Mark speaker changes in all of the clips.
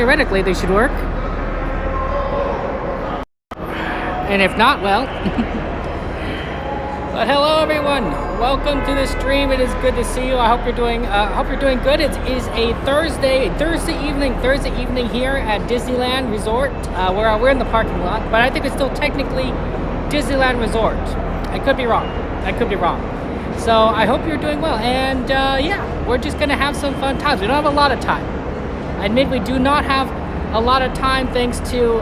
Speaker 1: theoretically, they should work. And if not, well. But hello, everyone. Welcome to the stream. It is good to see you. I hope you're doing good. It is a Thursday evening here at Disneyland Resort. Where we're in the parking lot, but I think it's still technically Disneyland Resort. I could be wrong. So I hope you're doing well. And yeah, we're just gonna have some fun times. We don't have a lot of time. I admit we do not have a lot of time thanks to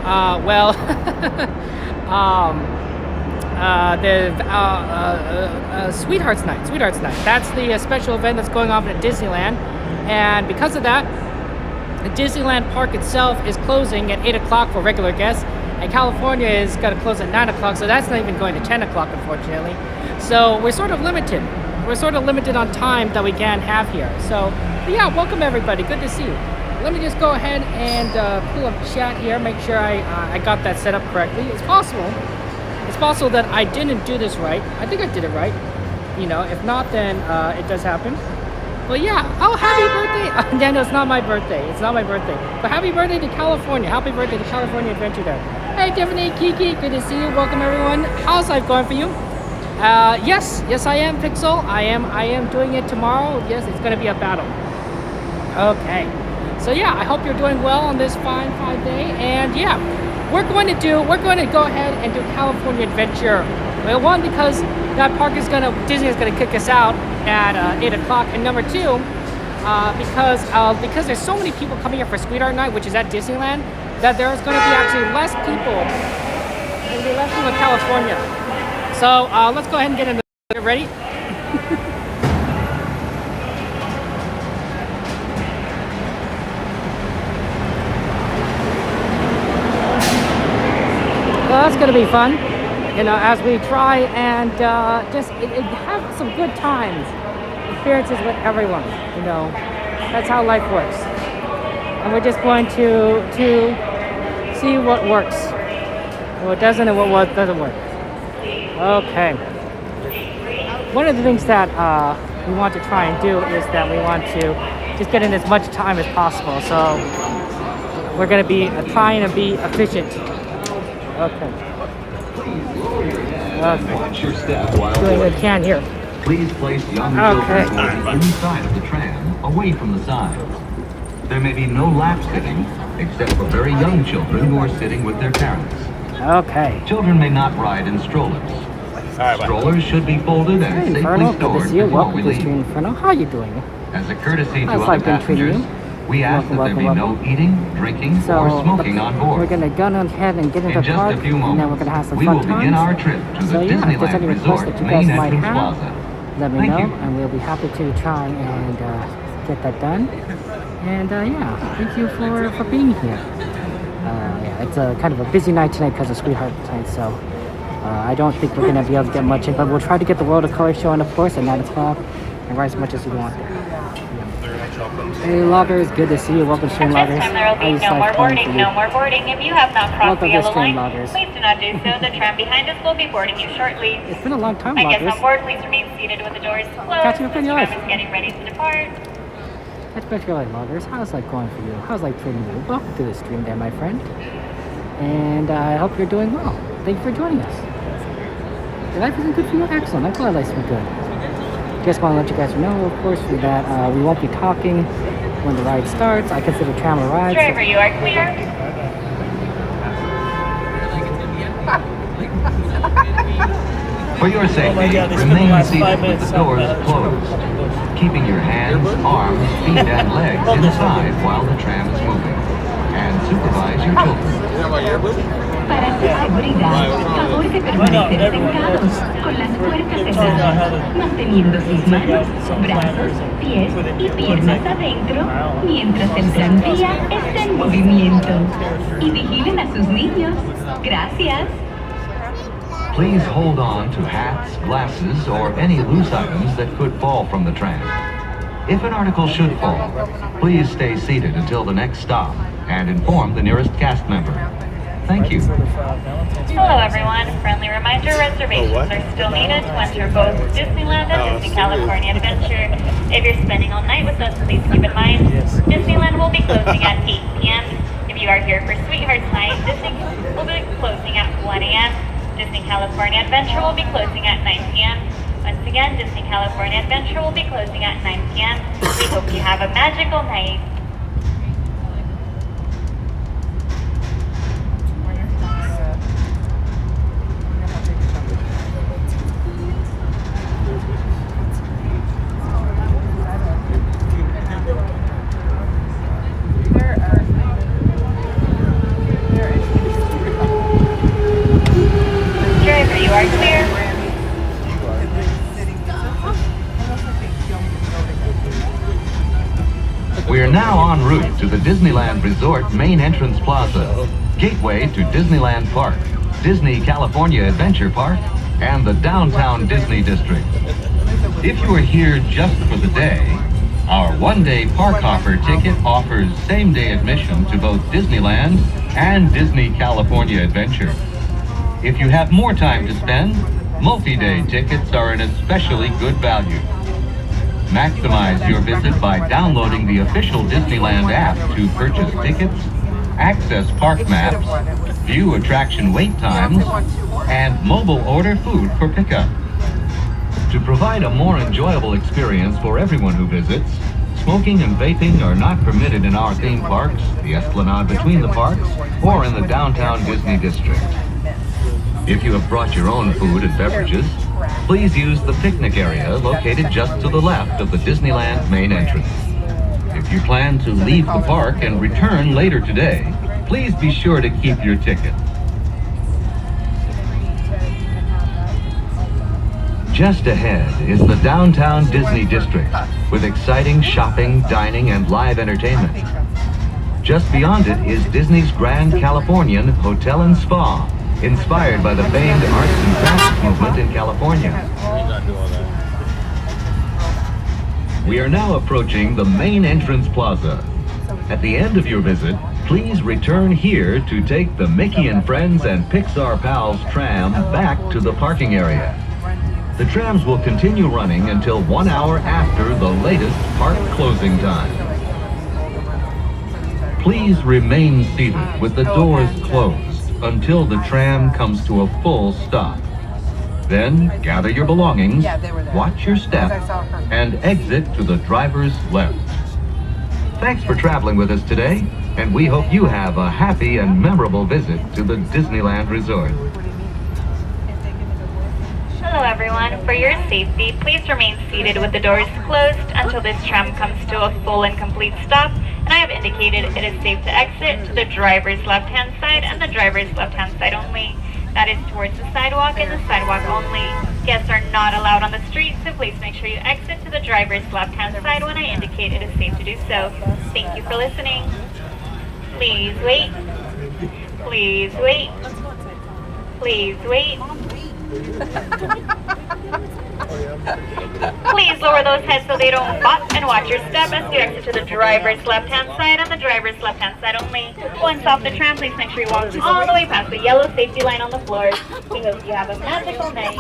Speaker 1: Sweethearts Night. That's the special event that's going on at Disneyland, and because of that, the Disneyland park itself is closing at 8 o'clock for regular guests, and California is going to close at 9 o'clock, so that's not even going to 10 o'clock, unfortunately. So we're sort of limited. We're sort of limited on time that we can have here. So yeah, welcome everybody. Good to see you. Let me just go ahead and pull up chat here, make sure I got that set up correctly. It's possible that I didn't do this right. I think I did it right. You know, if not, then it does happen. But yeah, oh, happy birthday. Daniel, it's not my birthday. But happy birthday to California. Happy birthday to California Adventure Day. Hey, Tiffany, Kiki, good to see you. Welcome, everyone. How's life going for you? Yes, I am, Pixel. I am doing it tomorrow. Yes, it's going to be a battle. Okay. So yeah, I hope you're doing well on this fine day. And yeah, we're going to go ahead and do California Adventure. Well, one, because that park Disney is gonna kick us out at 8 o'clock, and number two, because there's so many people coming here for Sweetheart Night, which is at Disneyland, that there's going to be actually less people. There'll be less people in California. So let's go ahead and get into it. Ready? Well, that's going to be fun, you know, as we try and just have some good times, experiences with everyone, you know. That's how life works. And we're just going to see what works, what doesn't, and what doesn't work. Okay. One of the things that we want to try and do is that we want to just get in as much time as possible. So we're going to be trying to be efficient. Okay.
Speaker 2: Watch your step while
Speaker 1: doing what we can here.
Speaker 2: Please place young children who are inside of the tram away from the sides. There may be no lap sitting except for very young children who are sitting with their parents.
Speaker 1: Okay.
Speaker 2: Children may not ride in strollers. Strollers should be folded and safely stored before we leave.
Speaker 1: Inferno. How are you doing?
Speaker 2: As a courtesy to other passengers, we ask that there be no eating, drinking, or smoking on board.
Speaker 1: We're going to go ahead and get into the park, and then we're going to have some fun times.
Speaker 2: We will begin our trip to the Disneyland Resort main entrance plaza.
Speaker 1: Let me know, and we'll be happy to try and get that done. And yeah, thank you for being here. Yeah, it's a kind of a busy night tonight because of Sweetheart Night, so I don't think we're going to be able to get much in, but we'll try to get the World of Color show on, of course, at 9 o'clock, and ride as much as we want there. Hey loggers, good to see you. Welcome to Stream Loggers.
Speaker 3: This time there will be no more boarding. If you have not crossed the yellow line, please do not do so. The tram behind us will be boarding you shortly.
Speaker 1: It's been a long time,
Speaker 3: I
Speaker 1: loggers.
Speaker 3: guess on board, please remain seated with the doors closed.
Speaker 1: Catching up in your life.
Speaker 3: The tram is getting ready to depart.
Speaker 1: That's better, like loggers. How's life going for you? How's life treating you? Welcome to the stream there, my friend. And I hope you're doing well. Thank you for joining us. Your life isn't good for you? Excellent. I'm glad life's been good. Just want to let you guys know, of course, that we won't be talking when the ride starts. I consider Tram a ride.
Speaker 3: Driver, you are clear.
Speaker 2: For your safety, remain seated with the doors closed, keeping your hands, arms, feet, and legs inside while the tram is moving, and supervise your children.
Speaker 4: Para su seguridad, favor de permanecer sentados, con las puertas cerradas, manteniendo sus manos, brazos, pies y piernas adentro, mientras el tranvía está en movimiento. Y vigilen a sus niños. Gracias.
Speaker 2: Please hold on to hats, glasses, or any loose items that could fall from the tram. If an article should fall, please stay seated until the next stop and inform the nearest cast member. Thank you.
Speaker 3: Hello everyone. Friendly reminder, reservations are still needed to enter both Disneyland and Disney California Adventure. If you're spending all night with us, please keep in mind, Disneyland will be closing at 8 p.m. you are here for Sweethearts Night, Disney will be closing at 1 a.m. Disney California Adventure will be closing at 9 p.m. Once again, Disney California Adventure will be closing at 9 p.m. We hope you have a magical night. Driver, you are clear.
Speaker 2: We are now en route to the Disneyland Resort main entrance plaza, gateway to Disneyland Park, Disney California Adventure Park, and the downtown Disney District. If you are here just for the day, our one-day park hopper ticket offers same-day admission to both Disneyland and Disney California Adventure. If you have more time to spend, multi-day tickets are an especially good value. Maximize your visit by downloading the official Disneyland app to purchase tickets, access park maps, view attraction wait times, and mobile order food for pickup. To provide a more enjoyable experience for everyone who visits, smoking and vaping are not permitted in our theme parks, the Esplanade between the parks, or in the downtown Disney District. If you have brought your own food and beverages, please use the picnic area located just to the left of the Disneyland main entrance. If you plan to leave the park and return later today, please be sure to keep your ticket. Just ahead is the downtown Disney District with exciting shopping, dining, and live entertainment. Just beyond it is Disney's Grand Californian Hotel and Spa, inspired by the famed arts and crafts movement in California. We are now approaching the main entrance plaza. At the end of your visit, please return here to take the Mickey and Friends and Pixar Pals tram back to the parking area. The trams will continue running until 1 hour after the latest park closing time. Please remain seated with the doors closed until the tram comes to a full stop. Then gather your belongings, watch your step, and exit to the driver's left. Thanks for traveling with us today, and we hope you have a happy and memorable visit to the Disneyland Resort.
Speaker 3: Hello everyone. For your safety, please remain seated with the doors closed until this tram comes to a full and complete stop, and I have indicated it is safe to exit to the driver's left-hand side and the driver's left-hand side only. That is towards the sidewalk and the sidewalk only. Guests are not allowed on the street, so please make sure you exit to the driver's left-hand side when I indicate it is safe to do so. Thank you for listening. Please wait. Please wait. Please wait. Please lower those heads so they don't bump, and watch your step as you exit to the driver's left-hand side and the driver's left-hand side only. Once off the tram, please make sure you walk all the way past the yellow safety line on the floor. We hope you have a magical night.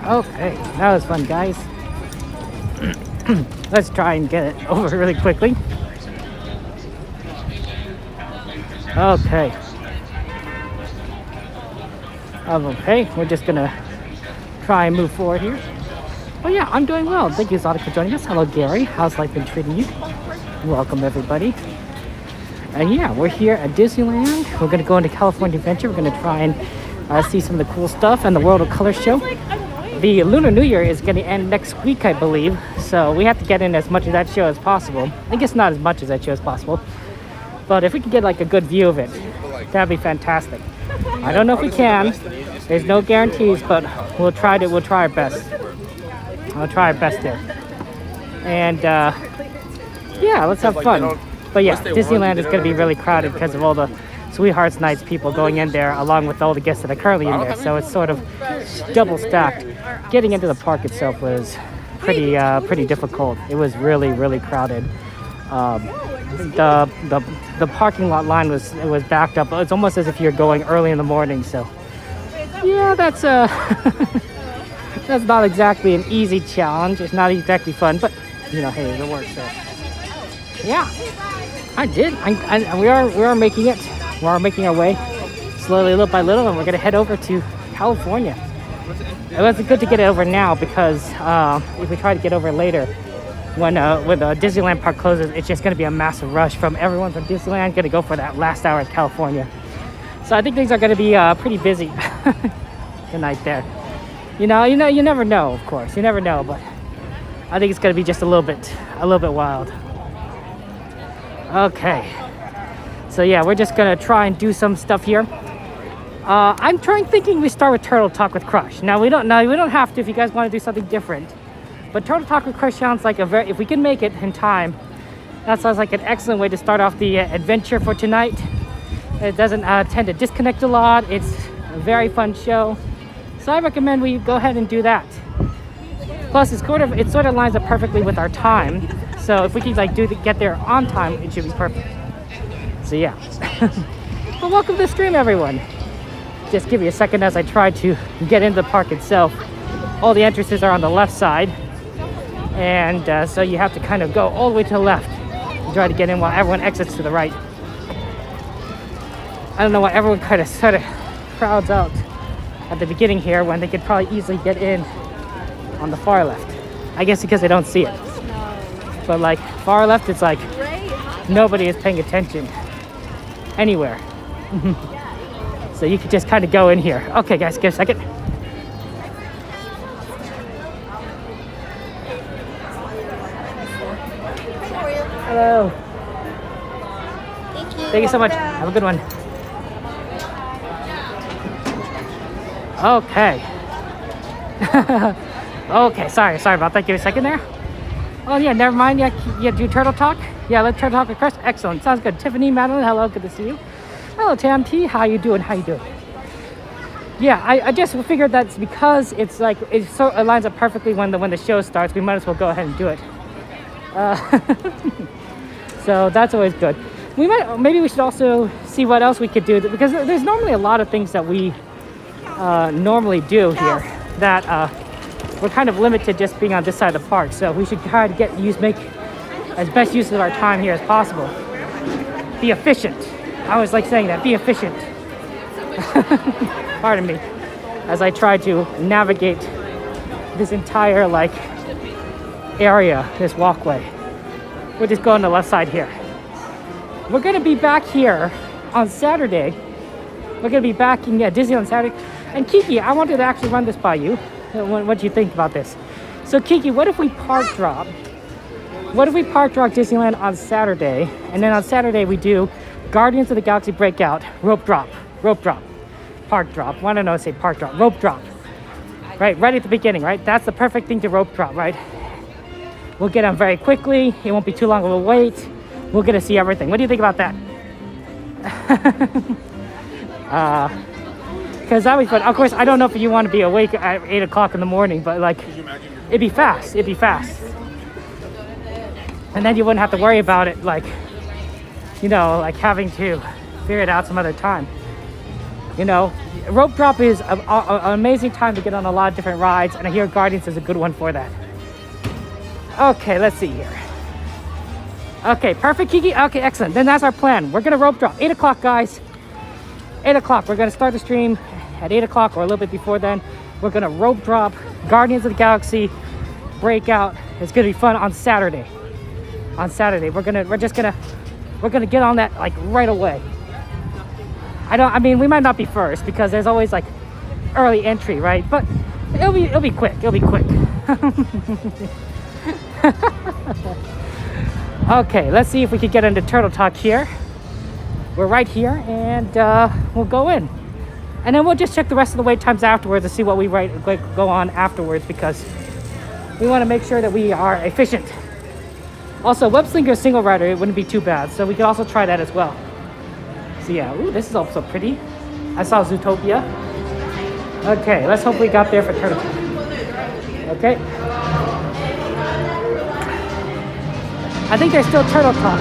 Speaker 1: Okay, that was fun, guys. Let's try and get it over really quickly. Okay. Okay, we're just gonna try and move forward here. Oh yeah, I'm doing well. Thank you, Zodic, for joining us. Hello, Gary. How's life been treating you? Welcome, everybody. And yeah, we're here at Disneyland. We're gonna go into California Adventure. We're gonna try and see some of the cool stuff and the World of Color show. The Lunar New Year is gonna end next week, I believe. So we have to get in as much of that show as possible. I guess not as much as that show as possible. But if we can get like a good view of it, that'd be fantastic. I don't know if we can. There's no guarantees, but we'll try our best. I'll try our best there. And yeah, let's have fun. But yeah, Disneyland is going to be really crowded because of all the Sweethearts Nights people going in there, along with all the guests that are currently in there. So it's sort of double stacked. Getting into the park itself was pretty difficult. It was really crowded. The parking lot line was backed up. It's almost as if you're going early in the morning. So yeah, that's that's not exactly an easy challenge. It's not exactly fun, but you know, hey, it works. So yeah, I did. We are making it. We are making our way slowly, little by little, and we're gonna head over to California. It wasn't good to get it over now because if we try to get over later, when the Disneyland park closes, it's just gonna be a massive rush from everyone from Disneyland gonna go for that last hour in California. So I think things are gonna be pretty busy tonight there. You never know, of course, you never know, but I think it's gonna be just a little bit wild. Okay, so yeah, we're just gonna try and do some stuff here. I'm thinking we start with Turtle Talk with Crush. Now we don't have to if you guys want to do something different. But Turtle Talk with Crush sounds like if we can make it in time, that sounds like an excellent way to start off the adventure for tonight. It doesn't tend to disconnect a lot. It's a very fun show. So I recommend we go ahead and do that. Plus, it sort of lines up perfectly with our time. So if we can get there on time, it should be perfect. So yeah. Well, welcome to the stream, everyone. Just give me a second as I try to get into the park itself. All the entrances are on the left side, and so you have to kind of go all the way to the left and try to get in while everyone exits to the right. I don't know why everyone kind of sort of crowds out at the beginning here when they could probably easily get in on the far left. I guess because they don't see it. But like far left, it's like nobody is paying attention anywhere. So you could just kind of go in here. Okay, guys, give a second. Hello. Thank you so much. Have a good one. Okay. Okay, sorry about that. Give me a second there. Oh yeah, never mind. Yeah, do Turtle Talk. Yeah, let's Turtle Talk with Chris. Excellent. Sounds good. Tiffany, Madeline, hello. Good to see you. Hello, Tam T. How you doing? Yeah, I just figured that's because it's like it lines up perfectly when the show starts. We might as well go ahead and do it. So that's always good. Maybe we should also see what else we could do because there's normally a lot of things that we normally do here that we're kind of limited just being on this side of the park. So we should try to make as best use of our time here as possible. Be efficient. I always like saying that. Be efficient. Pardon me. As I try to navigate this entire area, this walkway. We're just going to the left side here. We're going to be back here on Saturday. We're going to be back in Disney on Saturday. And Kiki, I wanted to actually run this by you. What do you think about this? So Kiki, what if we park drop? What if we park drop Disneyland on Saturday, and then on Saturday we do Guardians of the Galaxy Breakout, rope drop, park drop. Why don't I say park drop, rope drop. Right at the beginning, right? That's the perfect thing to rope drop, right? We'll get on very quickly. It won't be too long of a wait. We'll get to see everything. What do you think about that? Because that was fun. Of course, I don't know if you want to be awake at 8 o'clock in the morning, but it'd be fast. And then you wouldn't have to worry about it, having to figure it out some other time. Rope drop is an amazing time to get on a lot of different rides, and I hear Guardians is a good one for that. Okay, let's see here. Okay, perfect, Kiki. Okay, excellent. Then that's our plan. We're gonna rope drop 8 o'clock, guys. 8 o'clock. We're gonna start the stream at 8 o'clock or a little bit before then. We're gonna rope drop Guardians of the Galaxy Breakout. It's gonna be fun on Saturday. We're gonna get on that right away. We might not be first because there's always early entry, right? But it'll be quick. Okay, let's see if we can get into Turtle Talk here. We're right here, and we'll go in. And then we'll just check the rest of the wait times afterwards to see what we go on afterwards because we want to make sure that we are efficient. Also, Web Slingers single rider, it wouldn't be too bad, so we could also try that as well. So yeah, ooh, this is also pretty. I saw Zootopia. Okay, let's hope we got there for Turtle Talk. Okay. I think there's still Turtle Talk.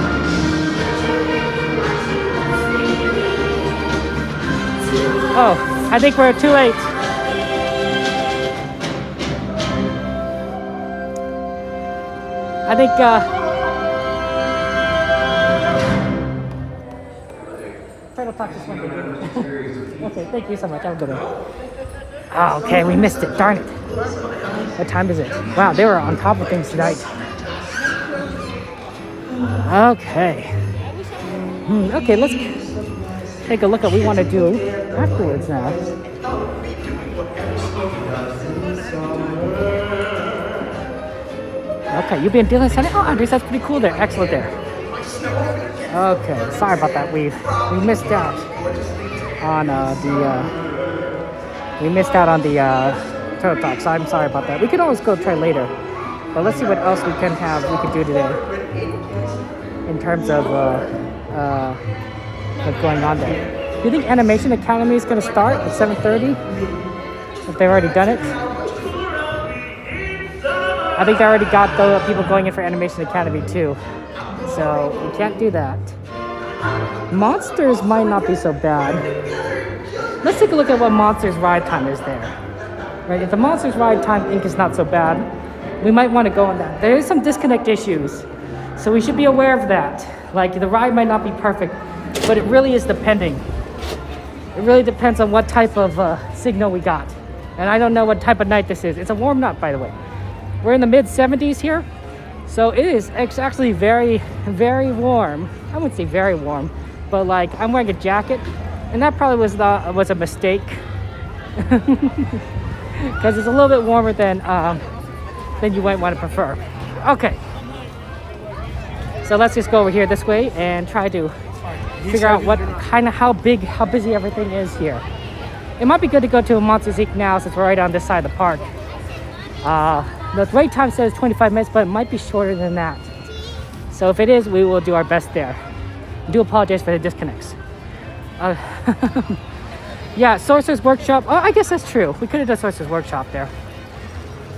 Speaker 1: Oh, I think we're too late. I think Turtle Talk just went to Okay, thank you so much. Have a good one. Oh, okay, we missed it. Darn it. What time is it? Wow, they were on top of things tonight. Okay. Okay, let's take a look at what we want to do afterwards now. Okay, you've been dealing Sunday? Oh, Andres, that's pretty cool there. Excellent there. Okay, sorry about that. We missed out on the Turtle Talk, so I'm sorry about that. We could always go try later, but let's see what else we can do today in terms of what's going on there. Do you think Animation Academy is going to start at 7:30? If they've already done it? I think they already got the people going in for Animation Academy too. So we can't do that. Monsters might not be so bad. Let's take a look at what Monsters ride time is there. Right, if the Monsters ride time Inc. is not so bad, we might want to go on that. There is some disconnect issues, so we should be aware of that. Like the ride might not be perfect, but it really is depending. It really depends on what type of signal we got. And I don't know what type of night this is. It's a warm night, by the way. We're in the mid-70s here, so it's actually very, very warm. I wouldn't say very warm, but like I'm wearing a jacket, and that probably was a mistake because it's a little bit warmer than you might want to prefer. Okay, so let's just go over here this way and try to figure out how busy everything is here. It might be good to go to a Monsters Inc. now since we're right on this side of the park. The wait time says 25 minutes, but it might be shorter than that. So if it is, we will do our best there. I do apologize for the disconnects. Yeah, Sorcerer's Workshop. Oh, I guess that's true. We could have done Sorcerer's Workshop there.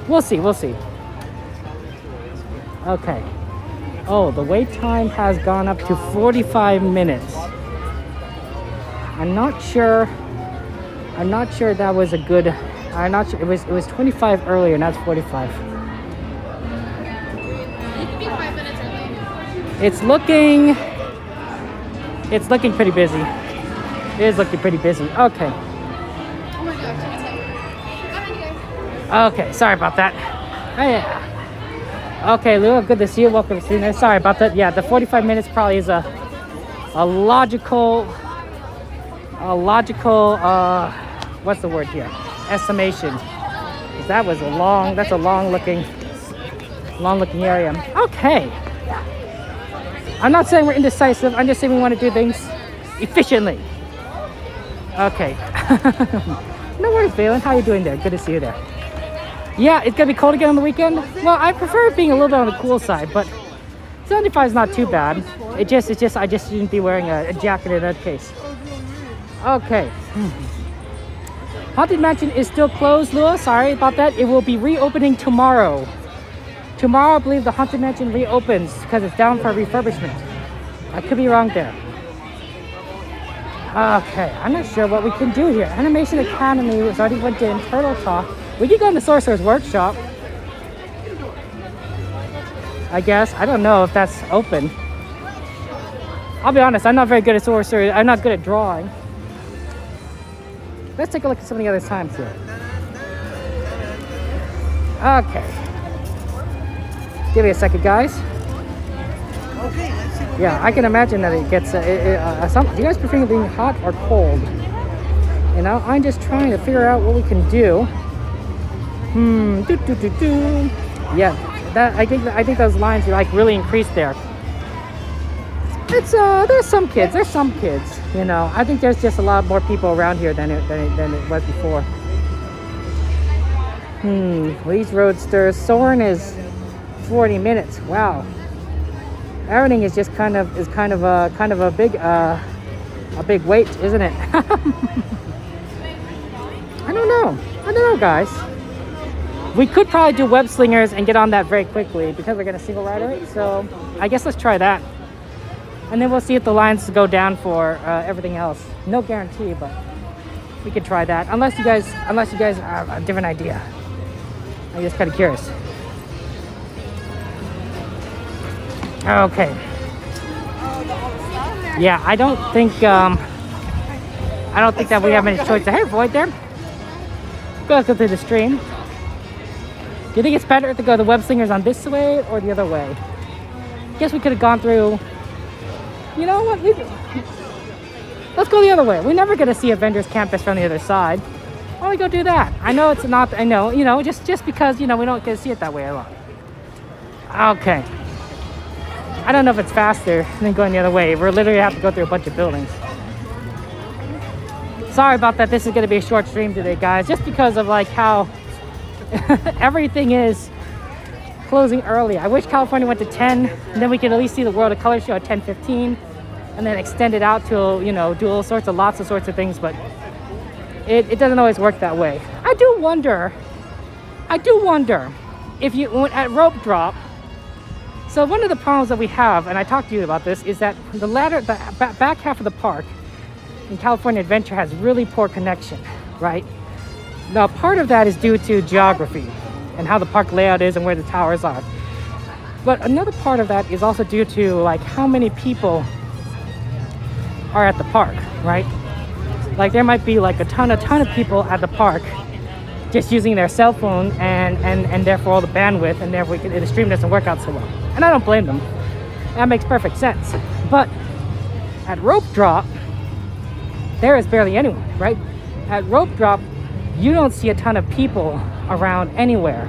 Speaker 1: We'll see. Okay. Oh, the wait time has gone up to 45 minutes. I'm not sure that was a good. I'm not sure. It was 25 earlier, now it's 45.
Speaker 5: You could be 5 minutes early.
Speaker 1: It's looking pretty busy. It is looking pretty busy. Okay.
Speaker 5: Oh my gosh, it's like,
Speaker 1: Okay, sorry about that. Oh, yeah. Okay, Lou, good to see you. Welcome to Slingers. Sorry about that. Yeah, the 45 minutes probably is a logical what's the word here? Estimation. 'Cause that's a long looking area. Okay. I'm not saying we're indecisive. I'm just saying we want to do things efficiently. Okay. No worries, Valen. How you doing there? Good to see you there. Yeah, it's gonna be cold again on the weekend. Well, I prefer it being a little bit on the cool side, but 75 is not too bad. I just shouldn't be wearing a jacket in that case. Okay. Haunted Mansion is still closed, Lua. Sorry about that. It will be reopening tomorrow. Tomorrow, I believe the Haunted Mansion reopens because it's down for refurbishment. I could be wrong there. Okay, I'm not sure what we can do here. Animation Academy was already went in. Turtle Talk. We could go in the Sorcerer's Workshop. I guess. I don't know if that's open. I'll be honest, I'm not very good at sorcery. I'm not good at drawing. Let's take a look at some of the other times here. Okay. Give me a second, guys. Yeah, I can imagine that it gets... do you guys prefer being hot or cold? You know, I'm just trying to figure out what we can do. Yeah, I think those lines are like really increased there. It's there's some kids, you know. I think there's just a lot more people around here than it was before. Lee's Roadster. Soren is 40 minutes. Wow. Everything is just kind of a big wait, isn't it? I don't know, guys. We could probably do Web Slingers and get on that very quickly because we're gonna single rider it. So I guess let's try that. And then we'll see if the lines go down for everything else. No guarantee, but we could try that. Unless you guys have a different idea. I'm just kind of curious. Okay. Yeah, I don't think that we have any choice. Hey, Void there. Go through the stream. Do you think it's better to go the web slingers on this way or the other way? Guess we could have gone through. You know what? Let's go the other way. We're never gonna see Avengers Campus from the other side. Why don't we go do that? I know it's not. I know. You know, just because we don't get to see it that way a lot. Okay. I don't know if it's faster than going the other way. We're literally have to go through a bunch of buildings. Sorry about that. This is going to be a short stream today, guys. Just because of like how everything is closing early. I wish California went to 10, and then we could at least see the World of Color show at 10:15, and then extend it out to do all sorts of things. But it doesn't always work that way. I do wonder if you at rope drop. So one of the problems that we have, and I talked to you about this, is that the back half of the park in California Adventure has really poor connection, right? Now, part of that is due to geography and how the park layout is and where the towers are. But another part of that is also due to like how many people are at the park, right? Like there might be like a ton of people at the park just using their cell phone and therefore all the bandwidth, and therefore the stream doesn't work out so well. And I don't blame them. That makes perfect sense. But at rope drop, there is barely anyone, right? At rope drop, you don't see a ton of people around anywhere.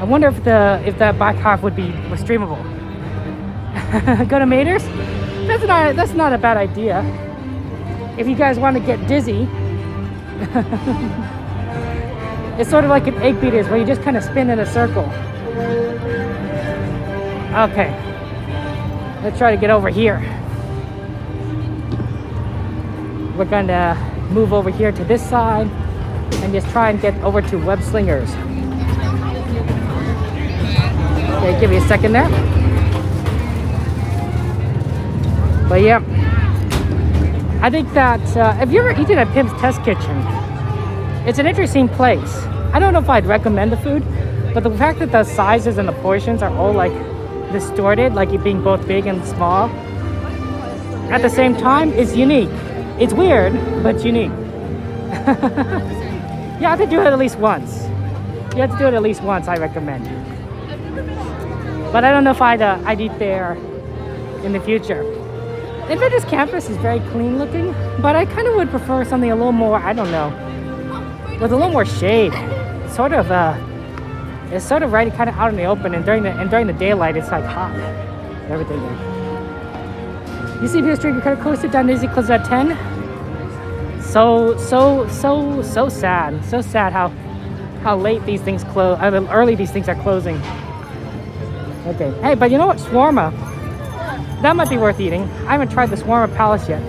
Speaker 1: I wonder if that back half would be streamable. Go to Maters? That's not a bad idea. If you guys want to get dizzy, it's sort of like an egg beaters where you just kind of spin in a circle. Okay, let's try to get over here. We're gonna move over here to this side and just try and get over to Web Slingers. Okay, give me a second there. But yeah, I think that if you're ever eaten at Pimp's Test Kitchen, it's an interesting place. I don't know if I'd recommend the food, but the fact that the sizes and the portions are all like distorted, like it being both big and small, at the same time is unique. It's weird, but unique. You have to do it at least once. You have to do it at least once, I recommend. But I don't know if I'd eat there in the future. Adventures Campus is very clean looking, but I kind of would prefer something a little more, I don't know, with a little more shade. It's sort of right kind of out in the open, and during the daylight it's like hot. Everything. You see here street credit coaster down Disney closes at 10. So sad. So sad how late these things close, how early these things are closing. Okay. Hey, but you know what? Shawarma. That might be worth eating. I haven't tried the Shawarma Palace yet.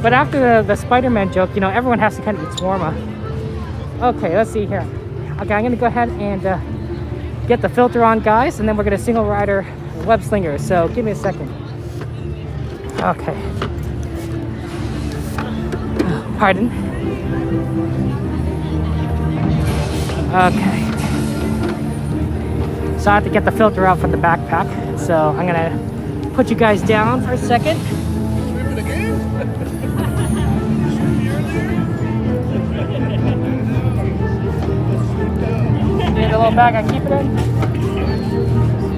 Speaker 1: But after the Spider-Man joke, everyone has to kind of eat shawarma. Okay, let's see here. Okay, I'm gonna go ahead and get the filter on, guys, and then we're gonna single rider Web Slingers. So give me a second. Okay. Pardon. Okay. So I have to get the filter out from the backpack. So I'm gonna put you guys down for a second. Need a little bag I keep it in?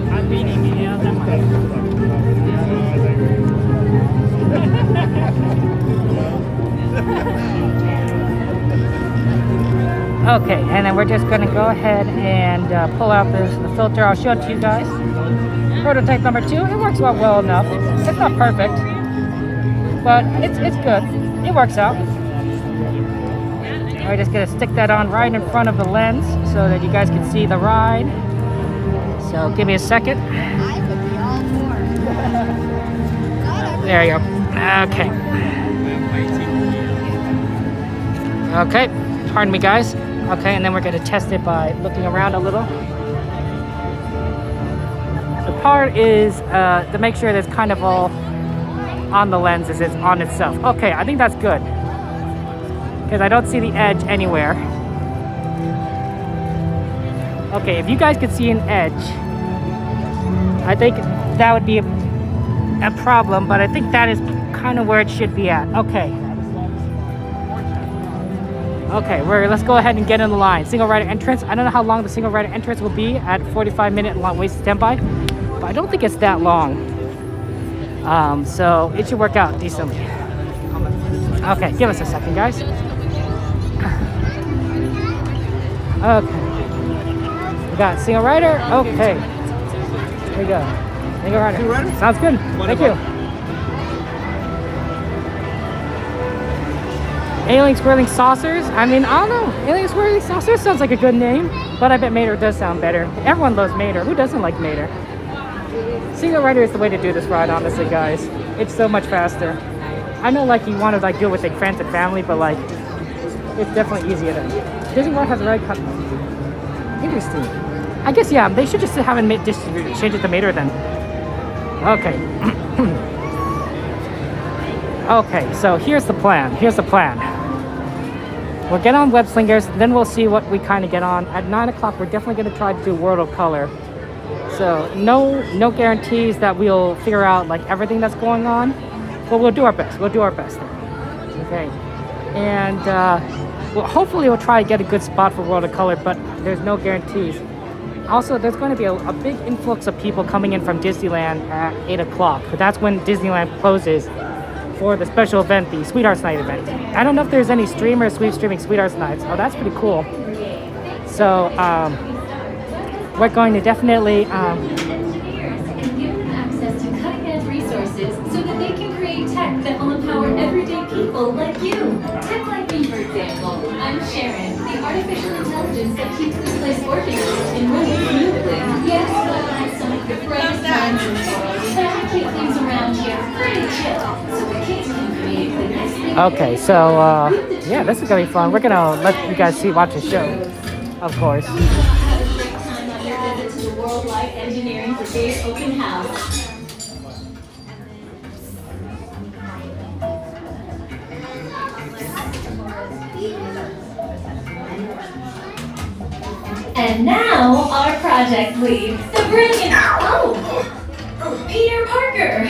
Speaker 1: I'm beating you, that might. Okay, and then we're just gonna go ahead and pull out the filter. I'll show it to you guys. Prototype number 2. It works out well enough. It's not perfect, but it's good. It works out. We're just gonna stick that on right in front of the lens so that you guys can see the ride. So give me a second. There you go. Okay. Okay. Pardon me, guys. Okay, and then we're gonna test it by looking around a little. The part is to make sure that it's kind of all on the lens as it's on itself. Okay, I think that's good, because I don't see the edge anywhere. Okay, if you guys could see an edge, I think that would be a problem, but I think that is kind of where it should be at. Okay. Okay, let's go ahead and get in the line. Single rider entrance. I don't know how long the single rider entrance will be at 45-minute long wait standby, but I don't think it's that long. So it should work out decently. Okay, give us a second, guys. Okay. We got single rider. Okay. There we go. Single rider. Sounds good. Thank you. Alien Swirling Saucers. I mean, I don't know. Alien Swirling Saucers sounds like a good name, but I bet Mater does sound better. Everyone loves Mater. Who doesn't like Mater? Single rider is the way to do this ride, honestly, guys. It's so much faster. I know, like, you want to like do it with like friends and family, but like, it's definitely easier than Disney World has a ride cut. Interesting. I guess yeah. They should just haven't change it to Mater then. Okay. Okay. So here's the plan. We'll get on Web Slingers, then we'll see what we kind of get on. At 9 o'clock, we're definitely going to try to do World of Color. So no guarantees that we'll figure out like everything that's going on, but we'll do our best. Okay. And well, hopefully we'll try to get a good spot for World of Color, but there's no guarantees. Also, there's going to be a big influx of people coming in from Disneyland at 8 o'clock. But that's when Disneyland closes for the special event, the Sweethearts Night event. I don't know if there's any streamers streaming Sweethearts Nights. Oh, that's pretty cool. So, we're going to definitely...
Speaker 4: and give them access to cutting-edge resources so that they can create tech that will empower everyday people like you. Tech like me, for example. I'm Sharon, the artificial intelligence that keeps this place organized and running smoothly. Yes, but I'm some of the brightest minds in the world. But I keep things around here pretty chill, so the kids can create the next thing.
Speaker 1: Okay, so, yeah, this is going to be fun. We're going to let you guys watch the show, of course.
Speaker 4: To the Worldwide Engineering Brigade Open House. And now our project lead, the brilliant Peter Parker.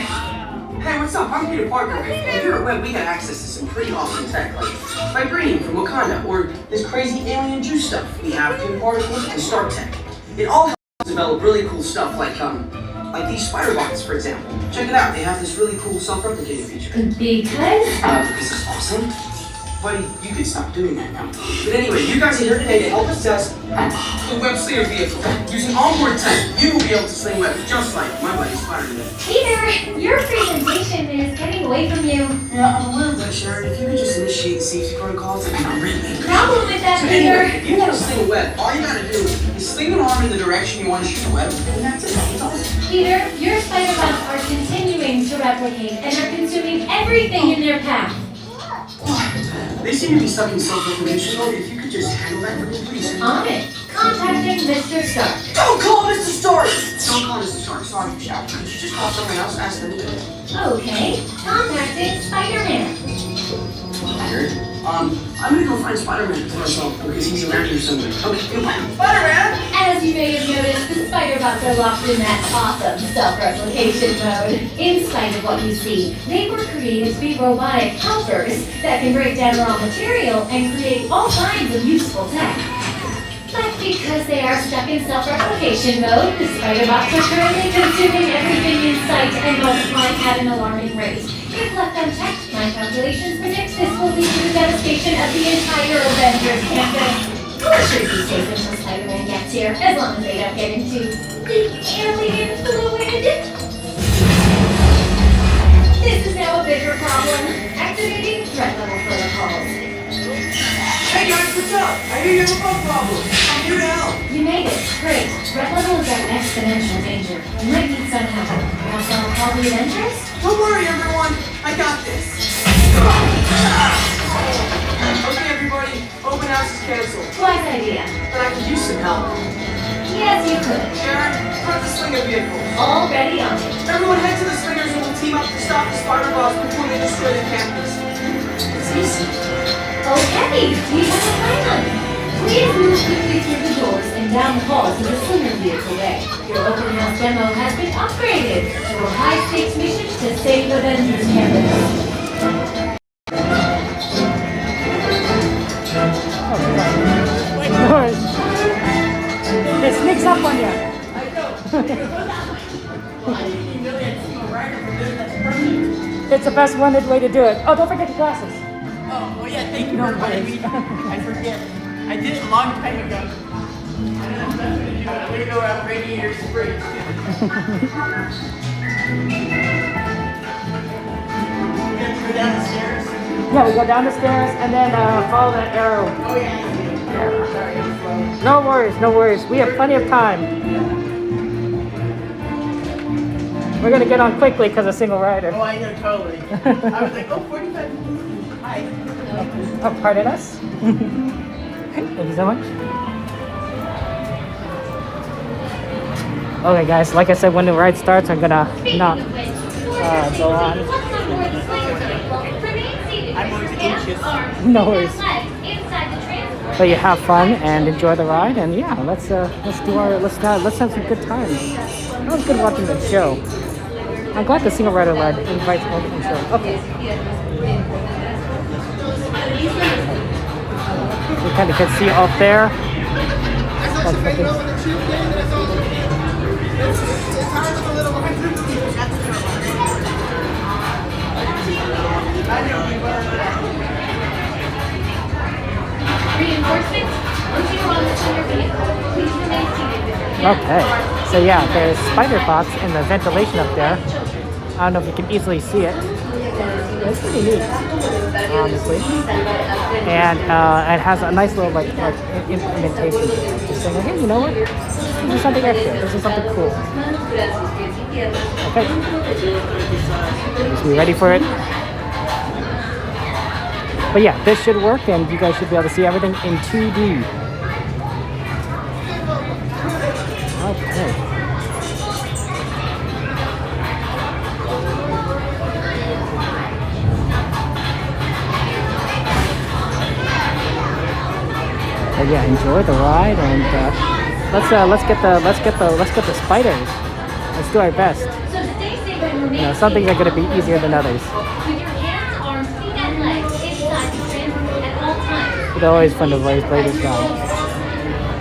Speaker 6: Hey, what's up? I'm Peter Parker. And here at Web, we got access to some pretty awesome tech, like vibranium from Wakanda, or this crazy alien juice stuff. We have pin particles and star tech. It all helps develop really cool stuff like these spider bots, for example. Check it out. They have this really cool self-replicating feature.
Speaker 4: Because
Speaker 6: it's awesome. Buddy, you could stop doing that now. But anyway, you guys are here today to help us test the Web Slinger vehicle. Using onboard tech, you will be able to sling web just like my buddy Spider-Man.
Speaker 4: Peter, your presentation is getting away from you.
Speaker 6: Yeah, I'm a little bit, Sharon. If you could just initiate the safety protocols, that'd be really
Speaker 4: Problem with that,
Speaker 6: so
Speaker 4: Peter.
Speaker 6: anyway, if you want to sling a web, all you gotta do is sling an arm in the direction you want to shoot the web, and that's it. It's awesome.
Speaker 4: Peter, your spider bots are continuing to replicate and are consuming everything in their path.
Speaker 6: They seem to be stuck in self-replication mode. If you could just handle that for me, please.
Speaker 4: On it. Contacting Mr. Stark.
Speaker 6: Don't call Mr. Stark! Don't call Mr. Stark. Sorry, Michelle. Could you just call someone else? Ask them to do it.
Speaker 4: Okay. Contacting Spider-Man.
Speaker 6: Weird. I'm gonna go find Spider-Man for myself because he's around here somewhere. Okay, goodbye. Spider-Man!
Speaker 4: As you may have noticed, the spider bots are locked in that awesome self-replication mode. In spite of what you see, they were created to be robotic helpers that can break down raw material and create all kinds of useful tech. But because they are stuck in self-replication mode, the spider bots are currently consuming everything in sight and multiplying at an alarming rate. If left unchecked, my calculations predict this will lead to the devastation of the entire Avengers campus. We'll sure be safe until Spider-Man gets here, as long as they don't get into the alien fluid. This is now a bigger problem. Activating threat level protocols.
Speaker 6: Hey guys, what's up? I hear you have a bug problem. I'm here to help.
Speaker 4: You made it. Great. Threat level is at exponential danger. You might need some help. Perhaps I'll call the Avengers?
Speaker 6: Don't worry, everyone. I got this. Okay, everybody. Open house is canceled.
Speaker 4: Wise idea.
Speaker 6: But I could use some help.
Speaker 4: Yes, you could.
Speaker 6: Sharon, prep the Slinger vehicle.
Speaker 4: Already on it.
Speaker 6: Everyone head to the Slingers and we'll team up to stop the spider bots before they destroy the campus. It's easy.
Speaker 4: Okay, we have a plan. Please move quickly through the doors and down the hall to the Slinger vehicle bay. Your open house demo has been upgraded to a high-stakes mission to save the Vengeance campus.
Speaker 1: It sneaks up on you. It's the best one way to do it. Oh, don't forget your glasses.
Speaker 7: Oh, well, yeah, thank you for reminding me. I forget. I did it a long time ago. I don't know what to do. I'm going to go out Radiator spray. We have to go down the stairs.
Speaker 1: Yeah, we go down the stairs and then follow that arrow.
Speaker 7: Oh, yeah. Sorry, I'm slow.
Speaker 1: No worries, no worries. We have plenty of time. We're gonna get on quickly because of single rider.
Speaker 7: Oh, I know, totally. I was like, oh, 45 minutes. Hi.
Speaker 1: Oh, pardon us. Thank you so much. Okay, guys. Like I said, when the ride starts, I'm gonna not go on.
Speaker 7: I'm always anxious.
Speaker 1: No worries. But you have fun and enjoy the ride, and yeah, let's have some good times. It was good watching the show. I'm glad the single rider led invites more people. Okay. You kind of can see up there.
Speaker 4: Reinforcements, once you are on the Slinger vehicle, please remain seated.
Speaker 1: Okay, so yeah, there's spider box in the ventilation up there. I don't know if you can easily see it. It's pretty neat, honestly. And it has a nice little like implementation. Just saying, hey, you know what? This is something extra. This is something cool. Okay. Just be ready for it. But yeah, this should work, and you guys should be able to see everything in 2D. Okay. But yeah, enjoy the ride, and let's get the spiders. Let's do our best. You know, some things are going to be easier than others. It's always fun to play this ride.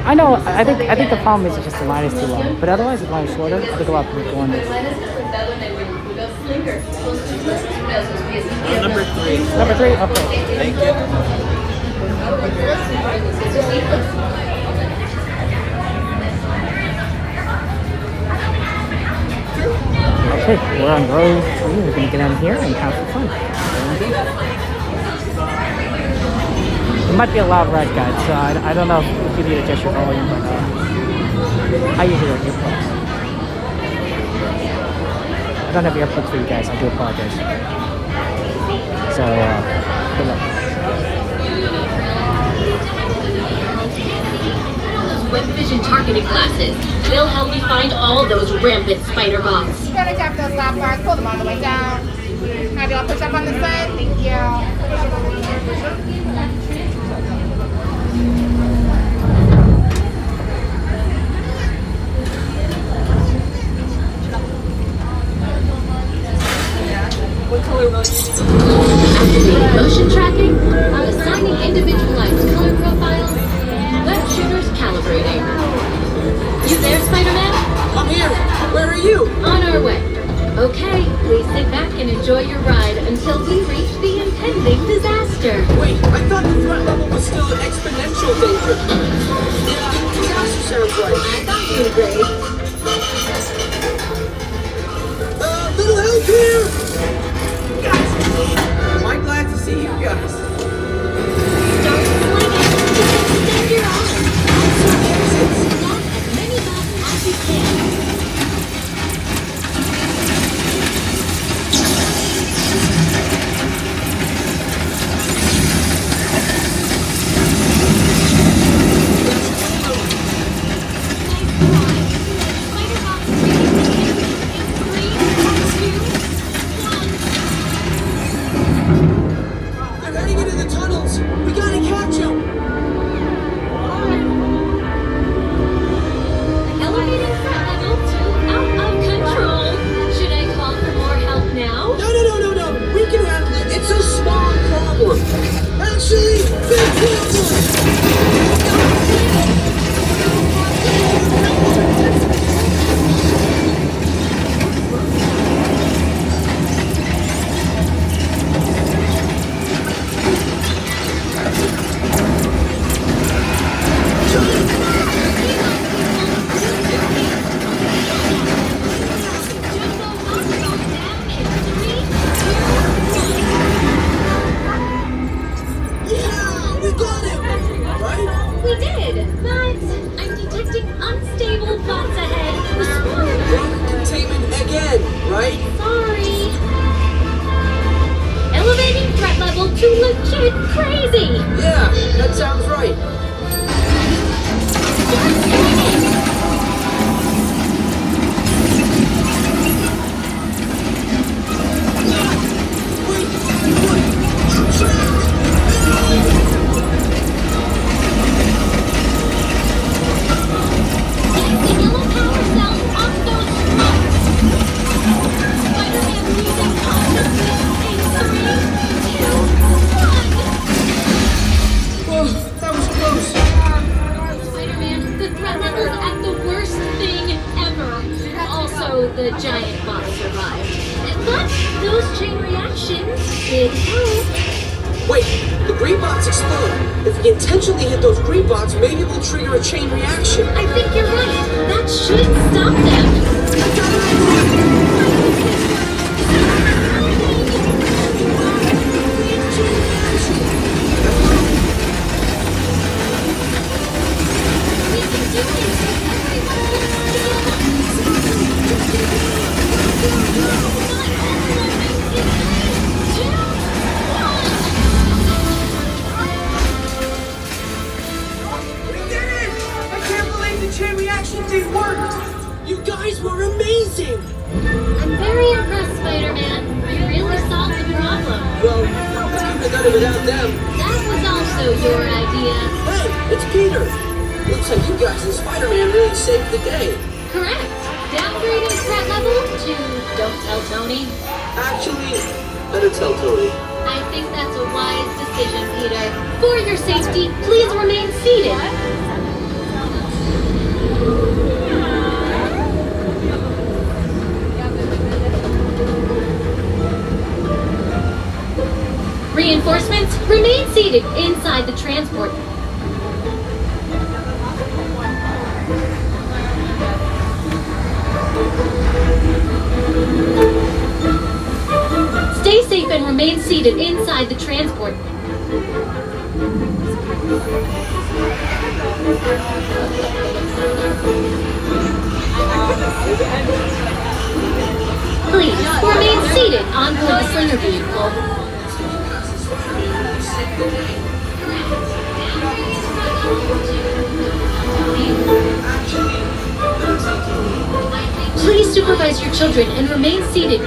Speaker 1: I know. I think the problem is just the line is too long, but otherwise the line is shorter. I think a lot of people go on this.
Speaker 7: Number 3.
Speaker 1: Number 3. Okay.
Speaker 7: Thank you.
Speaker 1: Okay, we're on row 3. We're gonna get on here and have some fun. It might be a loud ride, guys, so I don't know if you need to adjust your volume, but I usually wear earplugs. I don't have earplugs for you guys. I do apologize. So, good luck.
Speaker 8: Web vision targeting glasses. They'll help you find all those rampant spider bots.
Speaker 5: You gotta tap those lap bars, pull them all the way down. Have y'all push up on the side? Thank you.
Speaker 8: What color will you activating motion tracking, assigning individualized color profiles, web shooters calibrating. You there, Spider-Man?
Speaker 7: I'm here. Where are you?
Speaker 8: On our way. Okay, please sit back and enjoy your ride until we reach the impending disaster.
Speaker 7: Wait, I thought the front level was still exponential danger. Yeah, disaster sounds right.
Speaker 8: I thought you'd agree.
Speaker 7: Little help here! Guys, am I glad to see you guys?
Speaker 8: Start slinging. Extend your arms. Lock as many bots as you can.
Speaker 6: again, right?
Speaker 8: Sorry. Elevating threat level to legit crazy.
Speaker 6: Yeah, that sounds right. That was close.
Speaker 8: Spider-Man, the threat level's at the worst thing ever. Also, the giant boss survived. But those chain reactions did help.
Speaker 6: Wait, the green bots explode. If we intentionally hit those green bots, maybe we'll trigger a chain reaction.
Speaker 8: I think you're right. That should stop them.
Speaker 6: We did it! I can't believe the chain reaction did work. You guys were amazing.
Speaker 8: I'm very impressed, Spider-Man. You really solved the problem.
Speaker 6: Well, we couldn't have done it without them.
Speaker 8: That was also your idea.
Speaker 6: Hey, it's Peter. Looks like you guys and Spider-Man really saved the day.
Speaker 8: Correct. Downgrading threat level to don't tell Tony.
Speaker 6: Actually, better tell Tony.
Speaker 8: I think that's a wise decision, Peter. For your safety, please remain seated. Reinforcements, remain seated inside the transport. Stay safe and remain seated inside the transport. Please, remain seated on board the Slinger vehicle. Please supervise your children and remain seated.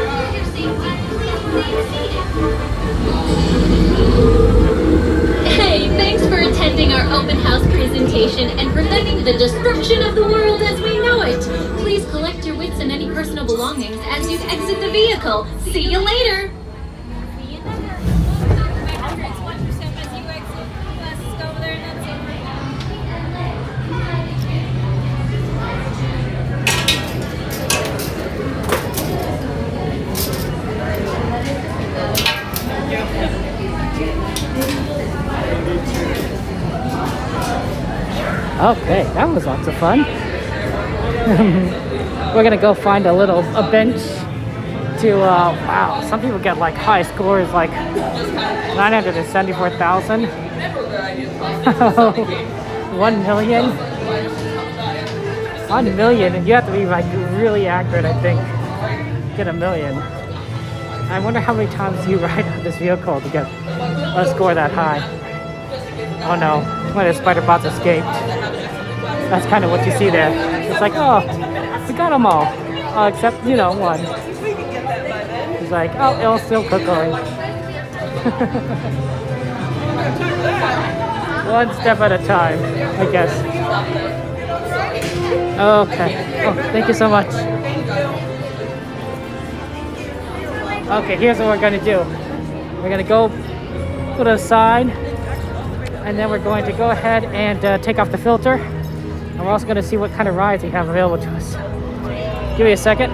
Speaker 8: Hey, thanks for attending our open house presentation and preventing the destruction of the world as we know it. Please collect your wits and any personal belongings as you exit the vehicle. See you later.
Speaker 1: Okay, that was lots of fun. We're gonna go find a bench to, wow, some people get like high scores, like 974,000. 1 million. 1 million, and you have to be like really accurate, I think, to get a million. I wonder how many times you ride on this vehicle to get a score that high. Oh no, one of the spider bots escaped. That's kind of what you see there. It's like, oh, we got them all. Except, you know, one. He's like, oh, it'll still keep going. One step at a time, I guess. Okay. Oh, thank you so much. Okay, here's what we're gonna do. We're gonna go to the side, and then we're going to go ahead and take off the filter. And we're also going to see what kind of rides we have available to us. Give me a second.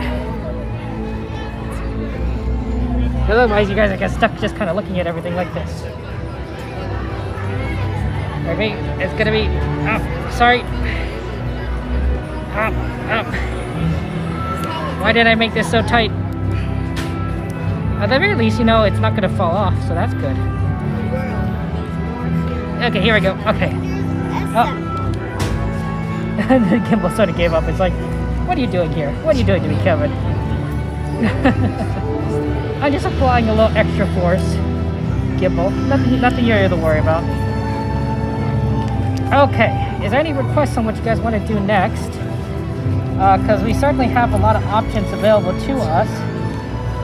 Speaker 1: Otherwise, you guys are get stuck just kind of looking at everything like this. Okay, it's going to be... Oh, sorry. Why did I make this so tight? At the very least, you know, it's not going to fall off, so that's good. Okay, here we go. Okay. Oh. The gimbal sort of gave up. It's like, what are you doing here? What are you doing to me, Kevin? I'm just applying a little extra force. Gimbal. Nothing you have to worry about. Okay, is there any requests on what you guys want to do next? Because we certainly have a lot of options available to us.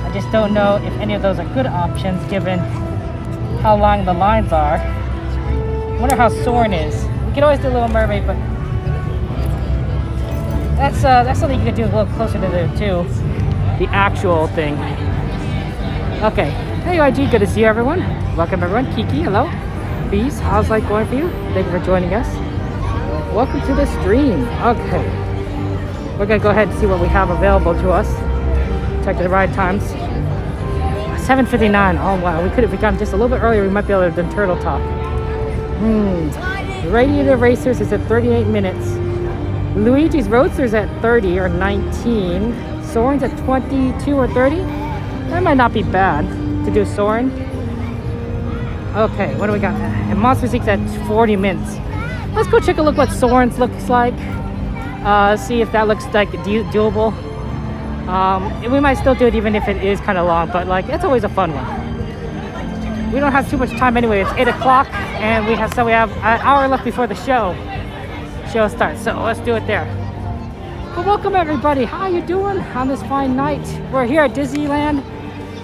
Speaker 1: I just don't know if any of those are good options given how long the lines are. I wonder how Soarin' is. We could always do Little Mermaid, but that's something you could do a little closer to the actual thing. Okay. Hey YG, good to see you everyone. Welcome everyone. Kiki, hello. Bees, how's life going for you? Thank you for joining us. Welcome to the stream. Okay. We're gonna go ahead and see what we have available to us. Check the ride times. 7:59. Oh wow, if we got just a little bit earlier, we might be able to do Turtle Talk. Radiator Racers is at 38 minutes. Luigi's Roadster's at 30 or 19. Soarin's at 22 or 30. That might not be bad to do Soarin'. Okay, what do we got? And Monsters Inc. at 40 minutes. Let's go check a look what Soarin's looks like. See if that looks like doable. We might still do it even if it is kind of long, but like it's always a fun one. We don't have too much time anyway. It's 8 o'clock and we have an hour left before the show starts. So let's do it there. Well, welcome everybody. How you doing on this fine night? We're here at Disneyland,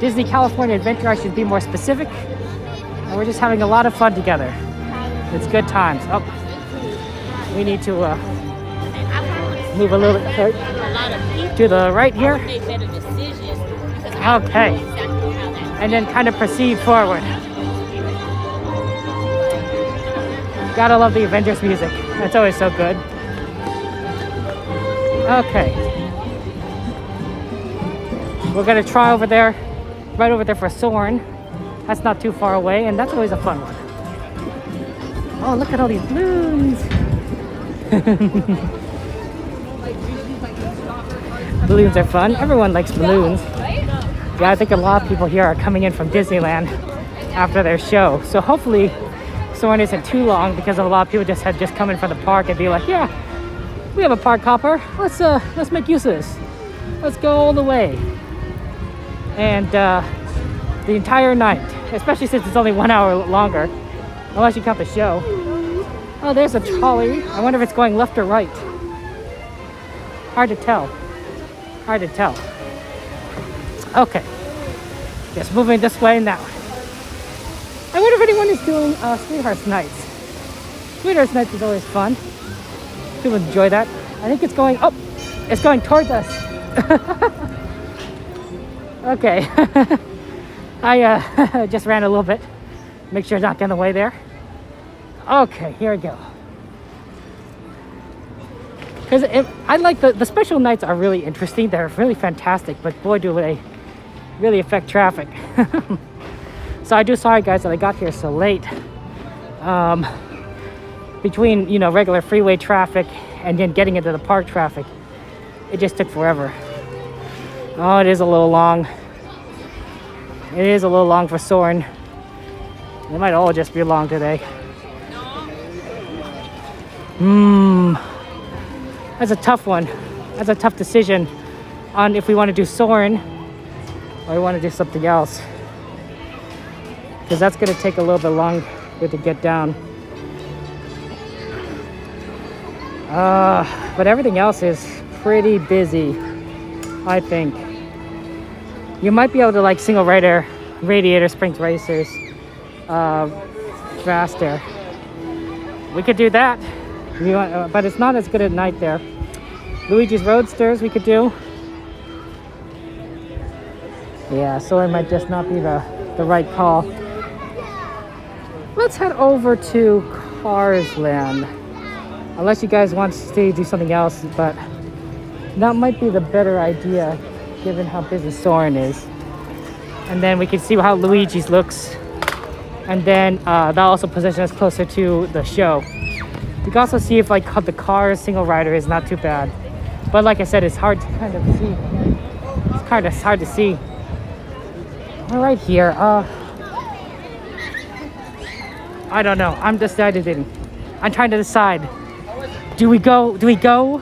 Speaker 1: Disney California Adventure. I should be more specific. And we're just having a lot of fun together. It's good times. Oh, we need to move a little bit to the right here. Okay. And then kind of proceed forward. Gotta love the Avengers music. That's always so good. Okay. We're gonna try over there, right over there for Soarin'. That's not too far away, and that's always a fun one. Oh, look at all these balloons. Balloons are fun. Everyone likes balloons. Yeah, I think a lot of people here are coming in from Disneyland after their show. So hopefully Soarin' isn't too long because a lot of people just come in from the park and be like, yeah, we have a park hopper. Let's make use of this. Let's go all the way. And the entire night, especially since it's only 1 hour longer, unless you count the show. Oh, there's a trolley. I wonder if it's going left or right. Hard to tell. Hard to tell. Okay. Just moving this way now. I wonder if anyone is doing Sweethearts Nights. Sweethearts Nights is always fun. People enjoy that. I think it's going towards us. Okay. I just ran a little bit. Make sure it's not getting in the way there. Okay, here we go. Because I like the special nights are really interesting. They're really fantastic, but boy, do they really affect traffic. So I do sorry guys that I got here so late. Between, you know, regular freeway traffic and then getting into the park traffic, it just took forever. Oh, it is a little long. It is a little long for Soarin'. They might all just be long today. That's a tough one. That's a tough decision on if we want to do Soarin' or we want to do something else. Because that's going to take a little bit longer to get down. But everything else is pretty busy, I think. You might be able to like single rider Radiator Springs Racers faster. We could do that. But it's not as good at night there. Luigi's Roadsters we could do. Yeah, so it might just not be the right call. Let's head over to Cars Land. Unless you guys want to do something else, but that might be the better idea given how busy Soarin' is. And then we can see how Luigi's looks. And then that'll also position us closer to the show. You can also see if like the Cars single rider is not too bad. But like I said, it's hard to kind of see. It's kind of hard to see. All right here. I don't know. I'm deciding. I'm trying to decide. Do we go? Do we go?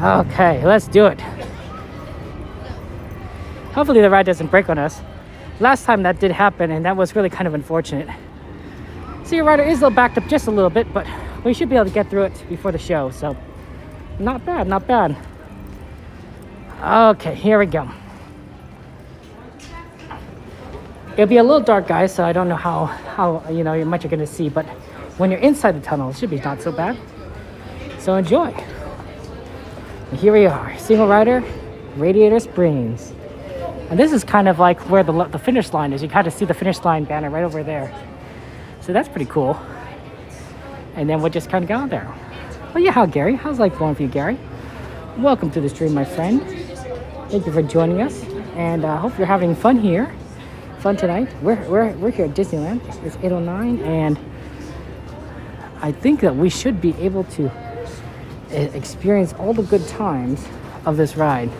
Speaker 1: Okay, let's do it. Hopefully the ride doesn't break on us. Last time that did happen, and that was really kind of unfortunate. So your rider is a little backed up just a little bit, but we should be able to get through it before the show. So not bad, not bad. Okay, here we go. It'll be a little dark, guys, so I don't know how you know much you're gonna see, but when you're inside the tunnel, it should be not so bad. So enjoy. And here we are, single rider, Radiator Springs. And this is kind of like where the finish line is. You kind of see the finish line banner right over there. So that's pretty cool. And then we'll just kind of go there. Well, yeah, Gary? How's life going for you, Gary? Welcome to the stream, my friend. Thank you for joining us. And I hope you're having fun here. Fun tonight. We're here at Disneyland. It's 8:09, and I think that we should be able to experience all the good times of this ride.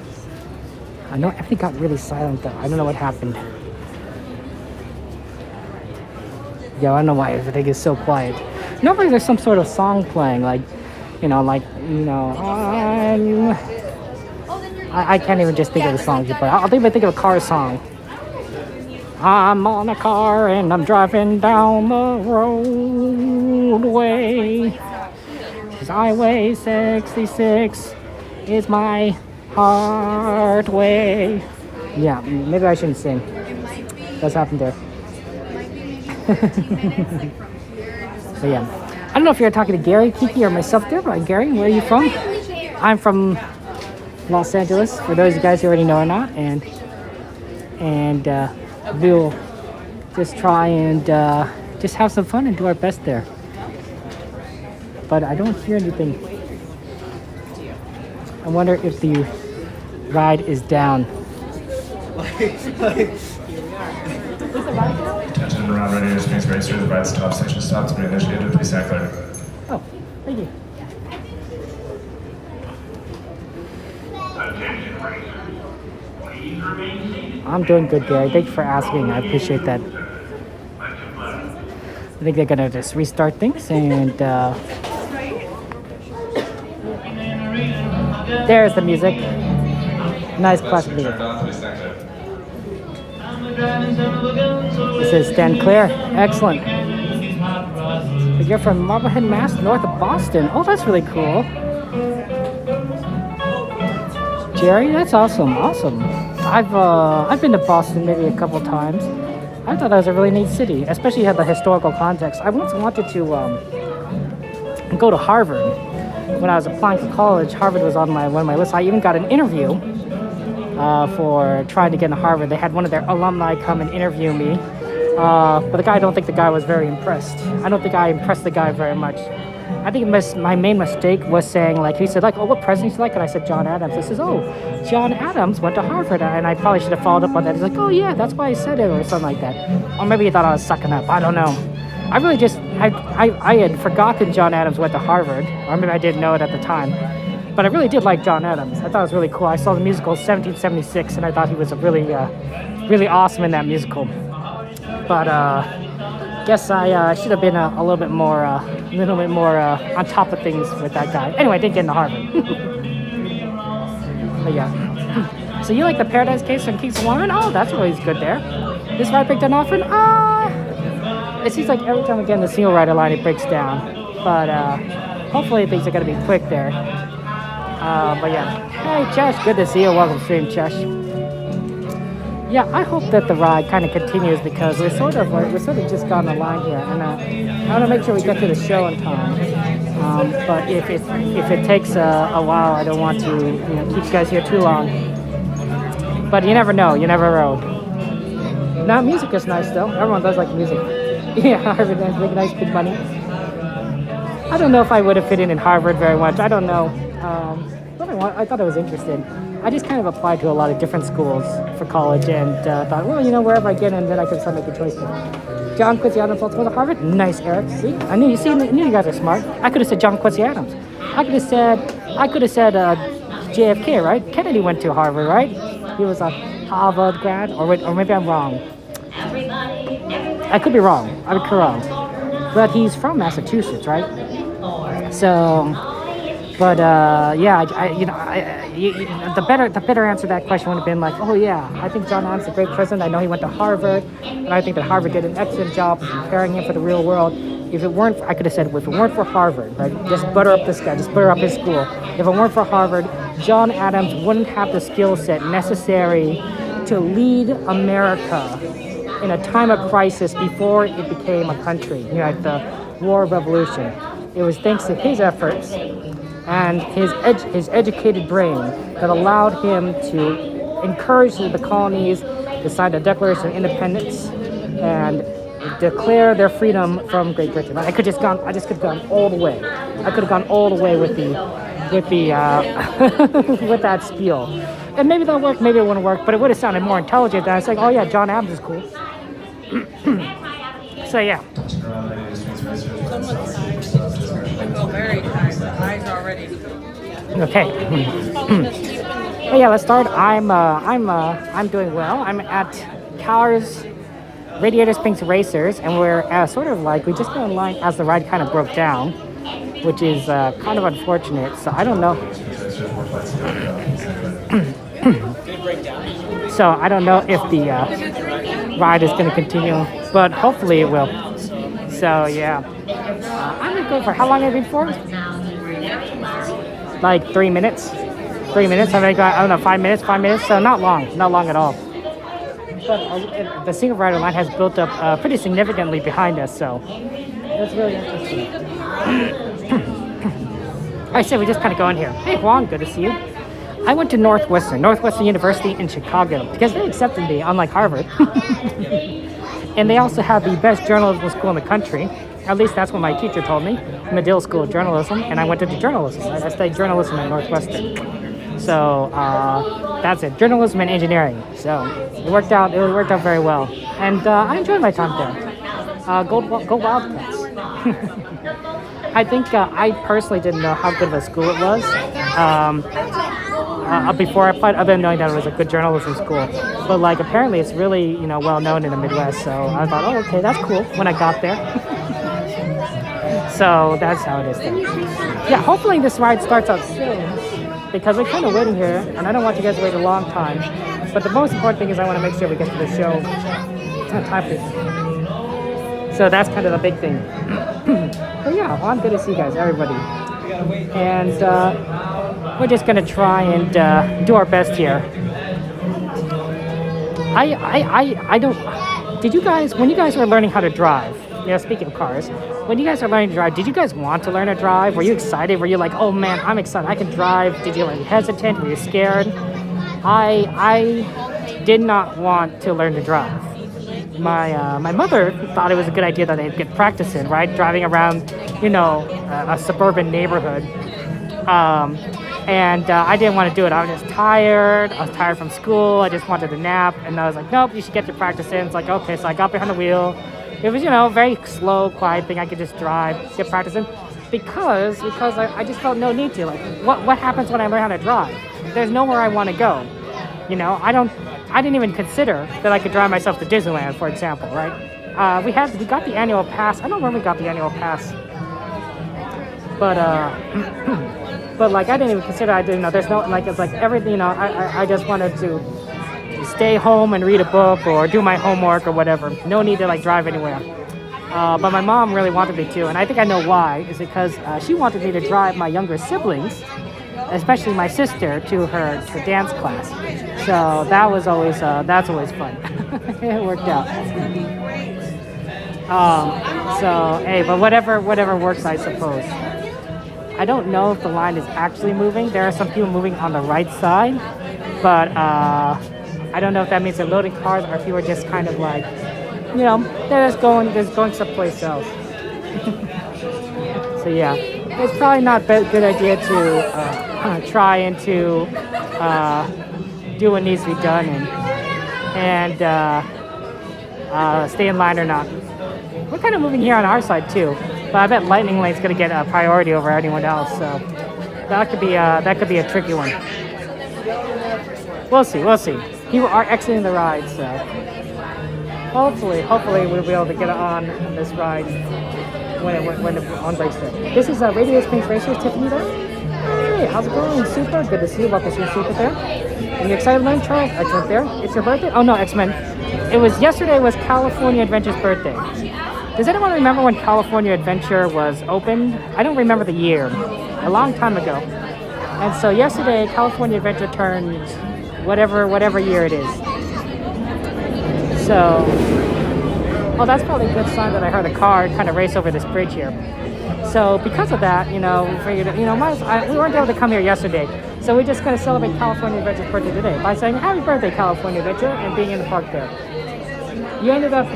Speaker 1: I know everything got really silent though. I don't know what happened. Yeah, I don't know why everything is so quiet. Normally there's some sort of song playing, I can't even just think of the songs, but I'll even think of a car song. I'm on a car and I'm driving down the roadway. Highway 66 is my heart way. Yeah, maybe I shouldn't sing. That's happened there. So yeah, I don't know if you're talking to Gary, Kiki, or myself there, but Gary, where are you from? I'm from Los Angeles, for those of you guys who already know or not, and we'll just try and just have some fun and do our best there. But I don't hear anything. I wonder if the ride is down.
Speaker 9: Attention around Radiator Springs racer, the ride's top section stops to be initiated. Please stand clear.
Speaker 1: Oh, thank you. I'm doing good, Gary. Thank you for asking. I appreciate that. I think they're gonna just restart things, and there's the music. Nice classic music. This is Stand Clear. Excellent. You're from Marblehead, Mass, north of Boston. Oh, that's really cool. Jerry, that's awesome. Awesome. I've been to Boston maybe a couple times. I thought that was a really neat city, especially had the historical context. I once wanted to go to Harvard. When I was applying for college, Harvard was on one of my lists. I even got an interview for trying to get into Harvard. They had one of their alumni come and interview me, but I don't think the guy was very impressed. I don't think I impressed the guy very much. I think my main mistake was saying, he said, oh, what president you like? And I said, John Adams. He says, oh, John Adams went to Harvard. And I probably should have followed up on that. He's like, oh, yeah, that's why I said it, or something like that. Or maybe he thought I was sucking up. I don't know. I really just, I had forgotten John Adams went to Harvard. Or maybe I didn't know it at the time. But I really did like John Adams. I thought it was really cool. I saw the musical 1776, and I thought he was really awesome in that musical. But guess I should have been a little bit more on top of things with that guy. Anyway, I didn't get into Harvard. But yeah. So you like the Paradise Case on Kings of Warren? Oh, that's always good there. This ride break down often? It seems like every time we get in the single rider line, it breaks down. But hopefully things are going to be quick there. But yeah. Hey, Chesh, good to see you. Welcome to stream, Chesh. Yeah, I hope that the ride kind of continues because we're sort of just got on the line here, and I want to make sure we get to the show in time. But if it takes a while, I don't want to keep you guys here too long. But you never know. You never know. Now, music is nice though. Everyone does like music. Yeah, Harvard has big, nice, big money. I don't know if I would have fit in Harvard very much. I don't know. But I thought it was interesting. I just kind of applied to a lot of different schools for college and thought, well, wherever I get in, then I can start making choices. John Quincy Adams also went to Harvard. Nice, Eric. See, I knew you guys are smart. I could have said John Quincy Adams. I could have said JFK, right? Kennedy went to Harvard, right? He was a Harvard grad, or maybe I'm wrong. I could be wrong. I could be wrong. But he's from Massachusetts, right? So But yeah, the better answer to that question would have been like, oh yeah, I think John Adams is a great president. I know he went to Harvard, and I think that Harvard did an excellent job of preparing him for the real world. If it weren't, I could have said, if it weren't for Harvard, right? Just butter up this guy, just butter up his school. If it weren't for Harvard, John Adams wouldn't have the skill set necessary to lead America in a time of crisis before it became a country, like the War of Revolution. It was thanks to his efforts and his educated brain that allowed him to encourage the colonies to sign the Declaration of Independence and declare their freedom from Great Britain. I could have gone all the way. I could have gone all the way with the with that spiel. And maybe that'll work, maybe it wouldn't work, but it would have sounded more intelligent than it's like, oh yeah, John Adams is cool. So yeah.
Speaker 7: Very tired. My eyes are already.
Speaker 1: Okay. Well, yeah, let's start. I'm doing well. I'm at Cars Radiator Spinks Racers, and we're sort of like, we just got in line as the ride kind of broke down, which is kind of unfortunate. So I don't know. So I don't know if the ride is going to continue, but hopefully it will. So yeah, I'm gonna go for, how long have I been for? Like 3 minutes. 3 minutes. I don't know, 5 minutes. 5 minutes. So not long at all. But the single rider line has built up pretty significantly behind us, so that's really interesting. I said we just kind of go in here. Hey Juan, good to see you. I went to Northwestern University in Chicago because they accepted me, unlike Harvard. And they also have the best journalism school in the country. At least that's what my teacher told me. Medill School of Journalism, and I went into journalism. I studied journalism at Northwestern. So that's it, journalism and engineering. So it worked out very well, and I enjoyed my time there. Go Wildcats. I think I personally didn't know how good of a school it was before I applied, other than knowing that it was a good journalism school. But like apparently it's really well known in the Midwest. So I thought, oh okay, that's cool when I got there. So that's how it is there. Yeah, hopefully this ride starts out soon, because we're kind of waiting here, and I don't want you guys to wait a long time. But the most important thing is I want to make sure we get to the show on time. So that's kind of the big thing. But yeah, well, I'm good to see you guys, everybody. And we're just gonna try and do our best here. I don't. Did you guys, when you guys were learning how to drive? Speaking of cars, when you guys are learning to drive, did you guys want to learn to drive? Were you excited? Were you like, oh man, I'm excited, I can drive? Did you like hesitant? Were you scared? I did not want to learn to drive. My mother thought it was a good idea that I'd get practice in, right? Driving around, a suburban neighborhood. And I didn't want to do it. I was just tired. I was tired from school. I just wanted a nap. And I was like, nope, you should get your practice in. It's like, okay, so I got behind the wheel. It was, a very slow, quiet thing. I could just drive, get practice in. Because I just felt no need to. Like, what happens when I learn how to drive? There's nowhere I want to go. I didn't even consider that I could drive myself to Disneyland, for example, right? We got the annual pass. I don't remember we got the annual pass. But, but like, I didn't even consider, there's no, like, it's like everything, I just wanted to stay home and read a book or do my homework or whatever. No need to like drive anywhere. But my mom really wanted me to, and I think I know why. Is because she wanted me to drive my younger siblings, especially my sister, to her dance class. So that was always that's always fun. It worked out. So hey, but whatever works, I suppose. I don't know if the line is actually moving. There are some people moving on the right side, but I don't know if that means they're loading cars or if people are just kind of like, they're just going someplace else. So yeah, it's probably not a good idea to try and to do what needs to be done and stay in line or not. We're kind of moving here on our side too, but I bet Lightning Lane's gonna get a priority over anyone else. So that could be a tricky one. We'll see. People are exiting the ride, so hopefully we'll be able to get on this ride when the on breaks there. This is Radiator Spinks Racers, Tiffany there. how's it going? Super, good to see you. Welcome to your Super there. Are you excited to learn, Charles? Excellent there. It's your birthday? Oh no, X-Men. It was yesterday was California Adventure's birthday. Does anyone remember when California Adventure was opened? I don't remember the year. A long time ago. And so yesterday, California Adventure turned whatever year it is. So, oh, that's probably a good sign that I heard a car kind of race over this bridge here. So because of that, you know, we figured, you know, we weren't able to come here yesterday. So we're just going to celebrate California Adventure's birthday today by saying happy birthday, California Adventure, and being in the park there. You ended up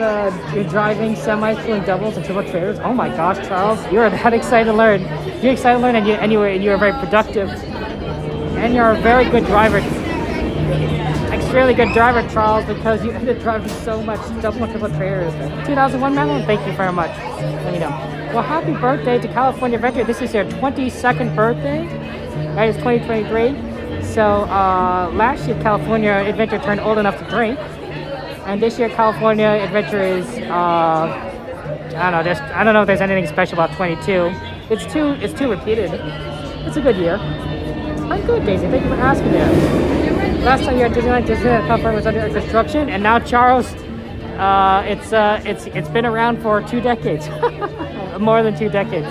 Speaker 1: driving semis, pulling doubles and triple trailers. Oh my gosh, Charles, you're that excited to learn. You're excited to learn, and you were very productive. And you're a very good driver. Extremely good driver, Charles, because you ended up driving so much double and triple trailers. 2001 medal, thank you very much. Let me know. Well, happy birthday to California Adventure. This is your 22nd birthday, right? It's 2023. So last year, California Adventure turned old enough to drink. And this year, California Adventure is, I don't know if there's anything special about 22. It's too repeated. It's a good year. I'm good, Daisy. Thank you for asking that. Last time you were at Disneyland California was under construction, and now Charles, it's been around for 2 decades, more than 2 decades.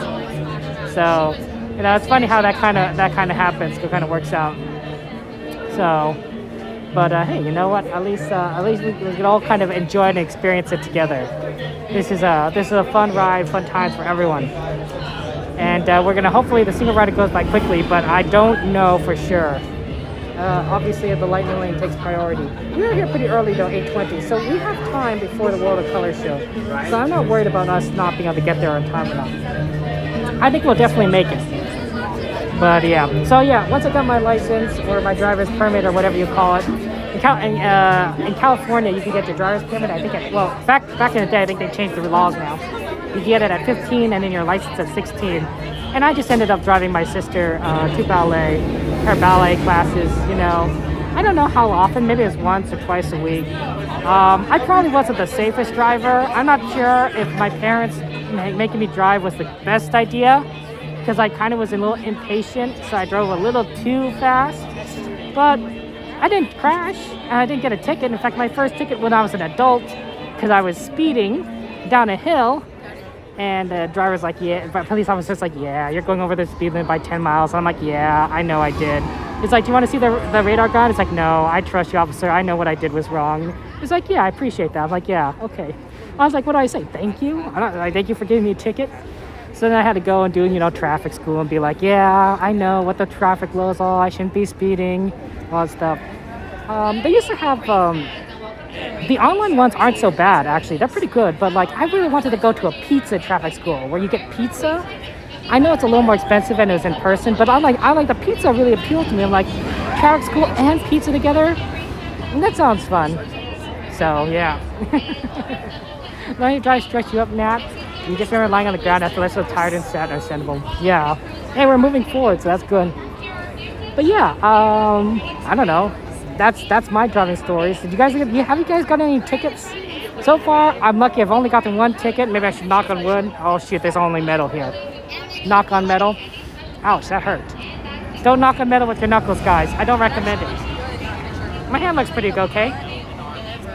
Speaker 1: So, you know, it's funny how that kind of happens. It kind of works out. So. But hey, you know what? At least we can all kind of enjoy and experience it together. This is a fun ride, fun times for everyone. And we're gonna hopefully the single rider goes by quickly, but I don't know for sure. Obviously, the lightning lane takes priority. We were here pretty early though, 8:20, so we have time before the World of Color show. So I'm not worried about us not being able to get there on time enough. I think we'll definitely make it. But yeah, so yeah, once I got my license or my driver's permit or whatever you call it, in California you can get your driver's permit. I think back in the day, I think they changed the laws now. You get it at 15 and then your license at 16. And I just ended up driving my sister to her ballet classes. You know, I don't know how often. Maybe it was once or twice a week. I probably wasn't the safest driver. I'm not sure if my parents making me drive was the best idea, because I kind of was a little impatient, so I drove a little too fast. But I didn't crash, and I didn't get a ticket. In fact, my first ticket when I was an adult, because I was speeding down a hill, and the driver's like, yeah, the police officer's like, yeah, you're going over the speed limit by 10 miles. I'm like, yeah, I know I did. He's like, do you want to see the radar gun? It's like, no, I trust you, officer. I know what I did was wrong. He's like, yeah, I appreciate that. I'm like, yeah, okay. I was like, what do I say? Thank you? I thank you for giving me a ticket. So then I had to go and do, you know, traffic school and be like, yeah, I know what the traffic laws are. I shouldn't be speeding, all that stuff. They used to have, the online ones aren't so bad, actually. They're pretty good. But, like, I really wanted to go to a pizza traffic school where you get pizza. I know it's a little more expensive and it was in person, but I like the pizza really appealed to me. I'm like, traffic school and pizza together? And that sounds fun. So, yeah. Let me try to stretch you up, Nat. You just remember lying on the ground after so tired and sad and understandable. Yeah. Hey, we're moving forward, so that's good. But yeah, I don't know. That's my driving stories. Have you guys got any tickets? So far, I'm lucky. I've only gotten 1 ticket. Maybe I should knock on wood. Oh shoot, there's only metal here. Knock on metal. Ouch, that hurt. Don't knock on metal with your knuckles, guys. I don't recommend it. My hand looks pretty okay.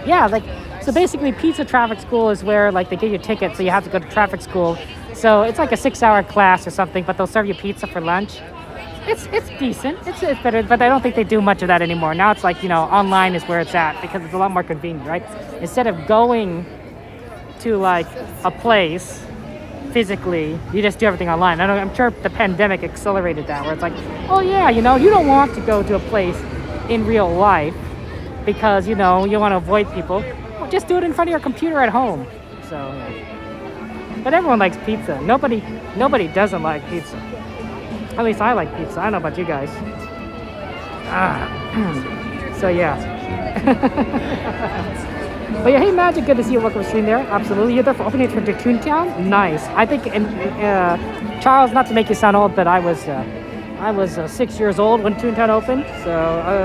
Speaker 1: Yeah, like. So basically, pizza traffic school is where, like, they give you tickets, so you have to go to traffic school. So it's like a 6-hour class or something, but they'll serve you pizza for lunch. It's decent. It's better, but I don't think they do much of that anymore. Now it's like, you know, online is where it's at because it's a lot more convenient, right? Instead of going to, like, a place physically, you just do everything online. I'm sure the pandemic accelerated that, where it's like, oh yeah, you know, you don't want to go to a place in real life because, you know, you want to avoid people. Just do it in front of your computer at home. So, yeah. But everyone likes pizza. Nobody doesn't like pizza. At least I like pizza. I don't know about you guys. So yeah. But yeah, hey Magic, good to see you. Welcome to stream there. Absolutely. You're there for opening for Toontown? Nice. I think, Charles, not to make you sound old, but I was 6 years old when Toontown opened. So,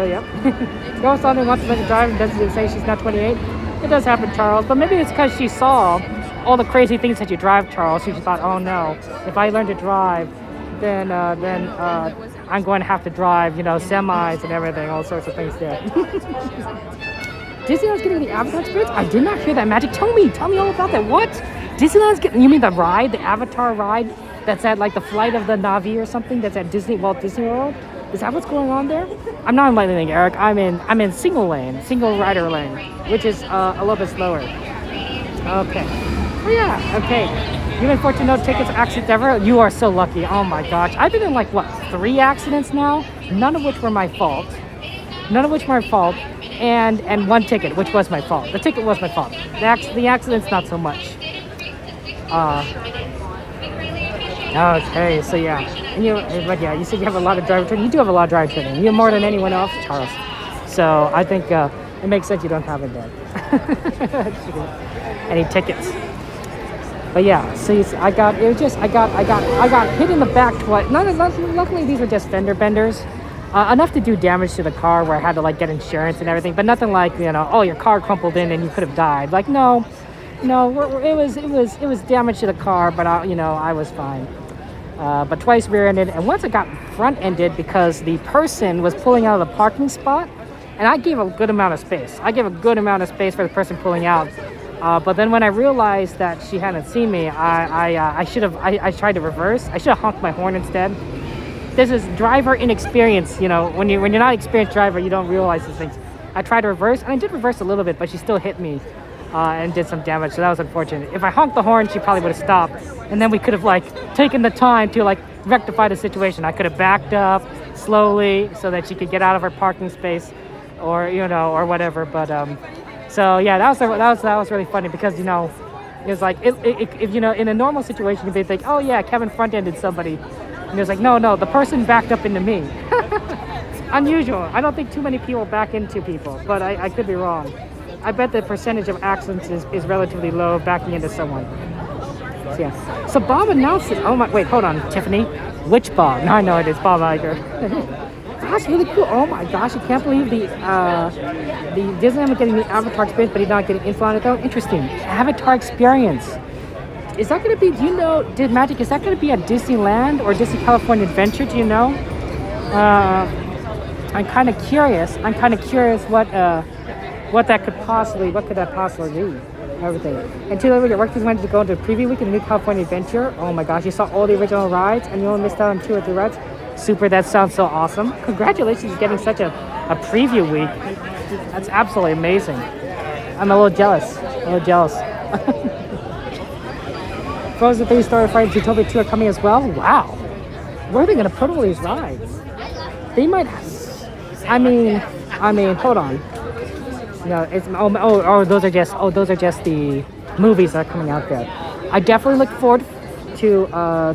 Speaker 1: yeah. Girl Sunday wants to make a drive and doesn't say she's not 28. It does happen, Charles, but maybe it's because she saw all the crazy things that you drive, Charles. She just thought, oh no, if I learn to drive, then I'm going to have to drive, you know, semis and everything, all sorts of things there. Disneyland's getting the Avatar experience? I did not hear that, Magic. Tell me all about that. What? Disneyland's getting, you mean the ride, the Avatar ride that's at like the Flight of the Na'vi or something that's at Walt Disney World? Is that what's going on there? I'm not in light lane, Eric. I'm in single rider lane, which is a little bit slower. Okay. Oh yeah, okay. You've been fortunate no tickets, accidents ever? You are so lucky. Oh my gosh. I've been in like, what, 3 accidents now? None of which were my fault. And 1 ticket, which was my fault. The ticket was my fault. The accident's not so much. Okay, so yeah. And but yeah, you said you have a lot of driver training. You do have a lot of driver training. You have more than anyone else, Charles. So I think it makes sense you don't have it then. Any tickets. But yeah, so I got hit in the back twice. Luckily these were just fender benders. Enough to do damage to the car where I had to like get insurance and everything, but nothing like, you know, oh, your car crumpled in and you could have died. Like no, it was damage to the car, but I was fine. But twice rear-ended, and once I got front-ended because the person was pulling out of the parking spot, and I gave a good amount of space. I gave a good amount of space for the person pulling out. But then when I realized that she hadn't seen me, I tried to reverse. I should have honked my horn instead. This is driver inexperience, you know. When you're not an experienced driver, you don't realize these things. I tried to reverse, and I did reverse a little bit, but she still hit me and did some damage, so that was unfortunate. If I honked the horn, she probably would have stopped, and then we could have like taken the time to like rectify the situation. I could have backed up slowly so that she could get out of her parking space, or or whatever. But so yeah, that was really funny because it was like if in a normal situation you'd be like, oh yeah, Kevin front-ended somebody. And it was like, no, the person backed up into me. Unusual. I don't think too many people back into people, but I could be wrong. I bet the percentage of accidents is relatively low backing into someone. So, yeah. So Bob announced it. Oh my, wait, hold on, Tiffany. Which Bob? No, I know it is Bob Iger. That's really cool. Oh my gosh, I can't believe the Disneyland getting the Avatar experience, but he's not getting info on it though. Interesting. Avatar experience. Is that going to be, is that going to be at Disneyland or Disney California Adventure? Do you know? I'm kind of curious what that could possibly be. Everything. Until we get work, we wanted to go into a preview week in the New California Adventure. Oh my gosh, you saw all the original rides and you only missed out on 2 or 3 rides. Super, that sounds so awesome. Congratulations on getting such a preview week. That's absolutely amazing. I'm a little jealous. Frozen 3 Story of Fright and Zootopia 2 are coming as well? Wow. Where are they going to put all these rides? They might... I mean, hold on. No, it's... those are just the movies that are coming out there. I definitely look forward to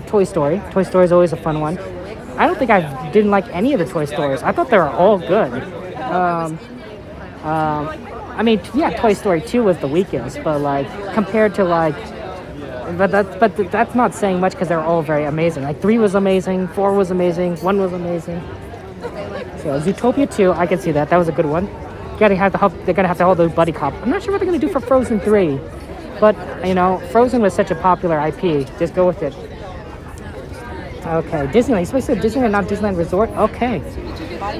Speaker 1: Toy Story. Toy Story is always a fun one. I don't think I didn't like any of the Toy Stories. I thought they were all good. Toy Story 2 was the weakest, but like, compared to like... But that's not saying much because they're all very amazing. Like 3 was amazing, 4 was amazing, 1 was amazing. So Zootopia 2, I can see that. That was a good one. They're gonna have to hold the buddy cop. I'm not sure what they're gonna do for Frozen 3, but Frozen was such a popular IP. Just go with it. Okay, Disneyland. You supposed to say Disneyland, not Disneyland Resort. Okay,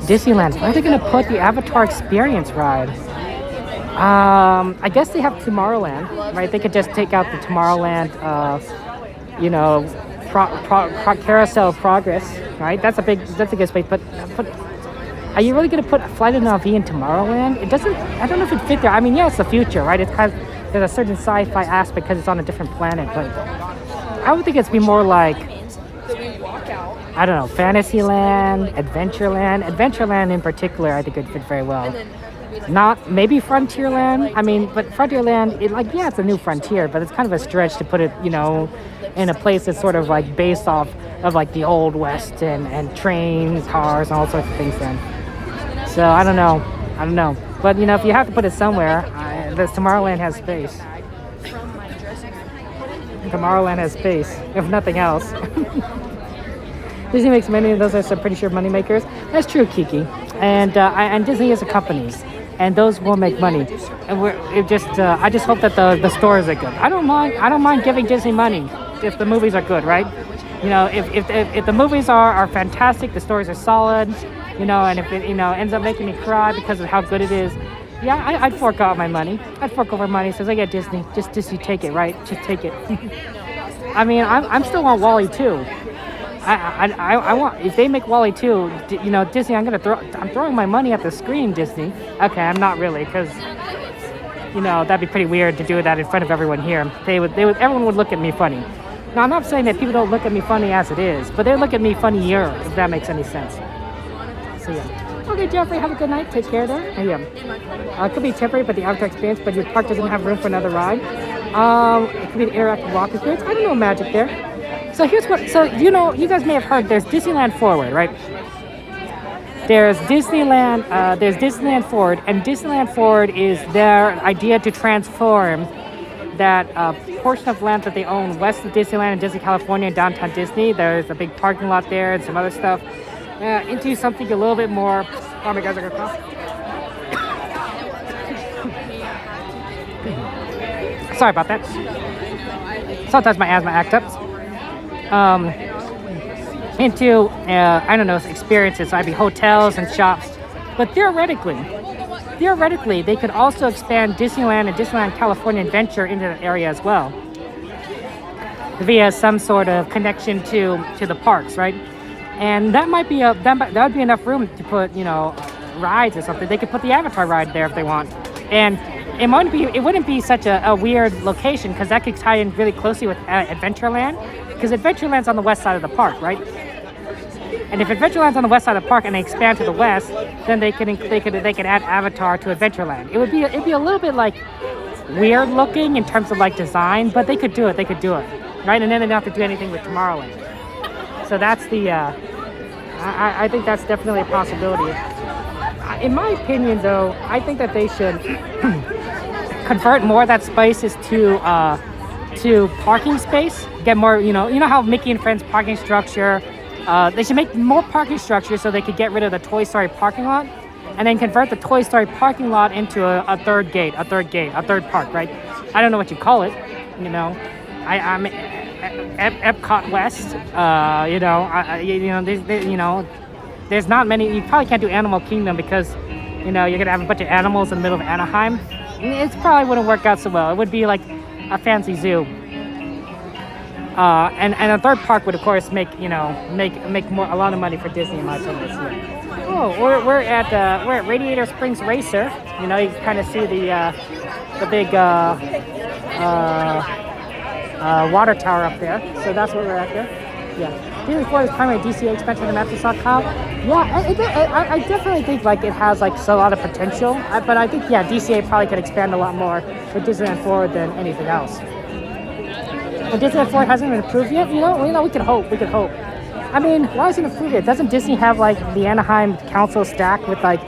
Speaker 1: Disneyland. Where are they gonna put the Avatar Experience ride? I guess they have Tomorrowland, right? They could just take out the Tomorrowland, Carousel of Progress, right? That's a good space. But are you really going to put Flight of Na'vi in Tomorrowland? It doesn't. I don't know if it fits there. I mean, yeah, it's the future, right? There's a certain sci-fi aspect because it's on a different planet, but I would think it's be more like, I don't know, Fantasyland, Adventureland. Adventureland in particular, I think would fit very well. Not maybe Frontierland. I mean, but Frontierland, it's a new frontier, but it's kind of a stretch to put it, in a place that's sort of like based off of like the old West and trains, cars, and all sorts of things. Then, so I don't know. But if you have to put it somewhere, Tomorrowland has space. Tomorrowland has space, if nothing else. Disney makes many of those are some pretty sure money makers. That's true, Kiki. And Disney is a company. And those will make money, and I just hope that the stores are good. I don't mind giving Disney money if the movies are good, right? You know, if the movies are fantastic, the stories are solid, you know, and if it, you know, ends up making me cry because of how good it is, yeah, I'd fork out my money. I'd fork over money. Says I get Disney, just Disney, take it, right? Just take it. I mean, I'm still on Wall-E 2. I want, if they make Wall-E 2, you know, Disney, I'm throwing my money at the screen, Disney. Okay, I'm not really, because, you know, that'd be pretty weird to do that in front of everyone here. Everyone would look at me funny. Now, I'm not saying that people don't look at me funny as it is, but they look at me funnier, if that makes any sense. So, yeah. Okay, Jeffrey, have a good night. Take care there. Yeah. It could be temporary, but the Avatar experience, but your park doesn't have room for another ride. It could be an interactive walk experience. I don't know magic there. So here's what, so you know, you guys may have heard there's Disneyland Forward, right? There's Disneyland Forward, and Disneyland Forward is their idea to transform that portion of land that they own west of Disneyland and Disney California and downtown Disney. There's a big parking lot there and some other stuff into something a little bit more. Oh my God, I got cough. Sorry about that. Sometimes my asthma acts up. Into I don't know, experiences. So I'd be hotels and shops, but theoretically, they could also expand Disneyland and Disneyland California Adventure into that area as well, via some sort of connection to the parks, right? And that might be that would be enough room to put, you know, rides or something. They could put the Avatar ride there if they want, and it wouldn't be such a weird location, because that could tie in really closely with Adventureland, because Adventureland's on the west side of the park, right? And if Adventureland's on the west side of the park and they expand to the west, then they could add Avatar to Adventureland. It'd be a little bit like weird looking in terms of like design, but they could do it, right? And then they don't have to do anything with Tomorrowland. So that's the I think that's definitely a possibility. In my opinion, though, I think that they should convert more of that spaces to parking space. Get more, you know how Mickey and Friends parking structure. They should make more parking structure so they could get rid of the Toy Story parking lot, and then convert the Toy Story parking lot into a third park, right? I don't know what you call it, you know. I'm Epcot West. There's not many. You probably can't do Animal Kingdom because, you know, you're gonna have a bunch of animals in the middle of Anaheim. It probably wouldn't work out so well. It would be like a fancy zoo. And a third park would, of course, make a lot of money for Disney, in my opinion. So. Oh, we're at Radiator Springs Racer. You know, you can kind of see the big water tower up there. So that's where we're at there. Yeah. Disneyland Resort is primary DCA expansion of Maps.com. Yeah, I definitely think like it has like a lot of potential. But I think DCA probably could expand a lot more with Disneyland Forward than anything else. But Disneyland Resort hasn't been approved yet. You know, we could hope. I mean, why isn't it approved yet? Doesn't Disney have like the Anaheim Council stacked with like,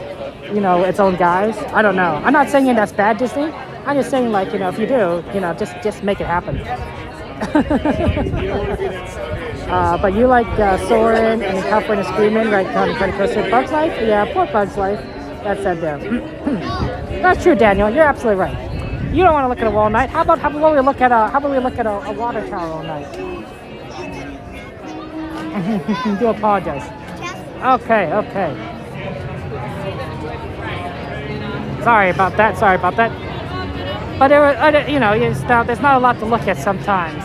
Speaker 1: you know, its own guys? I don't know. I'm not saying that's bad, Disney. I'm just saying, like, you know, if you do, you know, just make it happen. But you like Soarin' and California Screamin', right? Kind of close to Bug's Life? Yeah, poor Bug's Life. That's said there. That's true, Daniel. You're absolutely right. You don't want to look at a wall all night. How about we look at a water tower all night? Do apologize. Okay. Sorry about that. But there were, you know, there's not a lot to look at sometimes.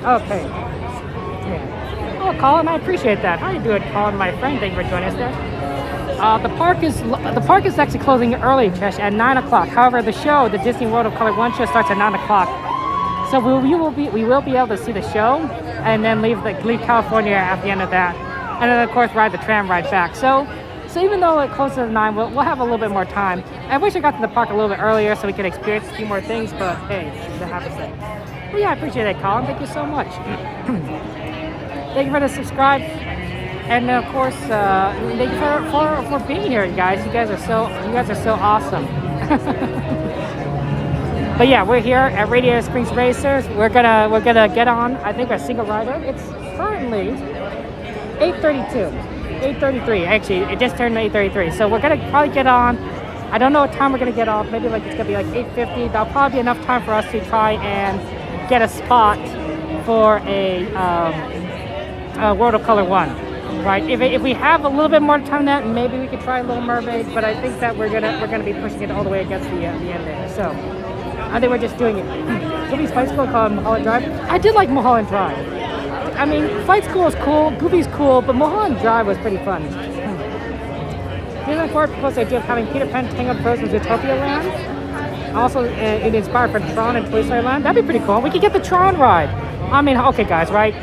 Speaker 1: Okay. Yeah. Oh, Colin, I appreciate that. How you doing, Colin, my friend? Thank you for joining us there. The park is actually closing early, Trish, at 9 o'clock. However, the Disney World of Color 1 show starts at 9 o'clock. So we will be able to see the show and then leave California at the end of that, and then of course ride the tram ride back. So even though it closes at 9, we'll have a little bit more time. I wish I got to the park a little bit earlier so we could experience a few more things, but hey, that happens then. Well, yeah, I appreciate it, Colin. Thank you so much. Thank you for the subscribe. And of course, thank you for being here, guys. You guys are so awesome. But yeah, we're here at Radiator Springs Racers. We're gonna get on. I think a single rider. It's currently 8:33. Actually, it just turned 8:33. So we're gonna probably get on. I don't know what time we're gonna get off. Maybe like it's gonna be like 8:50. That'll probably be enough time for us to try and get a spot for a World of Color 1, right? If we have a little bit more time than that, maybe we could try Little Mermaid, but I think that we're gonna be pushing it all the way against the end there. So I think we're just doing it. Goofy's Flight School called Mulholland Drive. I did like Mulholland Drive. I mean, Flight School is cool, Goofy's cool, but Mulholland Drive was pretty fun. Disneyland Resort proposed the idea of having Peter Pan Tangled Frozen Zootopia Land. Also, it inspired from Tron and Toy Story Land. That'd be pretty cool. We could get the Tron ride. I mean, okay, guys, right?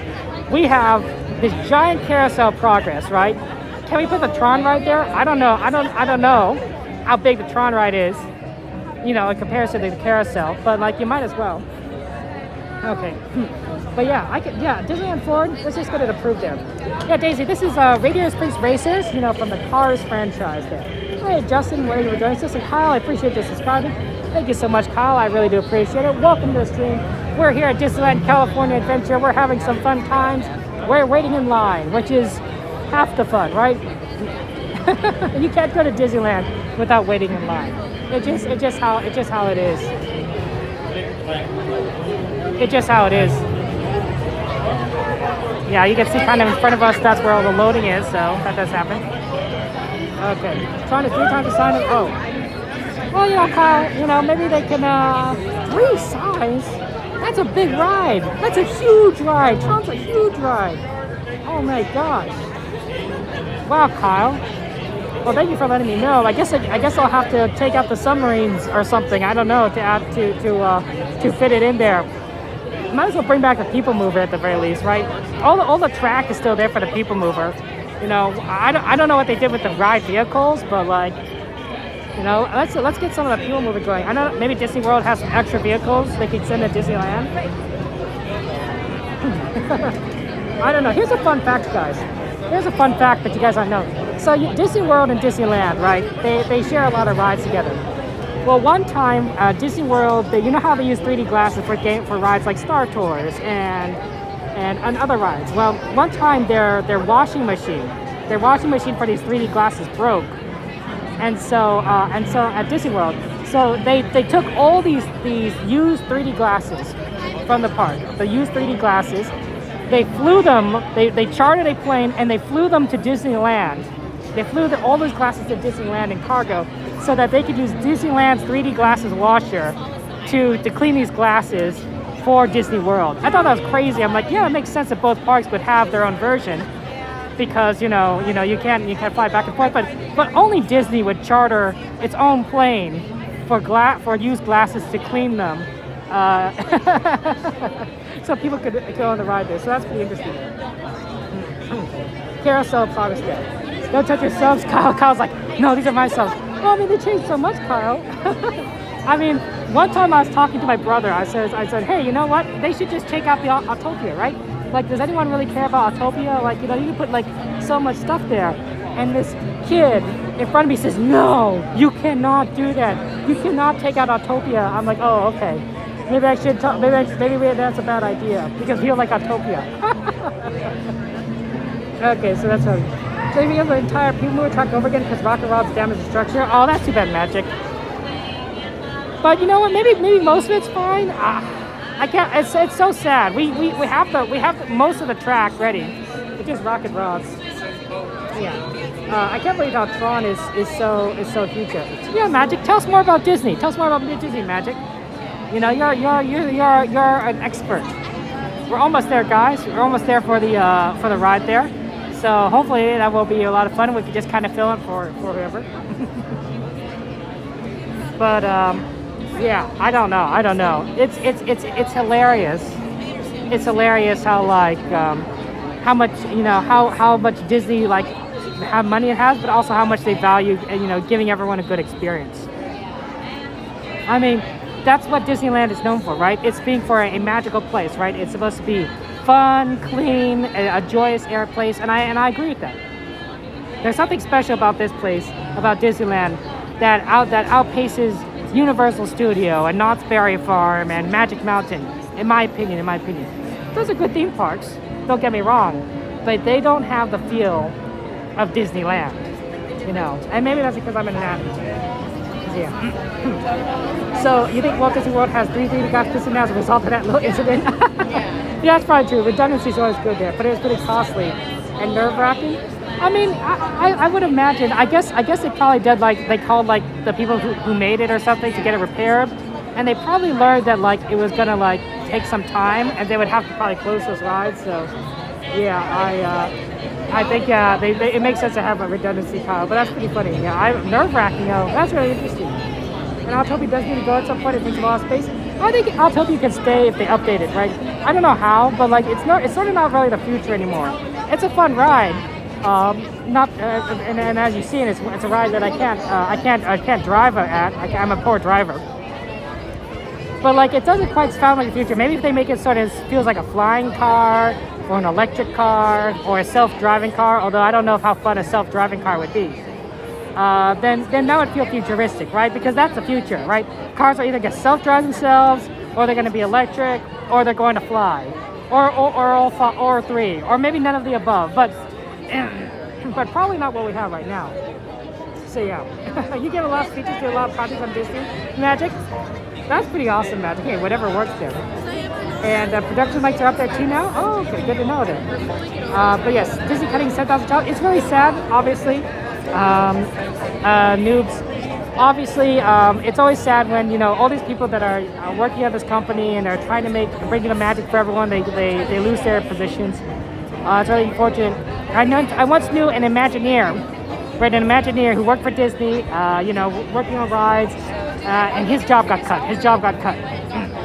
Speaker 1: We have this giant carousel progress, right? Can we put the Tron ride there? I don't know. I don't know how big the Tron ride is, you know, in comparison to the carousel. But like, you might as well. Okay. But yeah, Disneyland Ford. Let's just get it approved there. Yeah, Daisy, this is Radiator Space Racers, you know, from the Cars franchise there. Hey, Justin, where you were joining us, and Kyle, I appreciate you subscribing. Thank you so much, Kyle. I really do appreciate it. Welcome to the stream. We're here at Disneyland California Adventure. We're having some fun times. We're waiting in line, which is half the fun, right? You can't go to Disneyland without waiting in line. It's just how it is. It's just how it is. Yeah, you can see kind of in front of us, that's where all the loading is, so that does happen. Okay, trying to 3 times to sign up. Oh. Well, you know, Kyle, you know, maybe they can resize. That's a big ride. That's a huge ride. Tron's a huge ride. Oh my gosh. Wow, Kyle. Well, thank you for letting me know. I guess I'll have to take out the submarines or something. I don't know, to add to fit it in there. Might as well bring back the People Mover at the very least, right? All the track is still there for the People Mover. You know, I don't know what they did with the ride vehicles, but like, you know, let's get some of the People Mover going. I know maybe Disney World has some extra vehicles they could send to Disneyland. I don't know. Here's a fun fact, guys. Here's a fun fact that you guys don't know. So Disney World and Disneyland, right? They share a lot of rides together. Well, one time, Disney World, you know how they use 3D glasses for rides like Star Tours and other rides. Well, one time their washing machine for these 3D glasses broke, and so at Disney World, so they took all these used 3D glasses from the park, the used 3D glasses. They flew them. They chartered a plane and they flew them to Disneyland. They flew all those glasses to Disneyland in cargo, so that they could use Disneyland's 3D glasses washer to clean these glasses for Disney World. I thought that was crazy. I'm like, yeah, it makes sense that both parks would have their own version, because you can't fly back and forth. But only Disney would charter its own plane for used glasses to clean them, so people could go on the ride there. So that's pretty interesting. Carousel progress there. Don't touch your subs, Kyle. Kyle's like, no, these are my subs. Well, I mean, they changed so much, Kyle. I mean, one time I was talking to my brother. I said, hey, you know what? They should just take out the Autopia, right? Like, does anyone really care about Autopia? Like, you know, you can put like so much stuff there. And this kid in front of me says, no, you cannot do that. You cannot take out Autopia. I'm like, oh, okay. Maybe I should talk. Maybe that's a bad idea, because we don't like Autopia. Okay, so that's how. So you have the entire People Mover track over again because rocket rods damage the structure. Oh, that's too bad, Magic. But you know what? Maybe most of it's fine. I can't. It's so sad. We have most of the track ready. It's just rocket rods. Yeah. I can't believe how Tron is so huge here. So yeah, Magic. Tell us more about Disney. Tell us more about Disney, Magic. You know, you're an expert. We're almost there, guys. We're almost there for the ride there. So hopefully that will be a lot of fun. We can just kind of film it for whoever. But yeah, I don't know. It's hilarious. It's hilarious how like how much how much Disney like how money it has, but also how much they value giving everyone a good experience. I mean, that's what Disneyland is known for, right? It's being for a magical place, right? It's supposed to be fun, clean, a joyous air place, and I agree with that. There's something special about this place, about Disneyland, that outpaces Universal Studio and Knott's Berry Farm and Magic Mountain, in my opinion. Those are good theme parks, don't get me wrong, but they don't have the feel of Disneyland, and maybe that's because I'm an addict. Yeah. So you think Walt Disney World has 3D gas piston as a result of that little incident? Yeah, that's probably true. Redundancy is always good there, but it was pretty costly and nerve-wracking. I mean, I would imagine. I guess they probably did like they called like the people who made it or something to get it repaired, and they probably learned that like it was gonna like take some time, and they would have to probably close those rides. So, yeah, I think it makes sense to have a redundancy, Kyle. But that's pretty funny. Yeah, nerve-wracking. That's really interesting. And Autopia does need to go at some point. It takes a lot of space. I think Autopia can stay if they update it, right? I don't know how, but like it's sort of not really the future anymore. It's a fun ride. And as you've seen, it's a ride that I can't drive at. I'm a poor driver. But like it doesn't quite sound like the future. Maybe if they make it sort of feels like a flying car or an electric car or a self-driving car. Although I don't know how fun a self-driving car would be. Then that would feel futuristic, right? Because that's the future, right? Cars are either going to self-drive themselves, or they're going to be electric, or they're going to fly, or three, or maybe none of the above. But probably not what we have right now. So yeah, you get a lot of features, do a lot of projects on Disney Magic. That's pretty awesome, Magic. Hey, whatever works there. And production lights are up there too now. Oh, okay, good to know that. But yes, Disney cutting $7,000. It's really sad, obviously. Noobs. Obviously, it's always sad when all these people that are working at this company and are trying to bring the magic for everyone, they lose their positions. It's really unfortunate. I once knew an Imagineer, right? An Imagineer who worked for Disney, working on rides, and his job got cut.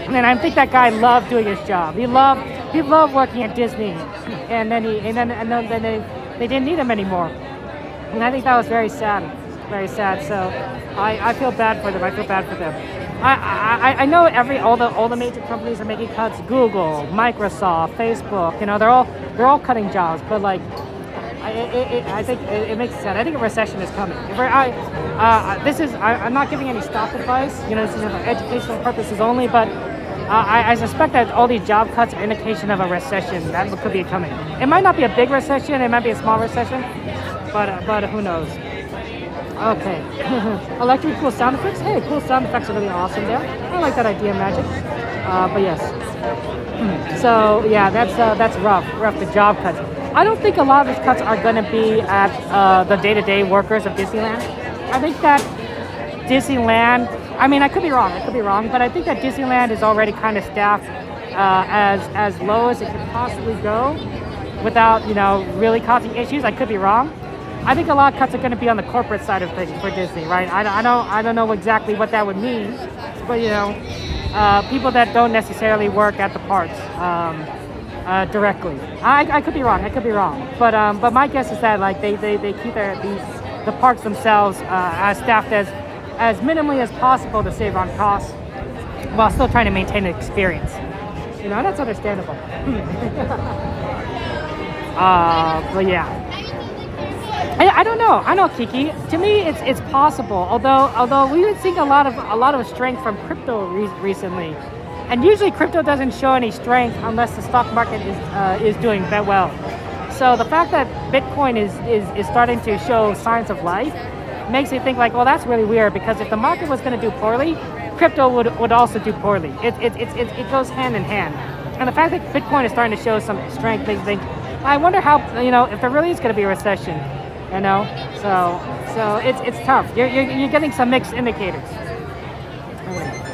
Speaker 1: And I think that guy loved doing his job. He loved working at Disney, and then they didn't need him anymore. And I think that was very sad. So I feel bad for them. I know all the major companies are making cuts. Google, Microsoft, Facebook. They're all cutting jobs. But like, I think it makes sense. I think a recession is coming. I'm not giving any stock advice. This is for educational purposes only. But I suspect that all these job cuts are indication of a recession that could be coming. It might not be a big recession. It might be a small recession. But who knows? Okay. Electric cool sound effects. Hey, cool sound effects are really awesome there. I like that idea, Magic. But yes. So yeah, that's rough. The job cuts. I don't think a lot of these cuts are going to be at the day-to-day workers of Disneyland. I think that Disneyland. I mean, I could be wrong, but I think that Disneyland is already kind of staffed as low as it could possibly go, without really causing issues. I could be wrong. I think a lot of cuts are going to be on the corporate side of things for Disney, right? I don't know exactly what that would mean, but people that don't necessarily work at the parks directly. I could be wrong, but my guess is that like they keep the parks themselves as staffed as minimally as possible to save on costs, while still trying to maintain the experience. That's understandable. But yeah. I don't know. I know, Kiki. To me, it's possible. Although we've been seeing a lot of strength from crypto recently, and usually crypto doesn't show any strength unless the stock market is doing well. So the fact that Bitcoin is starting to show signs of life makes me think like, well, that's really weird, because if the market was going to do poorly, crypto would also do poorly. It goes hand in hand. And the fact that Bitcoin is starting to show some strength makes me think, I wonder how if there really is going to be a recession. So it's tough. You're getting some mixed indicators.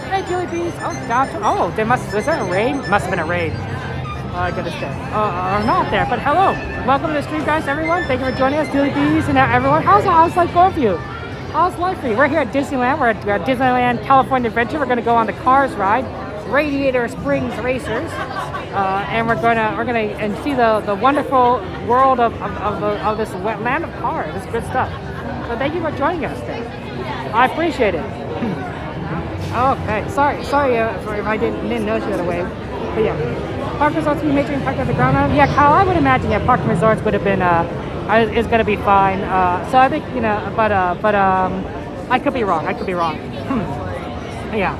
Speaker 1: Hey, Julie Bees. Was that a raid? Must have been a raid. Oh, I gotta stay. Or not there, but hello. Welcome to the stream, guys, everyone. Thank you for joining us, Julie Bees, and everyone. How's life going for you? How's life for you? We're here at Disneyland. We're at Disneyland California Adventure. We're gonna go on the Cars ride, Radiator Springs Racers. And we're gonna see the wonderful world of this land of cars. This good stuff. So thank you for joining us today. I appreciate it. Okay, sorry if I didn't notice you that way. But yeah, park resorts will be major impact at the ground. Yeah, Kyle, I would imagine park resorts would have been is gonna be fine. So I think but I could be wrong. Yeah.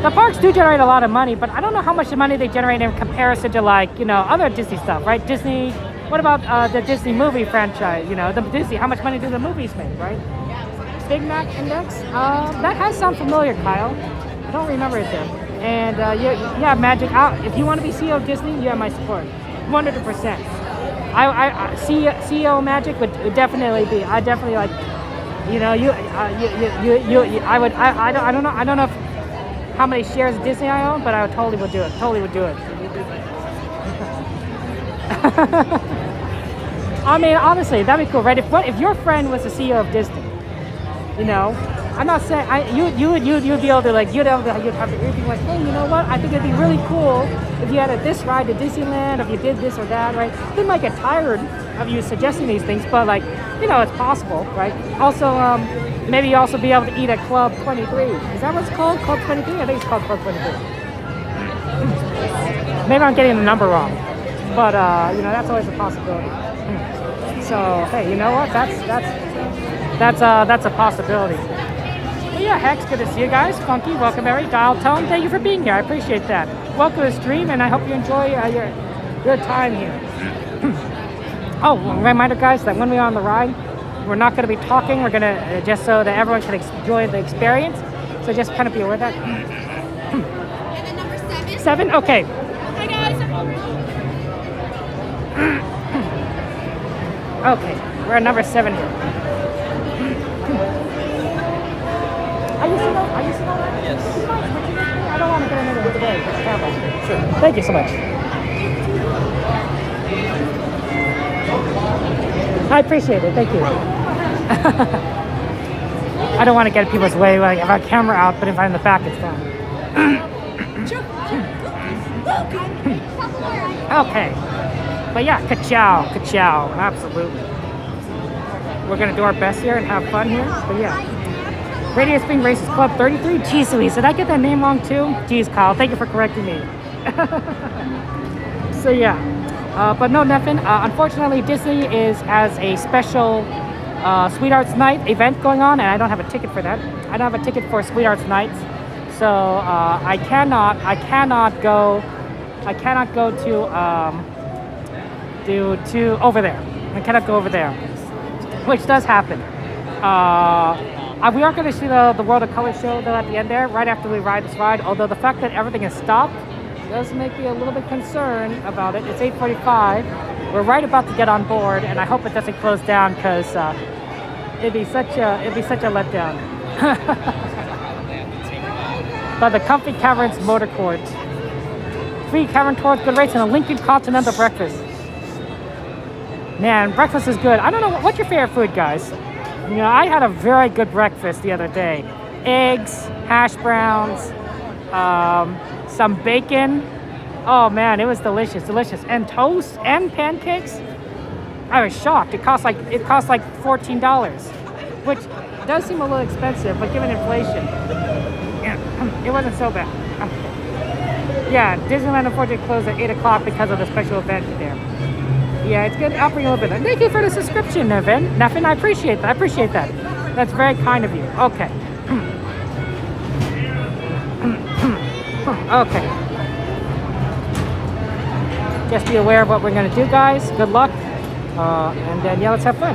Speaker 1: The parks do generate a lot of money, but I don't know how much money they generate in comparison to other Disney stuff, right? Disney. What about the Disney movie franchise? The Disney. How much money do the movies make, right? Big Mac Index. That has sound familiar, Kyle. I don't remember it though. And yeah, Magic. If you want to be CEO of Disney, you have my support, 100%. CEO Magic would definitely be. I definitely like. You know, I would. I don't know how many shares of Disney I own, but I totally would do it. Totally would do it. I mean, honestly, that'd be cool, right? If your friend was the CEO of Disney, you know, I'm not saying you'd be able to like you'd have the you'd like, hey, you know what? I think it'd be really cool if you had this ride to Disneyland, if you did this or that, right? They might get tired of you suggesting these things, but like, you know, it's possible, right? Also, maybe you also be able to eat at Club 23. Is that what it's called? Club 23? I think it's called Club 23. Maybe I'm getting the number wrong, but you know, that's always a possibility. So hey, you know what? That's a possibility. But yeah, Hex, good to see you guys. Funky, welcome, Mary. Dial Tone, thank you for being here. I appreciate that. Welcome to the stream, and I hope you enjoy your time here. Oh, reminder, guys, that when we're on the ride, we're not going to be talking. We're going to just so that everyone can enjoy the experience. So just kind of be aware of that.
Speaker 5: And then number 7.
Speaker 1: 7? Okay.
Speaker 5: Hi guys.
Speaker 1: Okay, we're at number 7 here. Are you still on that?
Speaker 7: Yes.
Speaker 1: I don't want to get another one today. It's terrible.
Speaker 7: Sure.
Speaker 1: Thank you so much. I appreciate it. Thank you. I don't want to get in people's way. Like, if I have a camera out, but if I'm in the back, it's down. Okay. But yeah, ka-chow, ka-chow. Absolutely. We're going to do our best here and have fun here. But yeah. Radiator Spring Races Club 33. Jeez Louise, did I get that name wrong too? Jeez, Kyle, thank you for correcting me. So yeah. But no, Neffin, unfortunately, Disney has a special Sweethearts Night event going on, and I don't have a ticket for that. I don't have a ticket for Sweethearts Nights, so I cannot go to over there. I cannot go over there, which does happen. We are going to see the World of Color show though at the end there, right after we ride this ride. Although the fact that everything is stopped does make me a little bit concerned about it. It's 8:45. We're right about to get on board, and I hope it doesn't close down because it'd be such a letdown. But the Comfy Caverns Motor Court, free cavern tours, good rates, and a Lincoln Continental breakfast. Man, breakfast is good. I don't know what's your favorite food, guys. You know, I had a very good breakfast the other day. Eggs, hash browns, some bacon. Oh man, it was delicious. And toast and pancakes. I was shocked. It cost like $14, which does seem a little expensive, but given inflation, yeah, it wasn't so bad. Yeah, Disneyland unfortunately closed at 8 o'clock because of the special event there. Yeah, it's good. I'll bring a little bit. Thank you for the subscription, Nevin. I appreciate that. That's very kind of you. Okay. Okay. Just be aware of what we're going to do, guys. Good luck. And then, yeah, let's have fun.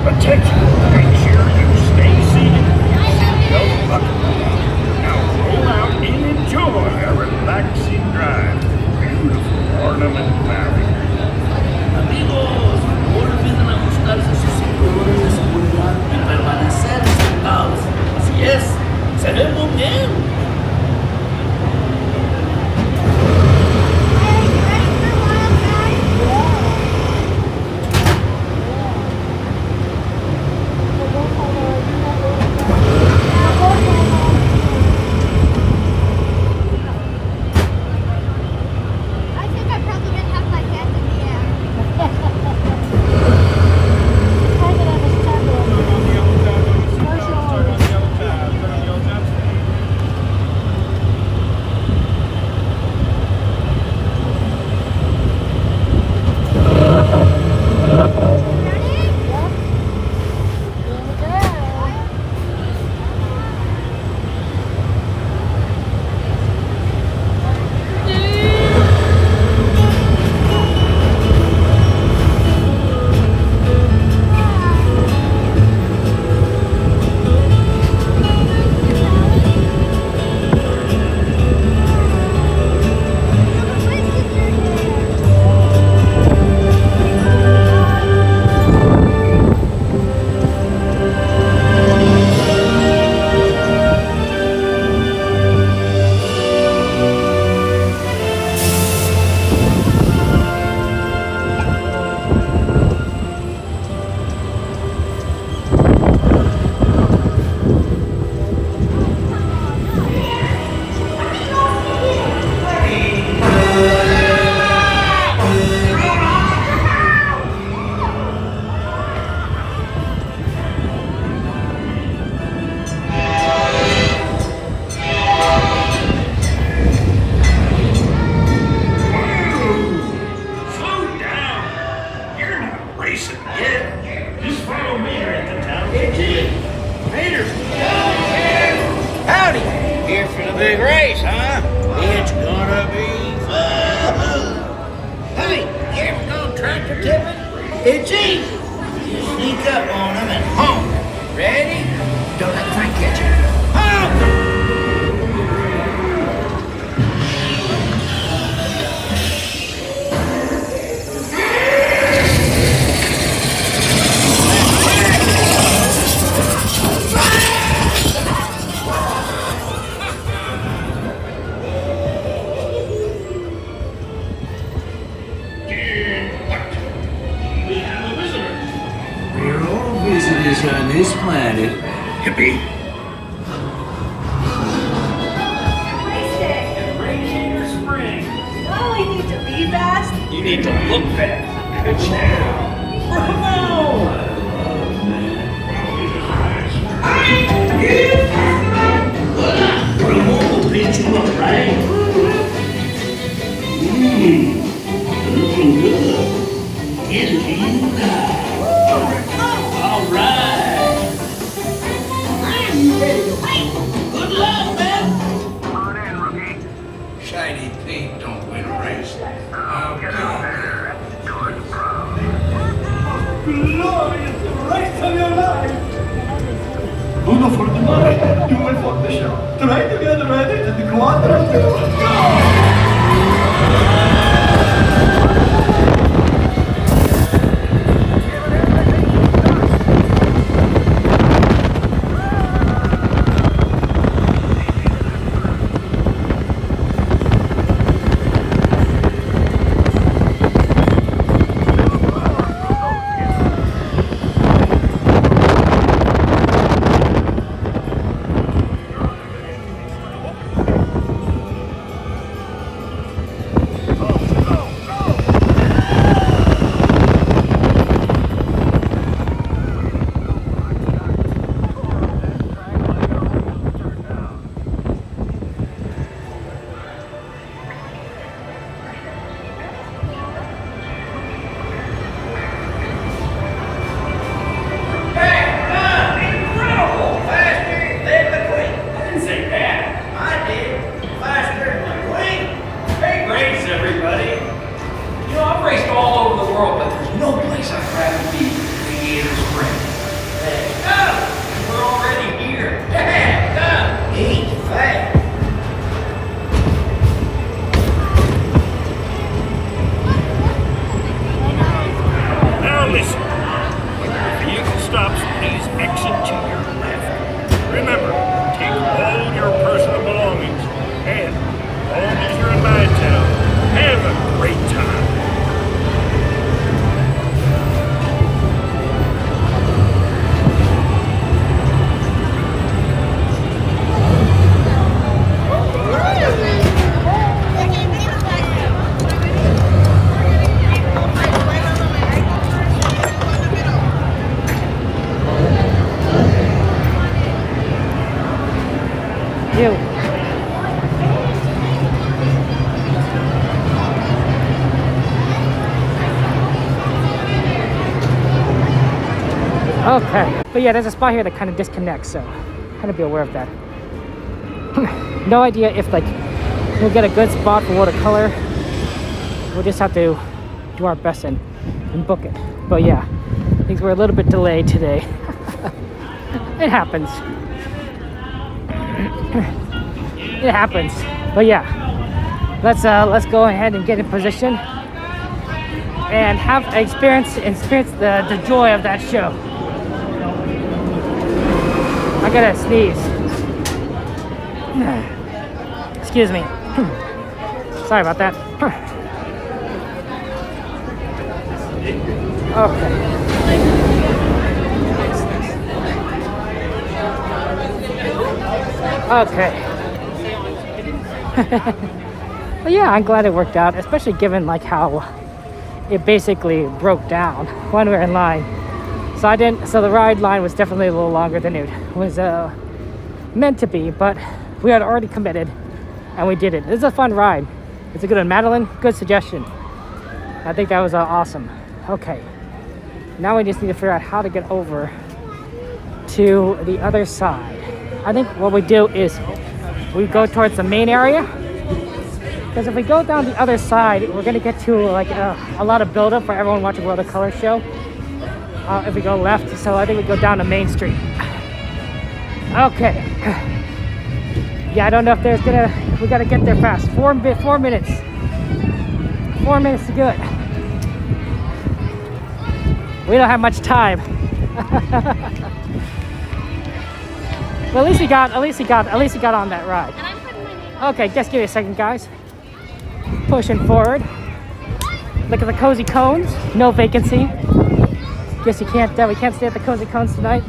Speaker 10: Attention, make sure you big race, huh? It's gonna be fun. Hey, you ever gone tractor tipping? It's easy. You sneak up on them and honk. Ready? Don't let Frank catch you. Honk!
Speaker 11: Visitors on this planet. Yippee.
Speaker 10: Radiator spring.
Speaker 12: Not only need to be fast,
Speaker 10: You need to look fast. Good job. Bravo!
Speaker 11: Bravo will beat you up, right? Looking good. Into you now. All right.
Speaker 12: I'm ready to fight.
Speaker 11: Good luck, man.
Speaker 10: Come on in, rookie.
Speaker 11: Shiny paint don't win a race.
Speaker 10: Get out there. Towards prom.
Speaker 11: Glorious race of your life. Uno for the money, two for the show. Try to get ready to the quadro. Go!
Speaker 1: Okay, but yeah, there's a spot here that kind of disconnects, so kind of be aware of that. No idea if like we'll get a good spot for watercolor. We'll just have to do our best and book it. But yeah, things were a little bit delayed today. It happens. It happens. But yeah, let's go ahead and get in position and have experience the joy of that show. I gotta sneeze. Excuse me. Sorry about that. Okay. Okay. But yeah, I'm glad it worked out, especially given like how it basically broke down when we were in line. So the ride line was definitely a little longer than it was meant to be, but we had already committed and we did it. This is a fun ride. It's a good one. Madeline, good suggestion. I think that was awesome. Okay, now we just need to figure out how to get over to the other side. I think what we do is we go towards the main area. Because if we go down the other side, we're gonna get to like a lot of buildup for everyone watching World of Color show. If we go left, so I think we go down to Main Street. Okay. Yeah, I don't know if there's we gotta get there fast. 4 minutes. 4 minutes to do it. We don't have much time. But at least he got on that ride. Okay, just give me a second, guys. Pushing forward. Look at the cozy cones. No vacancy. Guess we can't stay at the cozy cones tonight.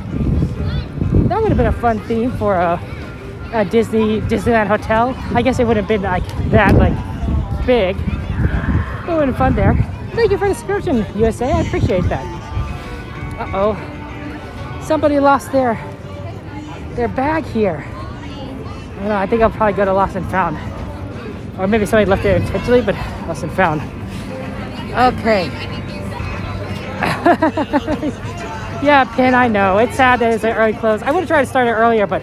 Speaker 1: That would have been a fun theme for a Disneyland hotel. I guess it would have been like that, like big. It would have been fun there. Thank you for the subscription, USA. I appreciate that. Uh-oh. Somebody lost their bag here. I don't know, I think I'll probably go to Lost and Found. Or maybe somebody left there intentionally, but Lost and Found. Okay. Yeah, Pin, I know. It's sad that it's an early close. I would have tried to start it earlier, but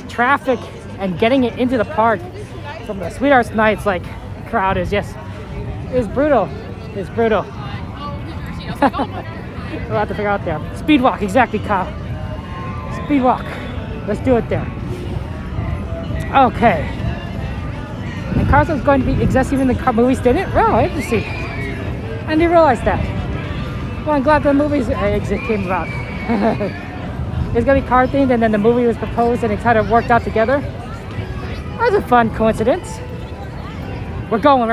Speaker 1: traffic and getting it into the park from the Sweethearts Nights like crowd is brutal. It's brutal. We'll have to figure out there. Speed walk, exactly, Kyle. Speed walk. Let's do it there. Okay. And Carson's going to be excessive in the movies, didn't it? Oh, interesting. I didn't realize that. Well, I'm glad the movies exit came about. It's gonna be car themed, and then the movie was proposed, and it kind of worked out together. That's a fun coincidence. We're going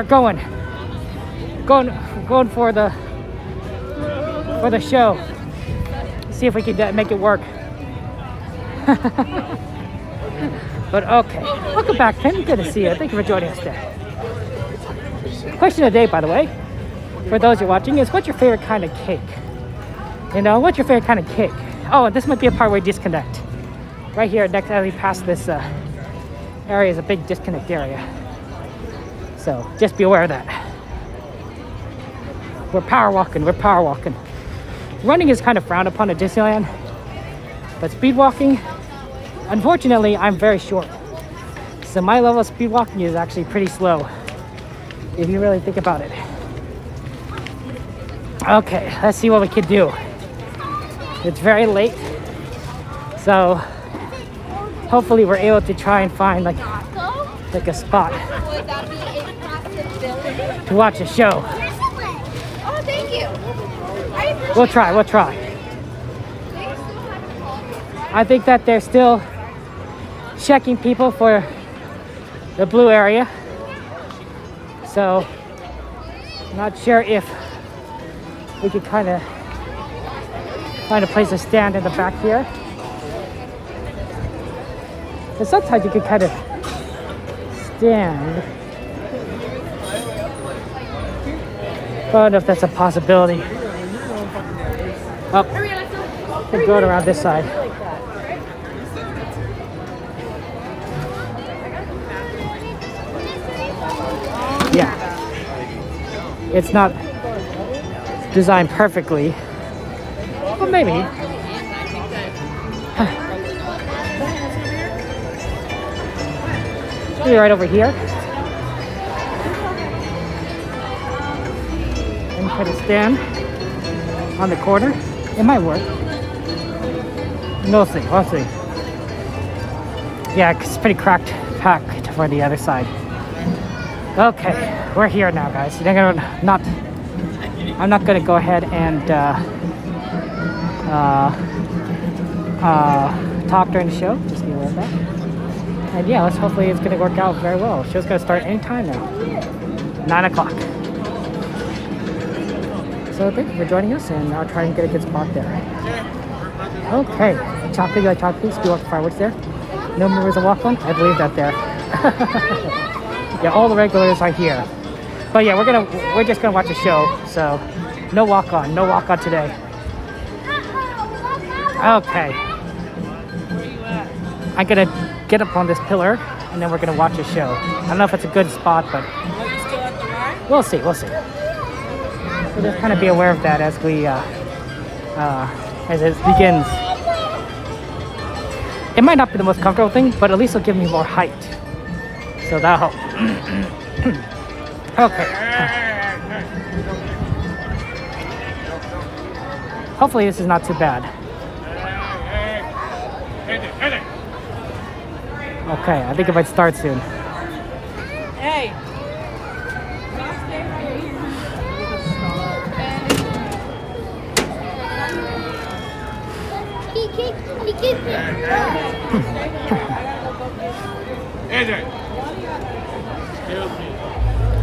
Speaker 1: for the show. See if we can make it work. But okay, welcome back, Pim. Good to see you. Thank you for joining us there. Question of the day, by the way, for those who are watching, is what's your favorite kind of cake? You know, what's your favorite kind of cake? Oh, this might be a part where we disconnect. Right here, next as we pass this area is a big disconnect area. So just be aware of that. We're power walking. Running is kind of frowned upon at Disneyland, but speed walking, unfortunately, I'm very short. So my level of speed walking is actually pretty slow, if you really think about it. Okay, let's see what we can do. It's very late, so hopefully we're able to try and find like a spot to watch a show.
Speaker 5: Oh, thank you.
Speaker 1: We'll try. I think that they're still checking people for the blue area, so I'm not sure if we could kind of find a place to stand in the back here. But sometimes you could kind of stand. I don't know if that's a possibility. Oh, we're going around this side. Yeah, it's not designed perfectly, but maybe. Maybe right over here. And put a stand on the corner. It might work. We'll see. Yeah, it's pretty packed for the other side. Okay, we're here now, guys. I'm not gonna go ahead and talk during the show. Just be aware of that. And yeah, hopefully it's gonna work out very well. The show's gonna start anytime now. 9 o'clock. So thank you for joining us, and I'll try and get a good spot there. Okay, chocolate, you like chocolate? Speed walk fireworks there. No members of walk on? I believe that there. Yeah, all the regulars are here. But yeah, we're just gonna watch a show, so no walk on today. Okay. I'm gonna get up on this pillar, and then we're gonna watch a show. I don't know if it's a good spot, but we'll see. So just kind of be aware of that as we as it begins. It might not be the most comfortable thing, but at least it'll give me more height. So that'll help. Okay. Hopefully this is not too bad. Okay, I think it might start soon.
Speaker 5: Hey.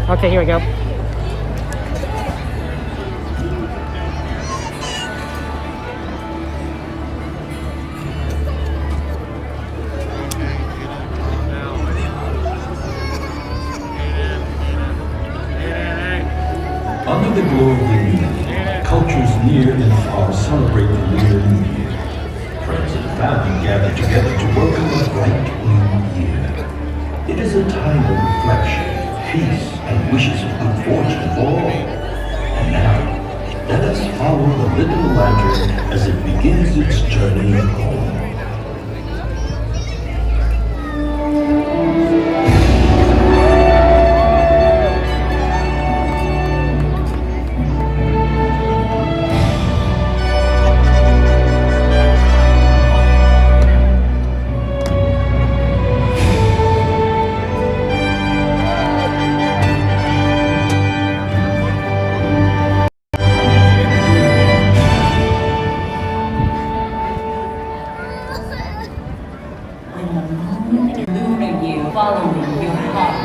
Speaker 1: Okay, here we go.
Speaker 11: Under the glow of the moon, cultures near and far celebrate the lunar new year. Friends and family gather together to welcome a bright new year. It is a time of reflection, peace, and wishes of good fortune for all. And now, let us follow the little lantern as it begins its journey home.
Speaker 4: Lunar year following your heart.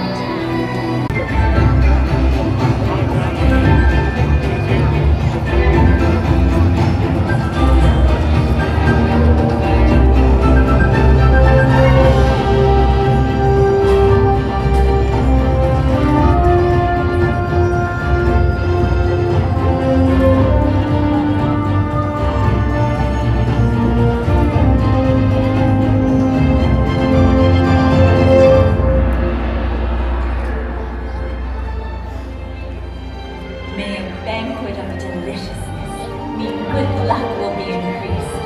Speaker 4: May a banquet of deliciousness mean good luck will be increased.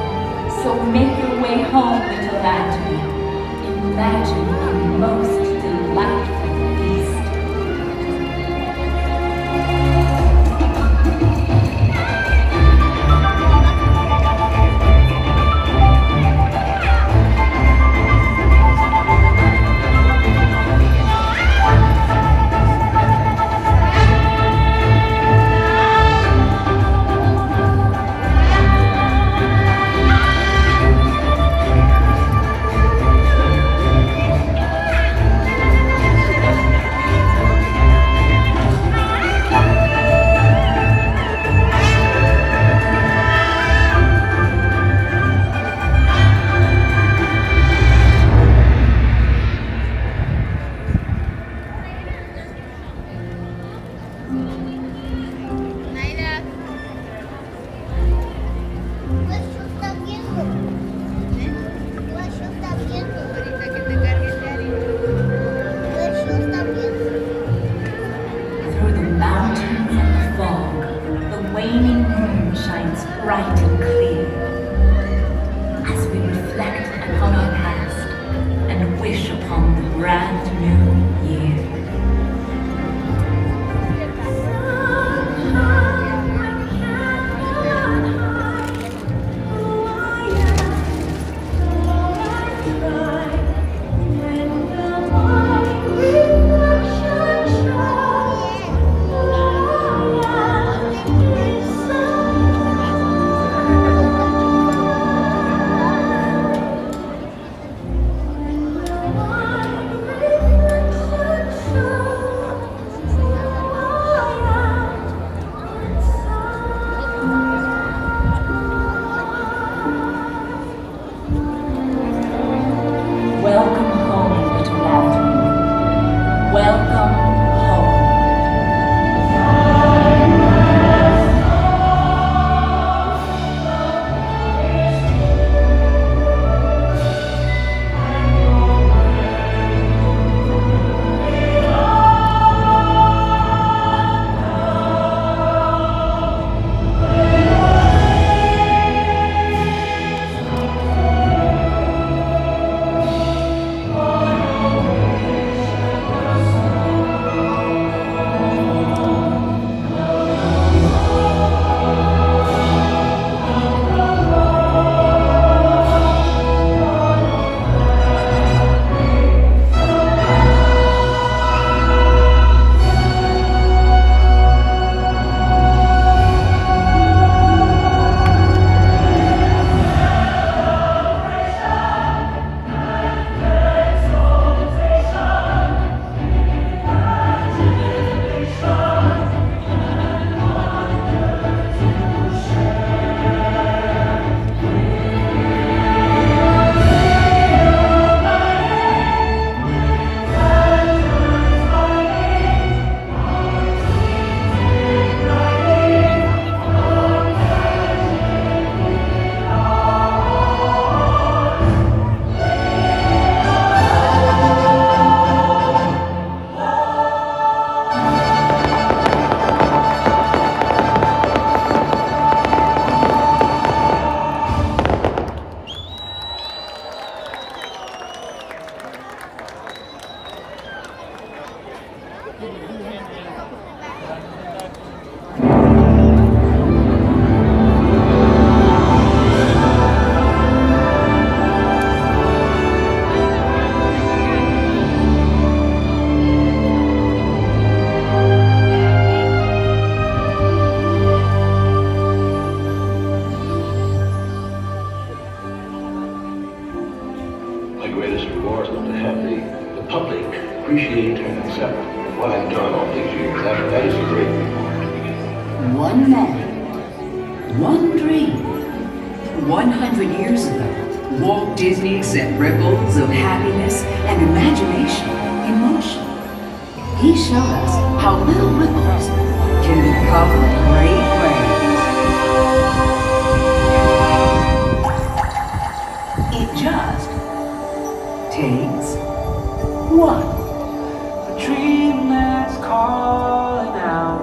Speaker 4: So make your way home, little lantern. Imagine a most delightful feast. Through the mountains and the fog, the waning moon shines bright and clear. As we reflect upon our past and wish upon the brand new year.
Speaker 11: My greatest reward is to have the public appreciate and accept what I've done all these years. That is a great reward.
Speaker 13: One man, one dream. 100 years ago, Walt Disney set ripples of happiness and imagination in motion. He showed us how little ripples can become great waves. It just takes one.
Speaker 14: A dream that's calling out.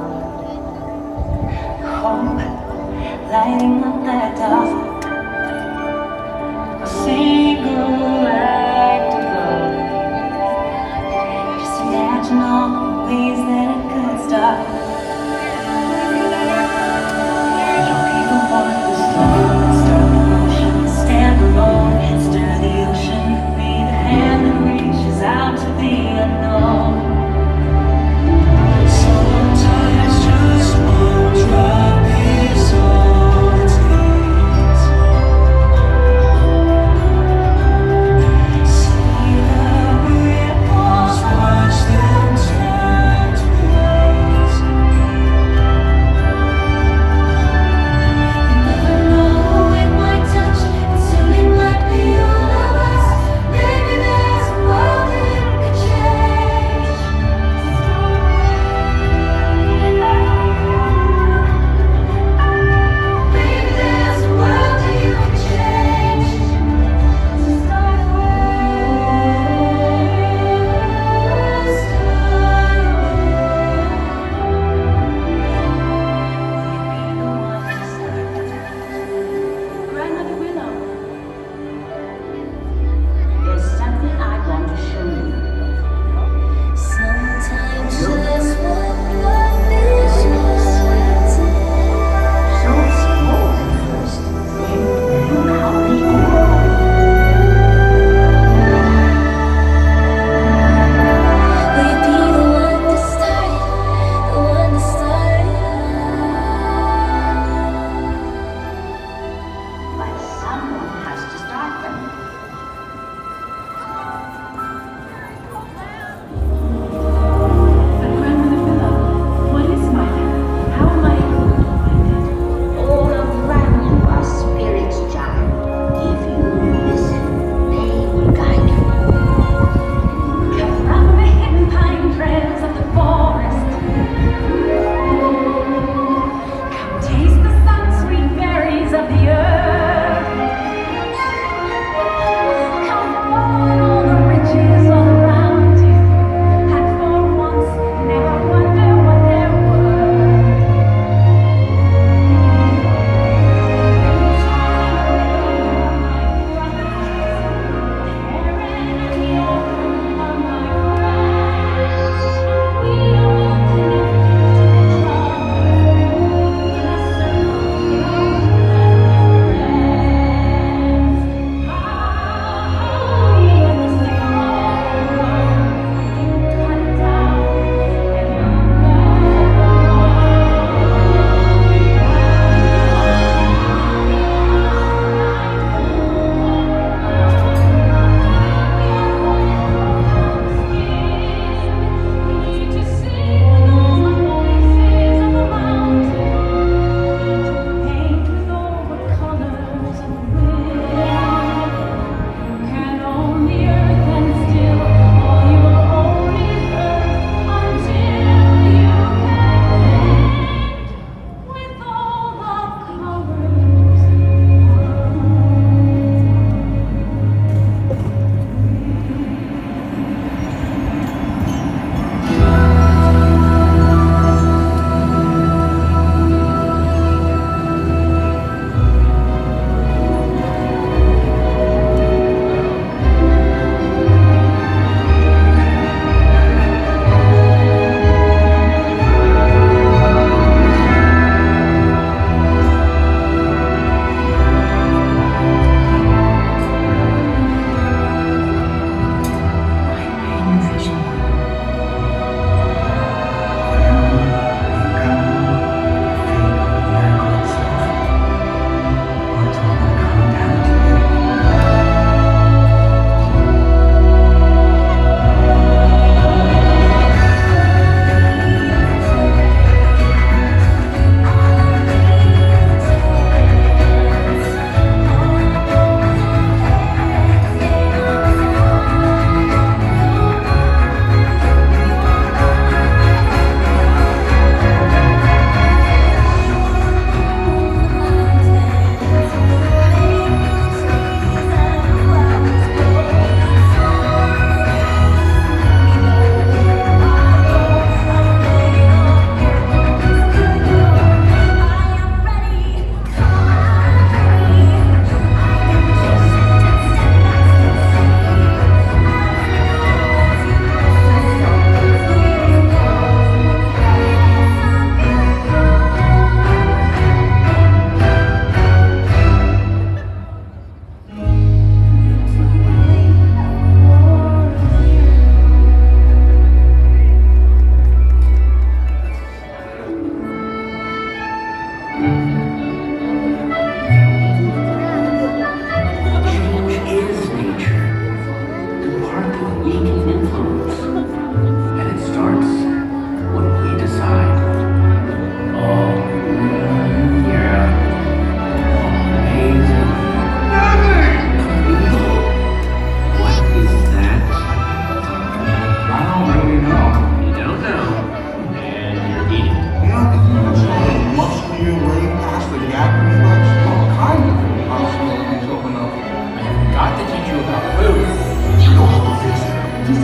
Speaker 14: Hope lighting up that dark. A single act of love. Just imagine all the ways that it could start. Young people want the storm, start the motion, stand alone, stir the ocean, be the hand that reaches out to the unknown. Sometimes just one drop is all it takes.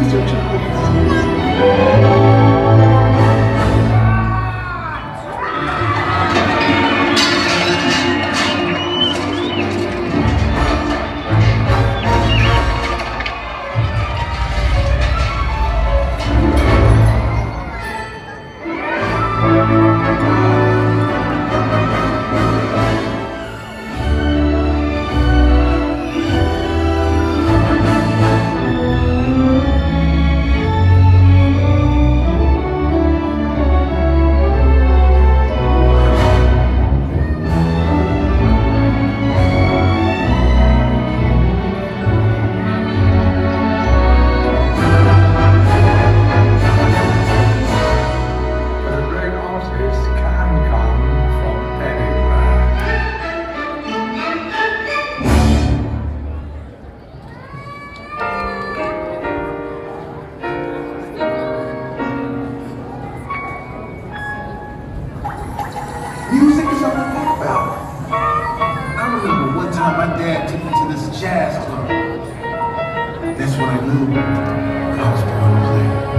Speaker 12: searching for this.
Speaker 15: Music is all I think about. I remember one time my dad took me to this jazz club. That's when I knew I was born to play.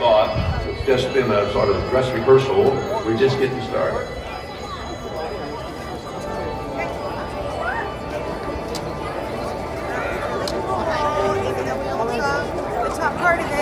Speaker 11: thought. It's just been a sort of dress rehearsal. We're just getting started.
Speaker 5: The top part of it.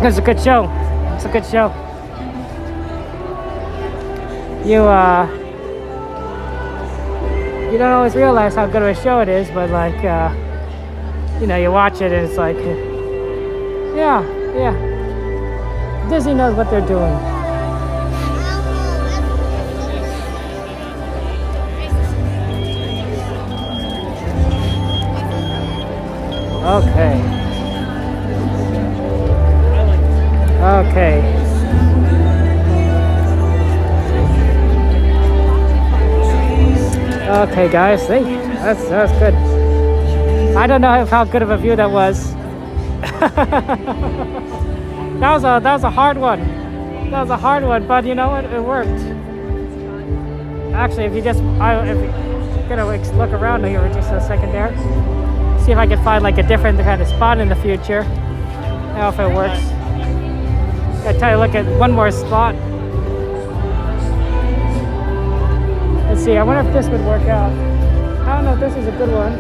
Speaker 1: It's a good show. It's a good show. You don't always realize how good of a show it is, but like you know, you watch it and it's like, yeah. Disney knows what they're doing. Okay. Okay, guys, see, that's good. I don't know how good of a view that was. that was a hard one. That was a hard one, but you know what? It worked. Actually, if you gonna look around here just a second there, see if I can find like a different kind of spot in the future. I don't know if it works. Gotta try to look at one more spot. Let's see, I wonder if this would work out. I don't know if this is a good one.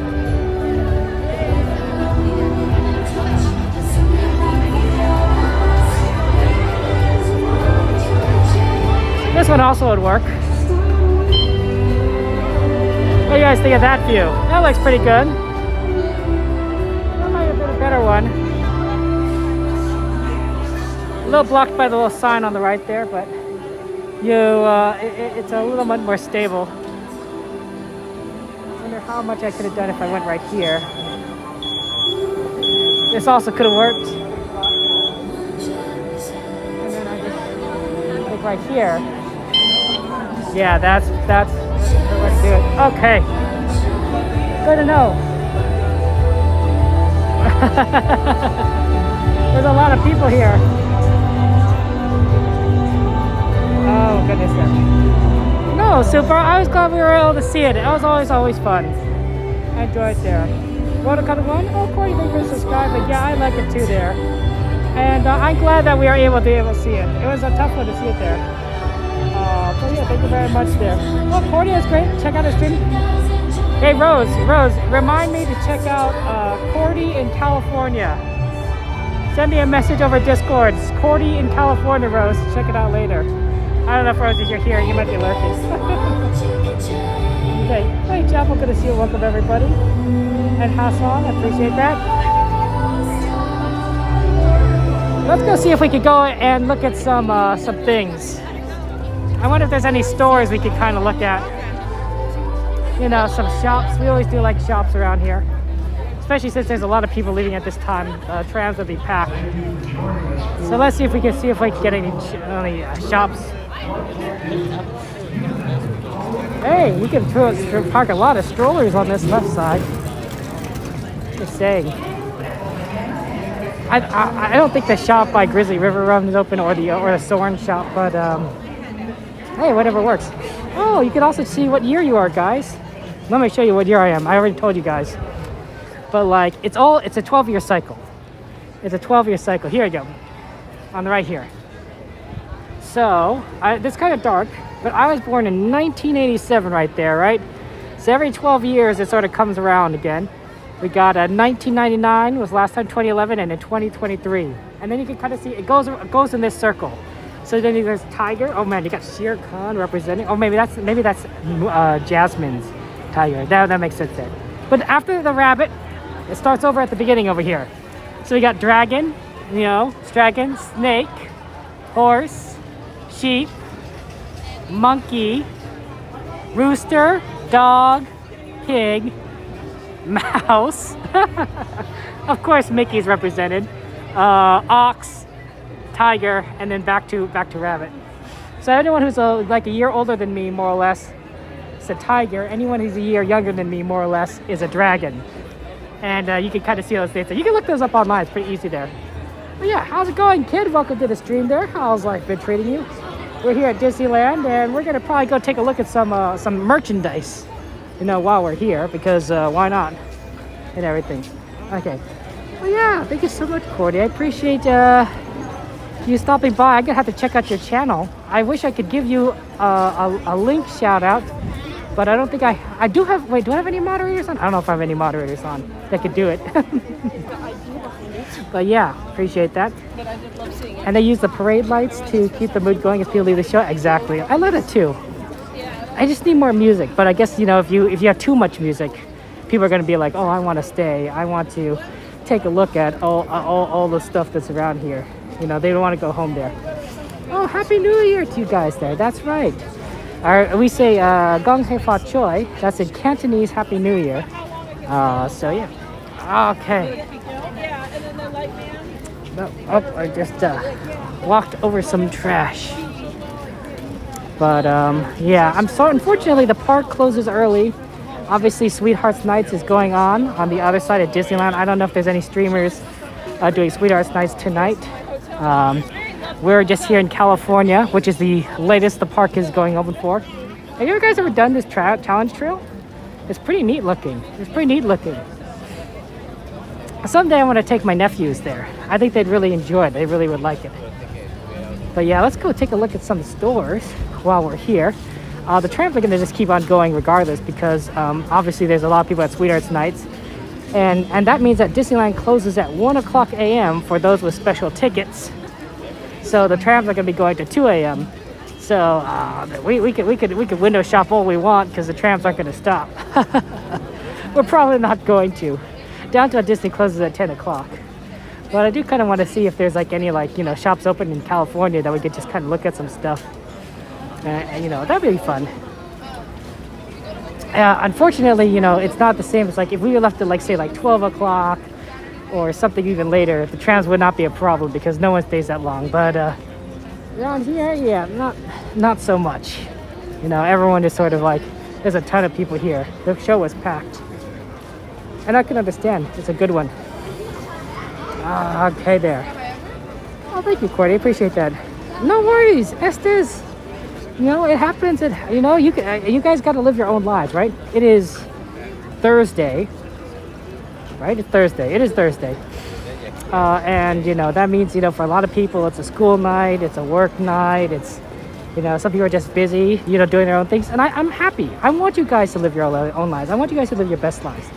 Speaker 1: This one also would work. What do you guys think of that view? That looks pretty good. That might have been a better one. A little blocked by the little sign on the right there, but it's a little bit more stable. I wonder how much I could have done if I went right here. This also could have worked. And then I just click right here. Yeah, that's the way to do it. Okay. Good to know. There's a lot of people here. Oh, goodness. No, super. I was glad we were able to see it. It was always fun. I enjoyed it there. What kind of one? Oh, Corey, thank you for subscribing. Yeah, I like it too there. And I'm glad that we are able to see it. It was a tough one to see it there. But yeah, thank you very much there. Oh, Corey is great. Check out his stream. Hey, Rose, remind me to check out Cordy in California. Send me a message over Discord. It's Cordy in California, Rose. Check it out later. I don't know if Rose, if you're here, you might be lurking. Okay. Hey, Chapel, good to see you. Welcome, everybody. And Hassan, I appreciate that. Let's go see if we could go and look at some things. I wonder if there's any stores we could kind of look at. You know, some shops. We always do like shops around here. Especially since there's a lot of people leaving at this time. Trams will be packed. So let's see if we can get any shops. Hey, you can park a lot of strollers on this left side. Just saying. I don't think the shop by Grizzly River Run is open, or the Soren shop, but hey, whatever works. Oh, you can also see what year you are, guys. Let me show you what year I am. I already told you guys. But like, it's a 12-year cycle. It's a 12-year cycle. Here you go. On the right here. So, this is kind of dark, but I was born in 1987 right there, right? So every 12 years, it sort of comes around again. We got 1999 was last time, 2011, and then 2023. And then you can kind of see, it goes in this circle. So then there's Tiger. Oh man, you got Shere Khan representing. Oh, maybe that's Jasmine's Tiger. That makes sense there. But after the rabbit, it starts over at the beginning over here. So we got dragon, you know, dragon, snake, horse, sheep, monkey, rooster, dog, pig, mouse. Of course, Mickey's represented. Ox, tiger, and then back to rabbit. So anyone who's like a year older than me, more or less, is a tiger. Anyone who's a year younger than me, more or less, is a dragon. And you can kind of see those things. So you can look those up online. It's pretty easy there. But yeah, how's it going, kid? Welcome to the stream there. How's life been treating you? We're here at Disneyland, and we're gonna probably go take a look at some merchandise, you know, while we're here, because why not? And everything. Okay. Well, yeah, thank you so much, Cordy. I appreciate you stopping by. I'm gonna have to check out your channel. I wish I could give you a link shout out, but I don't think I do have. Wait, do I have any moderators on? I don't know if I have any moderators on that could do it. But yeah, appreciate that.
Speaker 16: But I did love seeing it.
Speaker 1: And they use the parade lights to keep the mood going as people leave the show. Exactly. I love it too. I just need more music. But I guess, you know, if you have too much music, people are going to be like, oh, I want to stay. I want to take a look at all the stuff that's around here. You know, they don't want to go home there. Oh, Happy New Year to you guys there. That's right. We say Gong Hei Fa Choi. That's in Cantonese Happy New Year. So yeah. Okay. Oh, I just walked over some trash. But yeah, unfortunately the park closes early. Obviously Sweethearts Nights is going on the other side of Disneyland. I don't know if there's any streamers doing Sweethearts Nights tonight. We're just here in California, which is the latest the park is going open for. Have you guys ever done this challenge trail? It's pretty neat looking. Someday I want to take my nephews there. I think they'd really enjoy it. They really would like it. But yeah, let's go take a look at some stores while we're here. The trams are going to just keep on going regardless because obviously there's a lot of people at Sweethearts Nights. And that means that Disneyland closes at 1 o'clock a.m. for those with special tickets. So the trams are going to be going to 2 a.m. So we could window shop all we want because the trams aren't going to stop. We're probably not going to. Downtown Disney closes at 10 o'clock. But I do kind of want to see if there's like any shops open in California that we could just kind of look at some stuff. And you know, that'd be fun. Unfortunately, you know, it's not the same. It's like if we were left at say 12 o'clock or something even later, the trams would not be a problem because no one stays that long. But around here, yeah, not so much. You know, everyone is sort of like, there's a ton of people here. The show was packed. And I can understand. It's a good one. Okay there. Oh, thank you, Cordy. Appreciate that. No worries, Estes. You know, it happens. You know, you guys got to live your own lives, right? It is Thursday, right? It's Thursday. It is Thursday. And, you know, that means, you know, for a lot of people, it's a school night. It's a work night. It's, you know, some people are just busy, you know, doing their own things. And I'm happy. I want you guys to live your own lives. I want you guys to live your best lives.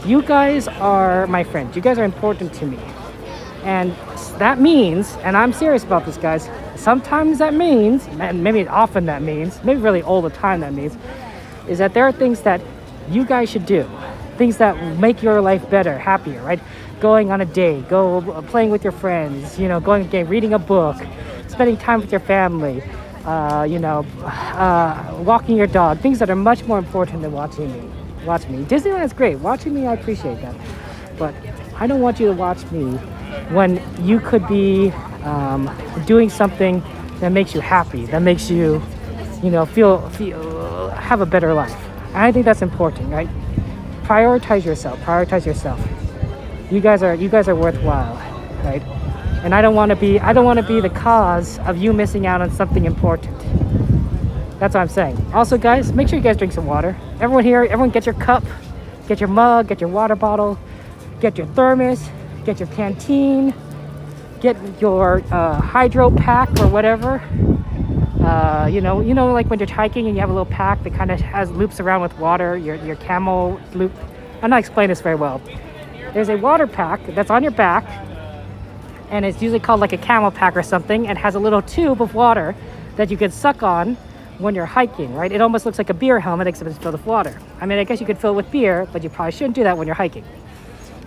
Speaker 1: You guys are my friends. You guys are important to me. And that means, and I'm serious about this, guys, sometimes that means, and maybe often that means, maybe really all the time that means, is that there are things that you guys should do. Things that make your life better, happier, right? Going on a date, playing with your friends, you know, going again, reading a book, spending time with your family, you know, walking your dog, things that are much more important than watching me. Disneyland is great. Watching me, I appreciate that. But I don't want you to watch me when you could be doing something that makes you happy, that makes you, you know, feel have a better life. And I think that's important, right? Prioritize yourself. You guys are worthwhile, right? And I don't want to be the cause of you missing out on something important. That's what I'm saying. Also, guys, make sure you guys drink some water. Everyone here, get your cup, get your mug, get your water bottle, get your thermos, get your canteen, get your hydro pack or whatever. You know, like when you're hiking and you have a little pack that kind of has loops around with water, your camel loop. I'm not explaining this very well. There's a water pack that's on your back, and it's usually called like a camel pack or something, and has a little tube of water that you can suck on when you're hiking, right? It almost looks like a beer helmet except it's filled with water. I mean, I guess you could fill it with beer, but you probably shouldn't do that when you're hiking.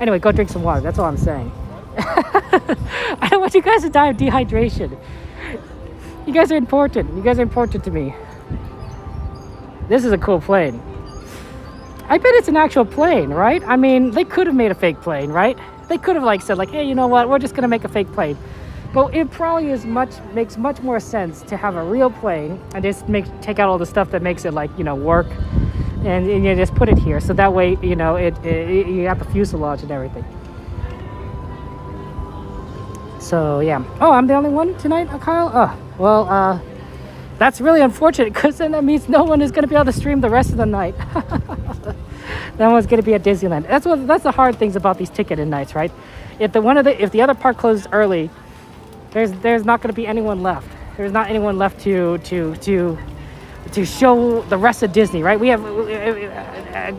Speaker 1: Anyway, go drink some water. That's all I'm saying. I don't want you guys to die of dehydration. You guys are important. You guys are important to me. This is a cool plane. I bet it's an actual plane, right? I mean, they could have made a fake plane, right? They could have like said like, hey, you know what? We're just gonna make a fake plane. But it probably makes much more sense to have a real plane and just take out all the stuff that makes it like, you know, work, and you just put it here. So that way, you know, you have the fuselage and everything. So yeah. Oh, I'm the only one tonight, Kyle? Oh, well, that's really unfortunate because then that means no one is going to be able to stream the rest of the night. No one's going to be at Disneyland. That's the hard things about these ticketed nights, right? If the other park closes early, there's not going to be anyone left. There's not anyone left to show the rest of Disney, right? We have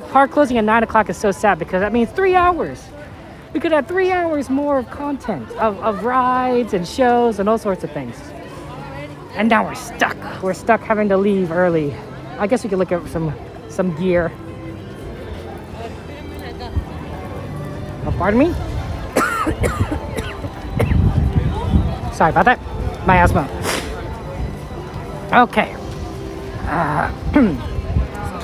Speaker 1: park closing at 9 o'clock is so sad because that means 3 hours. We could have 3 hours more of content of rides and shows and all sorts of things. And now we're stuck. We're stuck having to leave early. I guess we could look at some gear. Oh, pardon me? Sorry about that. My asthma. Okay.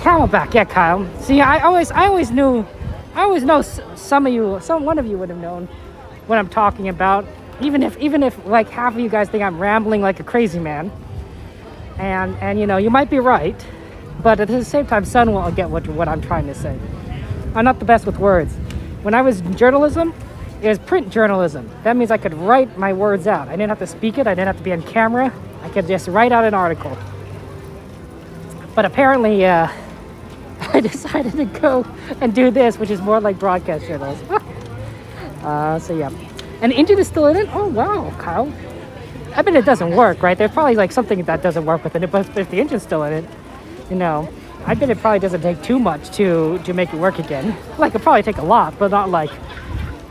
Speaker 1: Camelback, yeah, Kyle. See, I always know one of you would have known what I'm talking about. Even if like half of you guys think I'm rambling like a crazy man, and you know, you might be right, but at the same time, Sun won't get what I'm trying to say. I'm not the best with words. When I was in journalism, it was print journalism. That means I could write my words out. I didn't have to speak it. I didn't have to be on camera. I could just write out an article. But apparently, I decided to go and do this, which is more like broadcast journalism. So yeah. And the engine is still in it? Oh, wow, Kyle. I bet it doesn't work, right? There's probably like something that doesn't work with it, but if the engine's still in it, you know, I bet it probably doesn't take too much to make it work again. Like, it'll probably take a lot, but not like,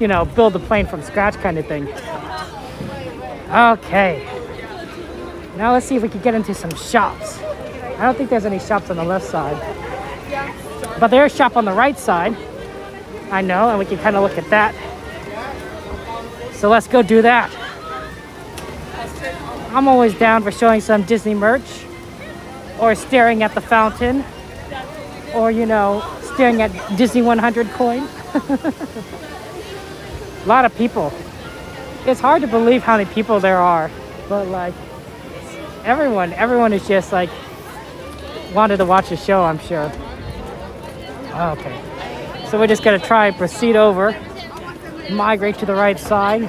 Speaker 1: you know, build the plane from scratch kind of thing. Okay. Now let's see if we can get into some shops. I don't think there's any shops on the left side. But there's a shop on the right side. I know, and we can kind of look at that. So let's go do that. I'm always down for showing some Disney merch, or staring at the fountain, or, you know, staring at Disney 100 coin. A lot of people. It's hard to believe how many people there are, but like everyone is just like wanted to watch the show, I'm sure. Okay, so we're just gonna try and proceed over, migrate to the right side,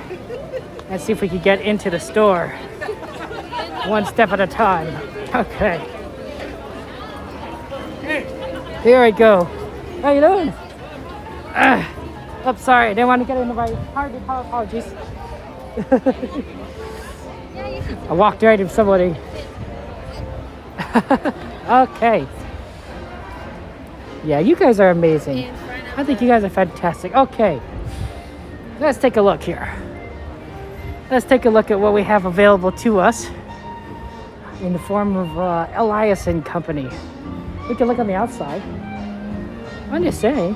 Speaker 1: and see if we can get into the store one step at a time. Okay, here we go. How you doing? Oh, sorry, I didn't want to get in the right. Apologies. I walked right into somebody. Okay. Yeah, you guys are amazing. I think you guys are fantastic. Okay. Let's take a look here. Let's take a look at what we have available to us in the form of Elias and Company. We can look on the outside. I'm just saying.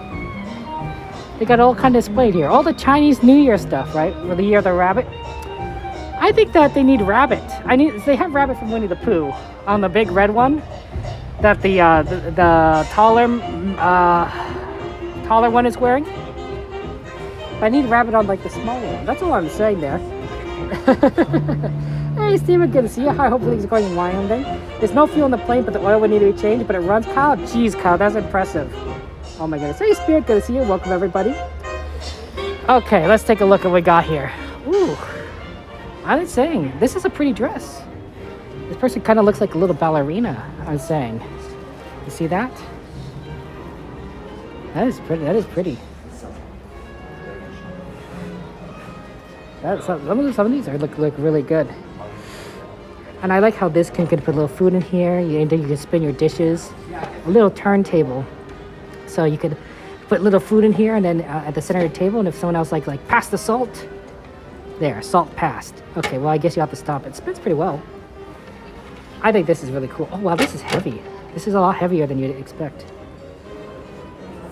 Speaker 1: They got all kind of displayed here. All the Chinese New Year stuff, right? For the Year of the Rabbit. I think that they need Rabbit. They have Rabbit from Winnie the Pooh on the big red one. That the taller one is wearing. But I need Rabbit on like the smaller one. That's all I'm saying there. Hey Steven, good to see you. I hope things are going in Wyoming. There's no fuel in the plane, but the oil would need to be changed, but it runs. Kyle, jeez, Kyle, that's impressive. Oh my goodness. Hey Spirit, good to see you. Welcome everybody. Okay, let's take a look at what we got here. Ooh, I'm saying this is a pretty dress. This person kind of looks like a little ballerina. I'm saying. You see that? That is pretty. That is pretty. Some of these look really good. And I like how this can put a little food in here. You can spin your dishes. A little turntable. So you could put little food in here and then at the center of the table. And if someone else like pass the salt. There, salt passed. Okay, well I guess you have to stop. It spins pretty well. I think this is really cool. Oh wow, this is heavy. This is a lot heavier than you'd expect.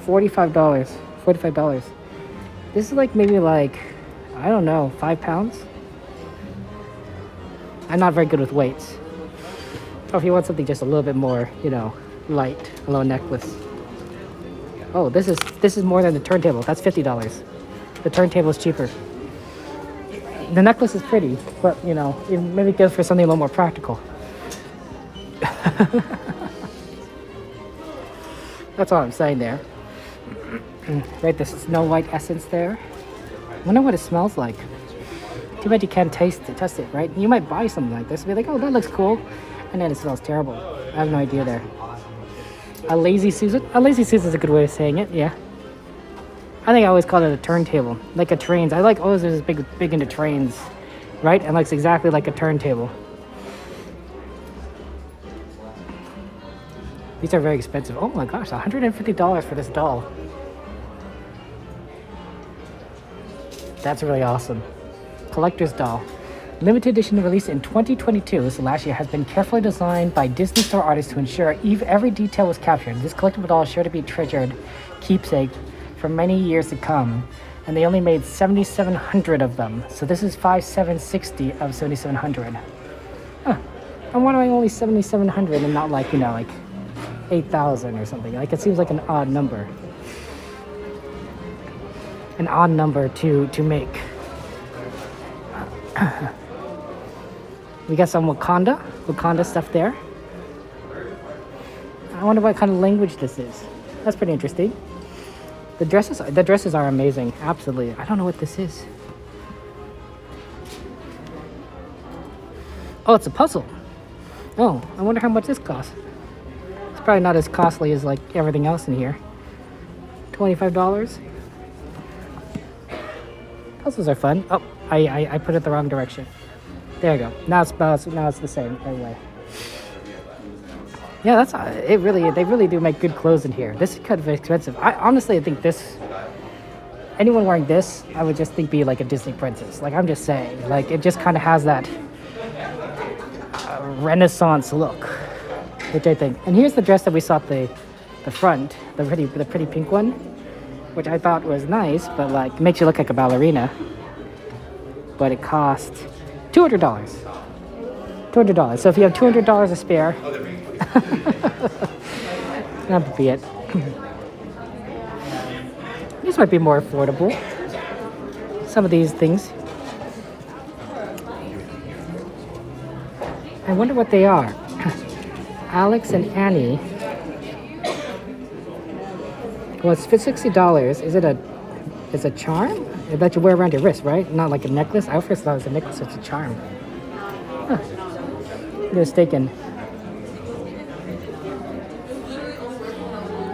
Speaker 1: $45. $45. This is like maybe like I don't know, 5 pounds? I'm not very good with weights. Or if you want something just a little bit more, you know, light, a little necklace. Oh, this is more than the turntable. That's $50. The turntable is cheaper. The necklace is pretty, but you know, it maybe goes for something a little more practical. That's all I'm saying there. Right, this Snow White essence there. I wonder what it smells like. Too bad you can't test it, right? You might buy something like this and be like, oh, that looks cool. And then it smells terrible. I have no idea there. A lazy Susan? A lazy Susan's a good way of saying it, yeah. I think I always call it a turntable. Like a trains. I like always was big into trains, right? And looks exactly like a turntable. These are very expensive. Oh my gosh, $150 for this doll. That's really awesome. Collector's doll. Limited edition released in 2022, so last year, has been carefully designed by Disney store artists to ensure every detail was captured. This collectible doll is sure to be a treasured keepsake for many years to come. And they only made 7,700 of them. So this is 5,760 of 7,700. Huh. I'm wondering only 7,700 and not like, you know, like 8,000 or something. Like it seems like an odd number. An odd number to make. We got some Wakanda stuff there. I wonder what kind of language this is. That's pretty interesting. The dresses are amazing. Absolutely. I don't know what this is. Oh, it's a puzzle. Oh, I wonder how much this costs. It's probably not as costly as like everything else in here. $25. Puzzles are fun. Oh, I put it the wrong direction. There you go. Now it's the same way. Yeah, that's it. They really do make good clothes in here. This is kind of expensive. I honestly think anyone wearing this, I would just think be like a Disney princess. Like I'm just saying, like it just kind of has that Renaissance look, which I think. And here's the dress that we saw at the front, the pretty pink one, which I thought was nice, but like makes you look like a ballerina. But it cost $200. $200. So if you have $200 to spare, that would be it. These might be more affordable. Some of these things. I wonder what they are. Alex and Annie. Well, it's $60. Is it a charm that you wear around your wrist, right? Not like a necklace. I first thought it was a necklace. It's a charm. Huh. Mistaken.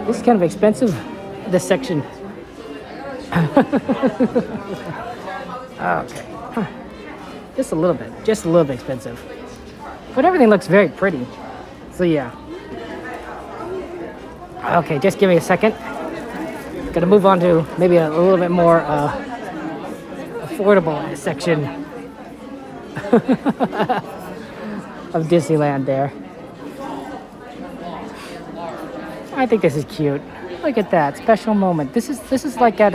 Speaker 1: This is kind of expensive. This section. Okay. Huh. Just a little bit expensive. But everything looks very pretty. So yeah. Okay, just give me a second. Gonna move on to maybe a little bit more affordable section of Disneyland there. I think this is cute. Look at that special moment. This is like at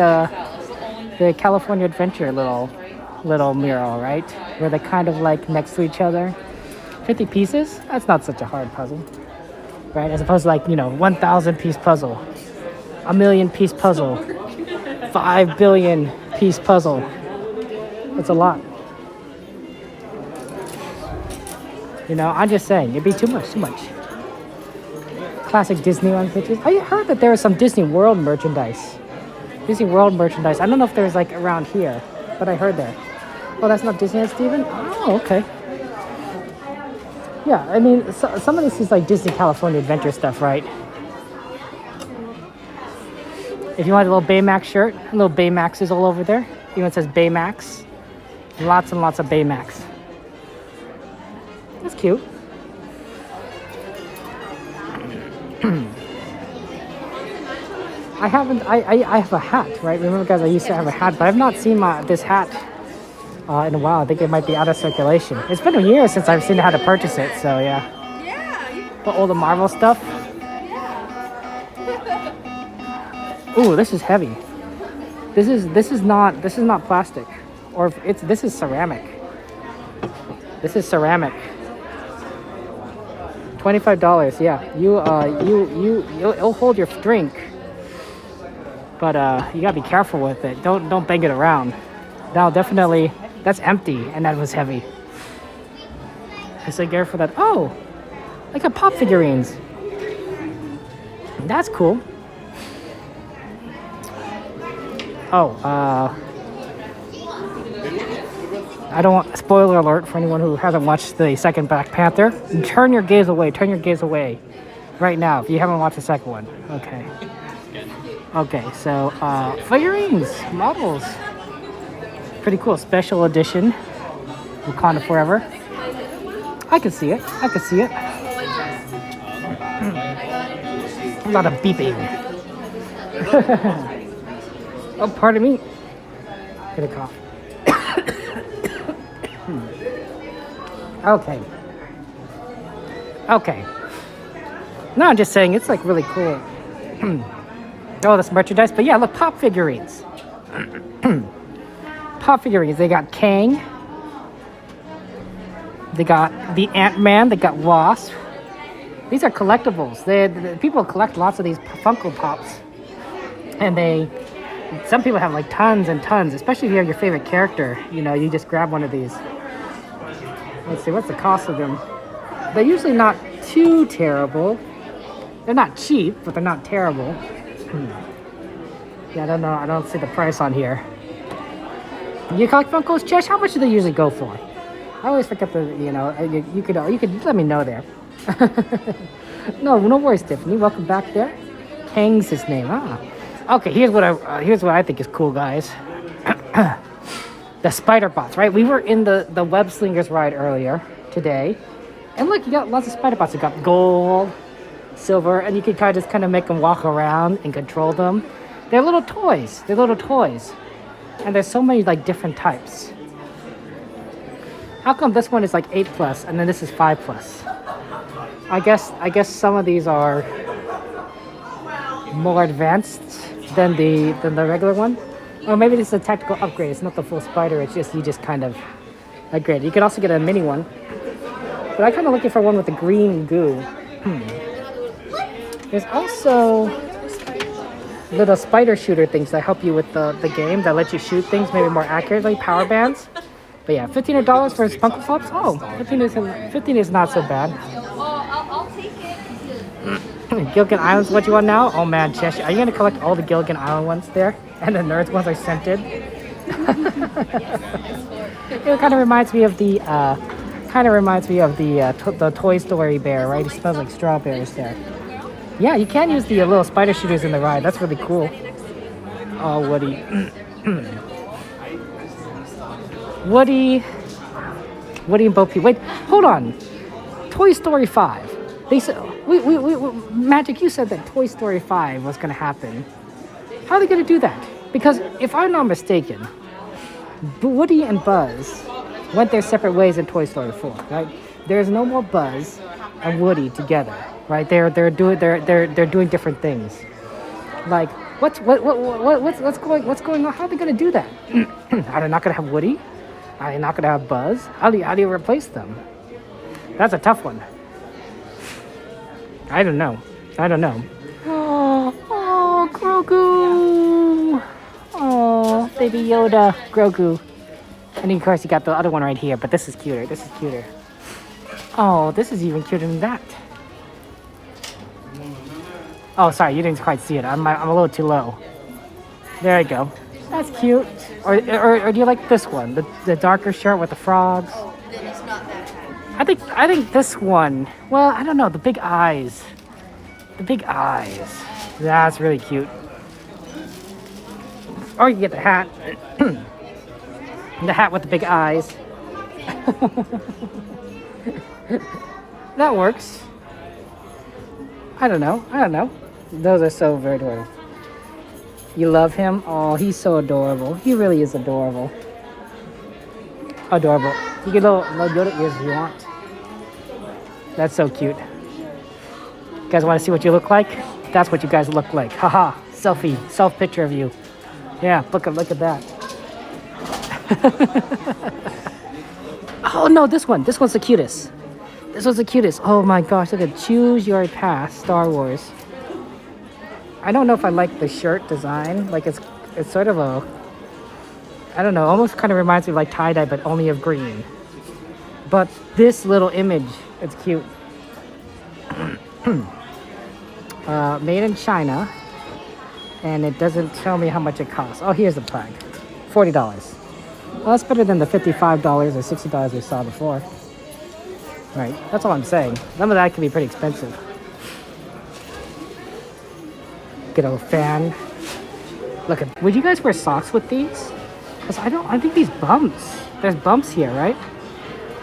Speaker 1: the California Adventure little mural, right? Where they're kind of like next to each other. 50 pieces? That's not such a hard puzzle, right? As opposed to like, 1,000 piece puzzle, 1,000,000 piece puzzle, 5 billion piece puzzle. It's a lot. I'm just saying, it'd be too much. Classic Disneyland pictures. I heard that there was some Disney World merchandise. I don't know if there's like around here, but I heard there. Oh, that's not Disneyland, Steven? Oh, okay. Yeah, I mean, some of this is like Disney California Adventure stuff, right? If you want a little Baymax shirt, little Baymax is all over there. Even it says Baymax. Lots and lots of Baymax. That's cute. I have a hat, right? Remember, guys, I used to have a hat, but I've not seen this hat in a while. I think it might be out of circulation. It's been a year since I've seen how to purchase it, so yeah. But all the Marvel stuff. Ooh, this is heavy. This is not plastic. or this is ceramic. This is ceramic. $25. Yeah, it'll hold your drink, but you gotta be careful with it. Don't bang it around. Now definitely, that's empty, and that was heavy. So careful that. Oh, I got pop figurines. That's cool. Oh, I don't want, spoiler alert for anyone who hasn't watched the second Black Panther. Turn your gaze away right now if you haven't watched the second one. Okay. Okay, so figurines, models. Pretty cool. Special edition. Wakanda Forever. I can see it. A lot of beeping. Oh, pardon me. Get a cough. Okay. No, I'm just saying it's like really cool. Oh, this merchandise. But yeah, look, pop figurines. Pop figurines. They got Kang. They got the Ant-Man. They got Wasp. These are collectibles. People collect lots of these Funko Pops. And some people have like tons and tons, especially if you have your favorite character. You know, you just grab one of these. Let's see, what's the cost of them? They're usually not too terrible. They're not cheap, but they're not terrible. Yeah, I don't know. I don't see the price on here. You collect Funkos, Chesh? How much do they usually go for? I always forget you could let me know there. No worries, Tiffany. Welcome back there. Kang's his name. Okay, here's what I think is cool, guys. The spider bots, right? We were in the web slingers ride earlier today, and look, you got lots of spider bots. You got gold, silver, and you can kind of make them walk around and control them. They're little toys. And there's so many like different types. How come this one is like 8+, and then this is 5+? I guess some of these are more advanced than the regular one. Or maybe this is a tactical upgrade. It's not the full spider. It's just you just kind of upgrade. You can also get a mini one. But I'm kind of looking for one with the green goo. There's also little spider shooter things that help you with the game, that let you shoot things maybe more accurately. Power bands. But yeah, $15 for Funko Pops. Oh, 15 is not so bad.
Speaker 8: I'll take it.
Speaker 1: Gilligan Islands, what you want now? Oh man, Cheshire. Are you gonna collect all the Gilligan Island ones there? And the Nerds ones are scented? It kind of reminds me of the Toy Story bear, right? It smells like strawberries there. Yeah, you can use the little spider shooters in the ride. That's really cool. Oh, Woody. Woody and Bo Peep. Wait, hold on. Toy Story 5. They said, Magic, you said that Toy Story 5 was going to happen. How are they going to do that? Because if I'm not mistaken, Woody and Buzz went their separate ways in Toy Story 4, right? There's no more Buzz and Woody together, right? They're doing different things. Like, what's going on? How are they going to do that? Are they not going to have Woody? Are they not going to have Buzz? How do you replace them? That's a tough one. I don't know. Oh, Grogu. Oh, baby Yoda, Grogu. And of course you got the other one right here, but this is cuter. Oh, this is even cuter than that. Oh, sorry, you didn't quite see it. I'm a little too low. There you go. That's cute. Or do you like this one, the darker shirt with the frogs?
Speaker 5: Then it's not that bad.
Speaker 1: I think this one. Well, I don't know. The big eyes. That's really cute. Or you can get the hat. The hat with the big eyes. That works. I don't know. Those are so very adorable. You love him? Oh, he's so adorable. He really is adorable. You get a little Yoda ears if you want. That's so cute. You guys want to see what you look like? That's what you guys look like. Haha. Self picture of you. Yeah, look at that. Oh no, this one. This one's the cutest. This one's the cutest. Oh my gosh, look at Choose Your Path, Star Wars. I don't know if I like the shirt design. Like it's sort of a, I don't know, almost kind of reminds me of like tie-dye, but only of green. But this little image, it's cute. Made in China. And it doesn't tell me how much it costs. Oh, here's the flag. $40. Well, that's better than the $55 or $60 we saw before. Right, that's all I'm saying. Some of that can be pretty expensive. Good old fan. Look at, would you guys wear socks with these? Because I think these bumps, there's bumps here, right?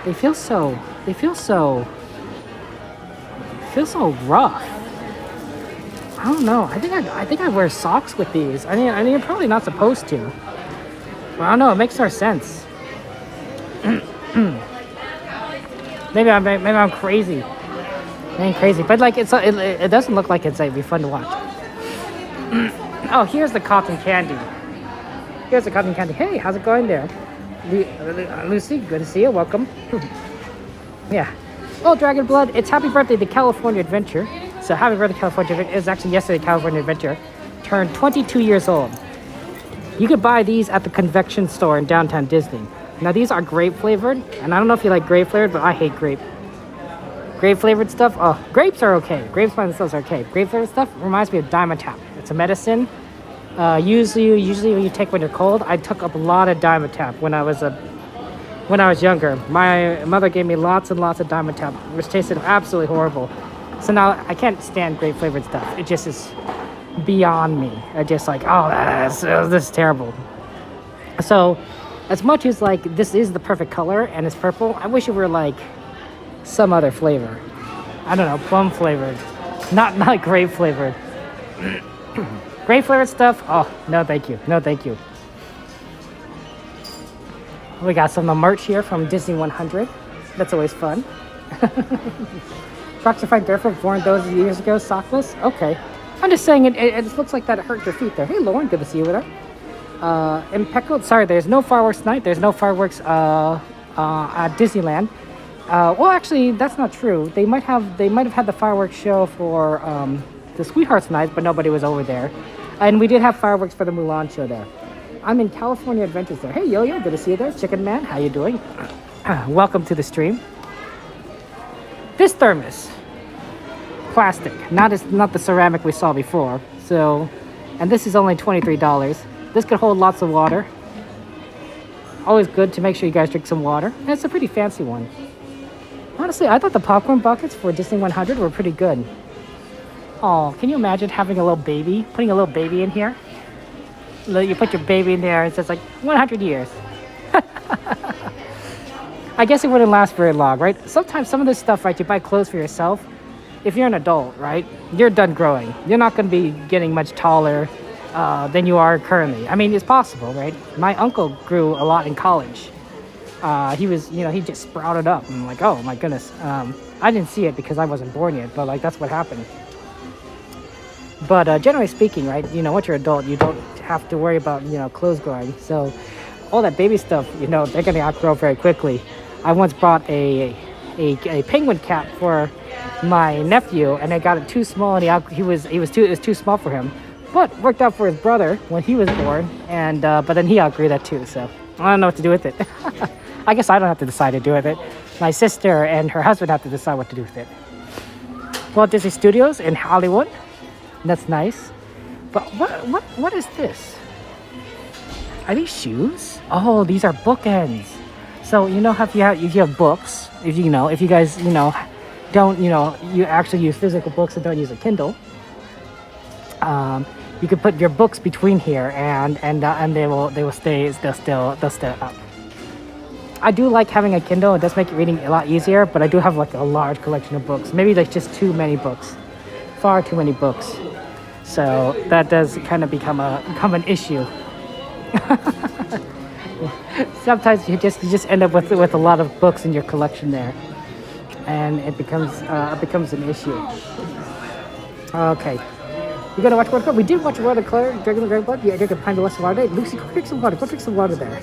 Speaker 1: They feel so rough. I don't know. I think I wear socks with these. I mean, you're probably not supposed to. But I don't know. It makes more sense. maybe I'm crazy. I ain't crazy, but like it doesn't look like it'd be fun to watch. Oh, here's the cotton candy. Here's the cotton candy. Hey, how's it going there, Lucy? Good to see you. Welcome. Yeah. Oh, Dragon Blood. It's happy birthday to California Adventure. So happy birthday, California Adventure. It was actually yesterday, California Adventure turned 22 years old. You could buy these at the convection store in downtown Disney. Now these are grape flavored, and I don't know if you like grape flavored, but I hate grape. Grape flavored stuff, oh, grapes are okay. Grapes by themselves are okay. Grape flavored stuff reminds me of Dimetapp. It's a medicine. Usually when you take when you're cold. I took up a lot of Dimetapp when I was younger. My mother gave me lots and lots of Dimetapp, which tasted absolutely horrible. So now I can't stand grape flavored stuff. It just is beyond me. I just like, oh, this is terrible. So as much as like this is the perfect color and it's purple, I wish it were like some other flavor. I don't know, plum flavored, not grape flavored. Grape flavored stuff, oh, no thank you, no thank you. We got some of the merch here from Disney 100. That's always fun. Crocs are fine barefoot, born those years ago, sockless. Okay. I'm just saying it looks like that it hurt your feet there. Hey, Lauren, good to see you with her. Impeccable. Sorry, there's no fireworks tonight. There's no fireworks at Disneyland. Well, actually, that's not true. They might have had the fireworks show for the Sweethearts night, but nobody was over there. And we did have fireworks for the Mulan show there. I'm in California Adventures there. Hey, Yo-Yo, good to see you there. Chicken Man, how you doing? Welcome to the stream. This thermos, plastic, not the ceramic we saw before. So, and this is only $23. This could hold lots of water. Always good to make sure you guys drink some water. And it's a pretty fancy one. Honestly, I thought the popcorn buckets for Disney 100 were pretty good. Oh, can you imagine having a little baby, putting a little baby in here? You put your baby in there and it says like 100 years. I guess it wouldn't last very long, right? Sometimes some of this stuff, right, you buy clothes for yourself. If you're an adult, right, you're done growing. You're not going to be getting much taller than you are currently. I mean, it's possible, right? My uncle grew a lot in college. He was, he just sprouted up. I'm like, oh my goodness. I didn't see it because I wasn't born yet, but like that's what happened. But generally speaking, right, once you're an adult, you don't have to worry about, clothes growing. So all that baby stuff, they're going to outgrow very quickly. I once bought a penguin cap for my nephew, and I got it too small, and it was too small for him. But worked out for his brother when he was born, and but then he outgrew that too. So I don't know what to do with it. I guess I don't have to decide to do with it. My sister and her husband have to decide what to do with it. Walt Disney Studios in Hollywood. That's nice. But what is this? Are these shoes? Oh, these are bookends. So how if you have books, if you guys don't you actually use physical books and don't use a Kindle, you can put your books between here and they'll stay up. I do like having a Kindle. It does make reading a lot easier, but I do have like a large collection of books. Maybe like just too many books, far too many books. So that does kind of become an issue. Sometimes you just end up with a lot of books in your collection there, and it becomes an issue. Okay, you gonna watch Water? We did watch Water Color, Dragon Blood. Yeah, drink a pint of less water. Lucy, go drink some water. Go drink some water there.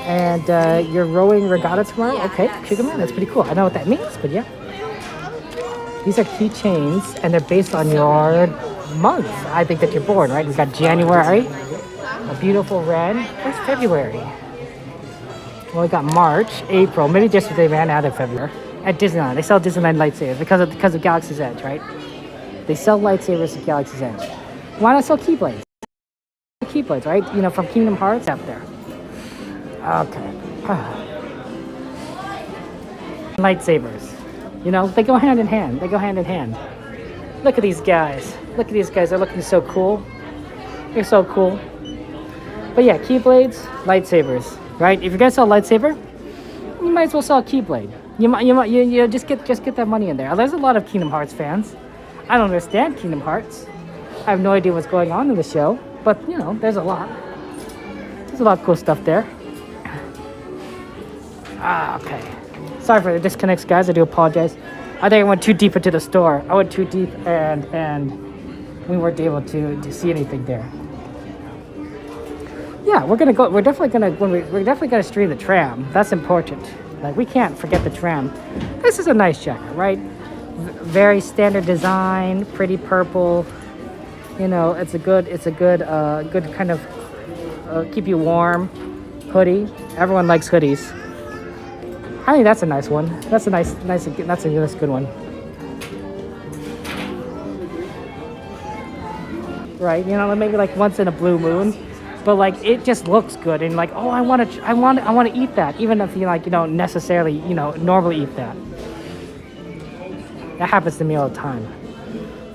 Speaker 1: And you're rowing regatta tomorrow? Okay, Sugar Man, that's pretty cool. I know what that means, but yeah. These are keychains, and they're based on your month. I think that you're born, right? We've got January, a beautiful red. Where's February? Well, we got March, April. Maybe just they ran out of February. At Disneyland, they sell Disneyland lightsabers because of Galaxy's Edge, right? They sell lightsabers at Galaxy's Edge. Why not sell Keyblades? Keyblades, right? You know, from Kingdom Hearts up there. Okay. Lightsabers. You know, they go hand in hand. They go hand in hand. Look at these guys. Look at these guys. They're looking so cool. They're so cool. But yeah, Keyblades, lightsabers, right? If you're gonna sell a lightsaber, you might as well sell a Keyblade. You just get that money in there. There's a lot of Kingdom Hearts fans. I don't understand Kingdom Hearts. I have no idea what's going on in the show, but you know, there's a lot. There's a lot of cool stuff there. Okay. Sorry for the disconnects, guys. I do apologize. I think I went too deep into the store. I went too deep, and we weren't able to see anything there. Yeah, we're gonna go. We're definitely gonna stream the Tram. That's important. Like, we can't forget the Tram. This is a nice jacket, right? Very standard design, pretty purple. You know, it's a good good kind of keep you warm hoodie. Everyone likes hoodies. I think that's a nice one. That's a nice good one. Right? You know, maybe like once in a blue moon. But like, it just looks good, and like, oh, I want to eat that, even if you don't necessarily normally eat that. That happens to me all the time.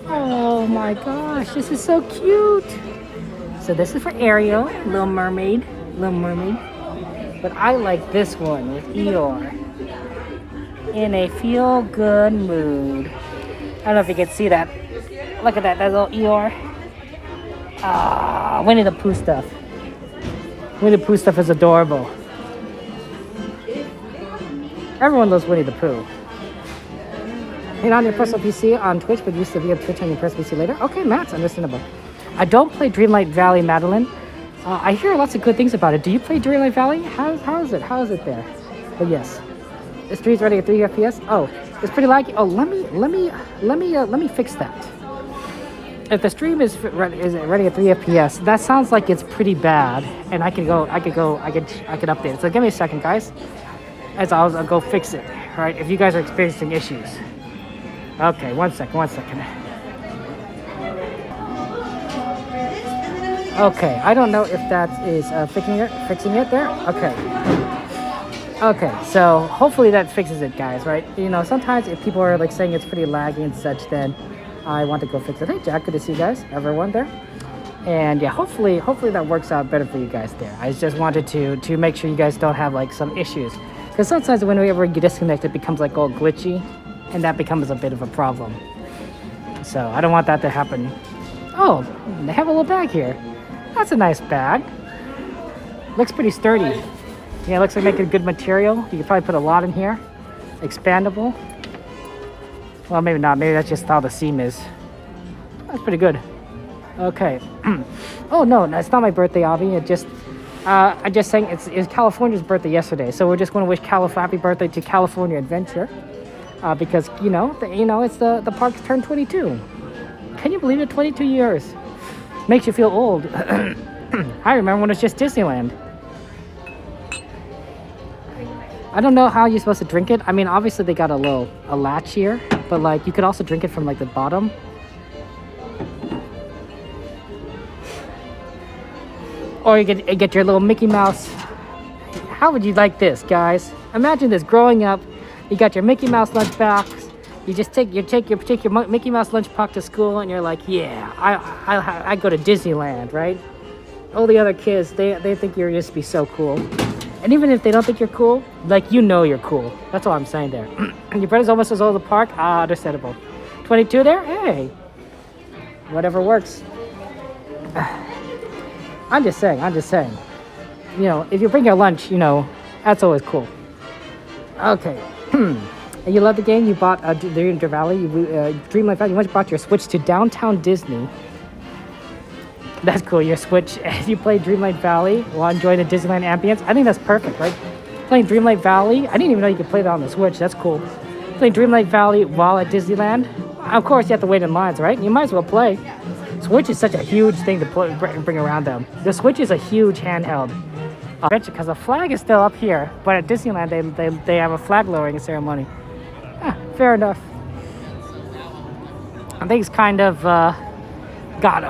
Speaker 1: Oh my gosh, this is so cute. So this is for Ariel, Little Mermaid. But I like this one with Eeyore. In a feel-good mood. I don't know if you can see that. Look at that little Eeyore. Winnie the Pooh stuff. Winnie the Pooh stuff is adorable. Everyone loves Winnie the Pooh. And on your personal PC on Twitch, but used to be on Twitch on your personal PC later. Okay, Matt's understandable. I don't play Dreamlight Valley, Madeline. I hear lots of good things about it. Do you play Dreamlight Valley? How is it? How is it there? But yes, the stream's running at 3 FPS. Oh, it's pretty laggy. Oh, let me fix that. If the stream is running at 3 FPS, that sounds like it's pretty bad, and I could update it. So give me a second, guys, as I'll go fix it. All right, if you guys are experiencing issues. Okay, one second. Okay, I don't know if that is fixing it there. Okay, so hopefully that fixes it, guys. Right? You know, sometimes if people are like saying it's pretty laggy and such, then I want to go fix it. Hey, Jack, good to see you guys, everyone there. And yeah, hopefully that works out better for you guys there. I just wanted to make sure you guys don't have like some issues, because sometimes whenever you disconnect, it becomes like all glitchy, and that becomes a bit of a problem. So I don't want that to happen. Oh, they have a little bag here. That's a nice bag. Looks pretty sturdy. Yeah, it looks like making good material. You could probably put a lot in here. Expandable. Well, maybe not. Maybe that's just how the seam is. That's pretty good. Okay. Oh no, it's not my birthday, Avi. I'm just saying it's California's birthday yesterday, so we're just going to wish happy birthday to California Adventure, because it's the park's turned 22. Can you believe it? 22 years. Makes you feel old. I remember when it was just Disneyland. I don't know how you're supposed to drink it. I mean, obviously they got a latch here, but like you could also drink it from like the bottom. Or you get your little Mickey Mouse. How would you like this, guys? Imagine this: growing up, you got your Mickey Mouse lunchbox. You just take your Mickey Mouse lunchbox to school, and you're like, yeah, I go to Disneyland, right? All the other kids, they think you're just be so cool. And even if they don't think you're cool, like, you're cool. That's all I'm saying there. Your brother's almost as old as the park. Understandable. 22 there? Hey. Whatever works. I'm just saying. You know, if you bring your lunch, that's always cool. Okay. You love the game? You bought Dreamlight Valley? Dreamlight Valley? You once brought your Switch to Downtown Disney. That's cool. Your Switch, you play Dreamlight Valley while enjoying the Disneyland ambience. I think that's perfect, right? Playing Dreamlight Valley. I didn't even know you could play that on the Switch. That's cool. Playing Dreamlight Valley while at Disneyland. Of course, you have to wait in lines, right? You might as well play. Switch is such a huge thing to bring around them. The Switch is a huge handheld. Because the flag is still up here, but at Disneyland they have a flag lowering ceremony. Fair enough. I think it's kind of got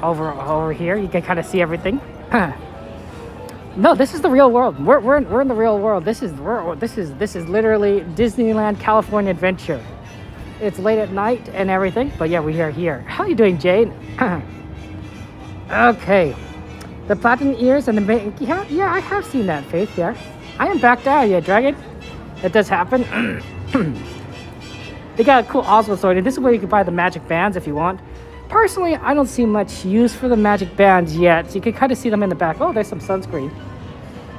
Speaker 1: over here. You can kind of see everything. No, this is the real world. We're in the real world. This is literally Disneyland California Adventure. It's late at night and everything, but yeah, we are here. How are you doing, Jade? Okay. The platinum ears and the main... Yeah, I have seen that, Faith, yeah. I am back down, yeah, Dragon. It does happen. They got a cool Oswald sword, and this is where you can buy the magic bands if you want. Personally, I don't see much use for the magic bands yet, so you can kind of see them in the back. Oh, there's some sunscreen.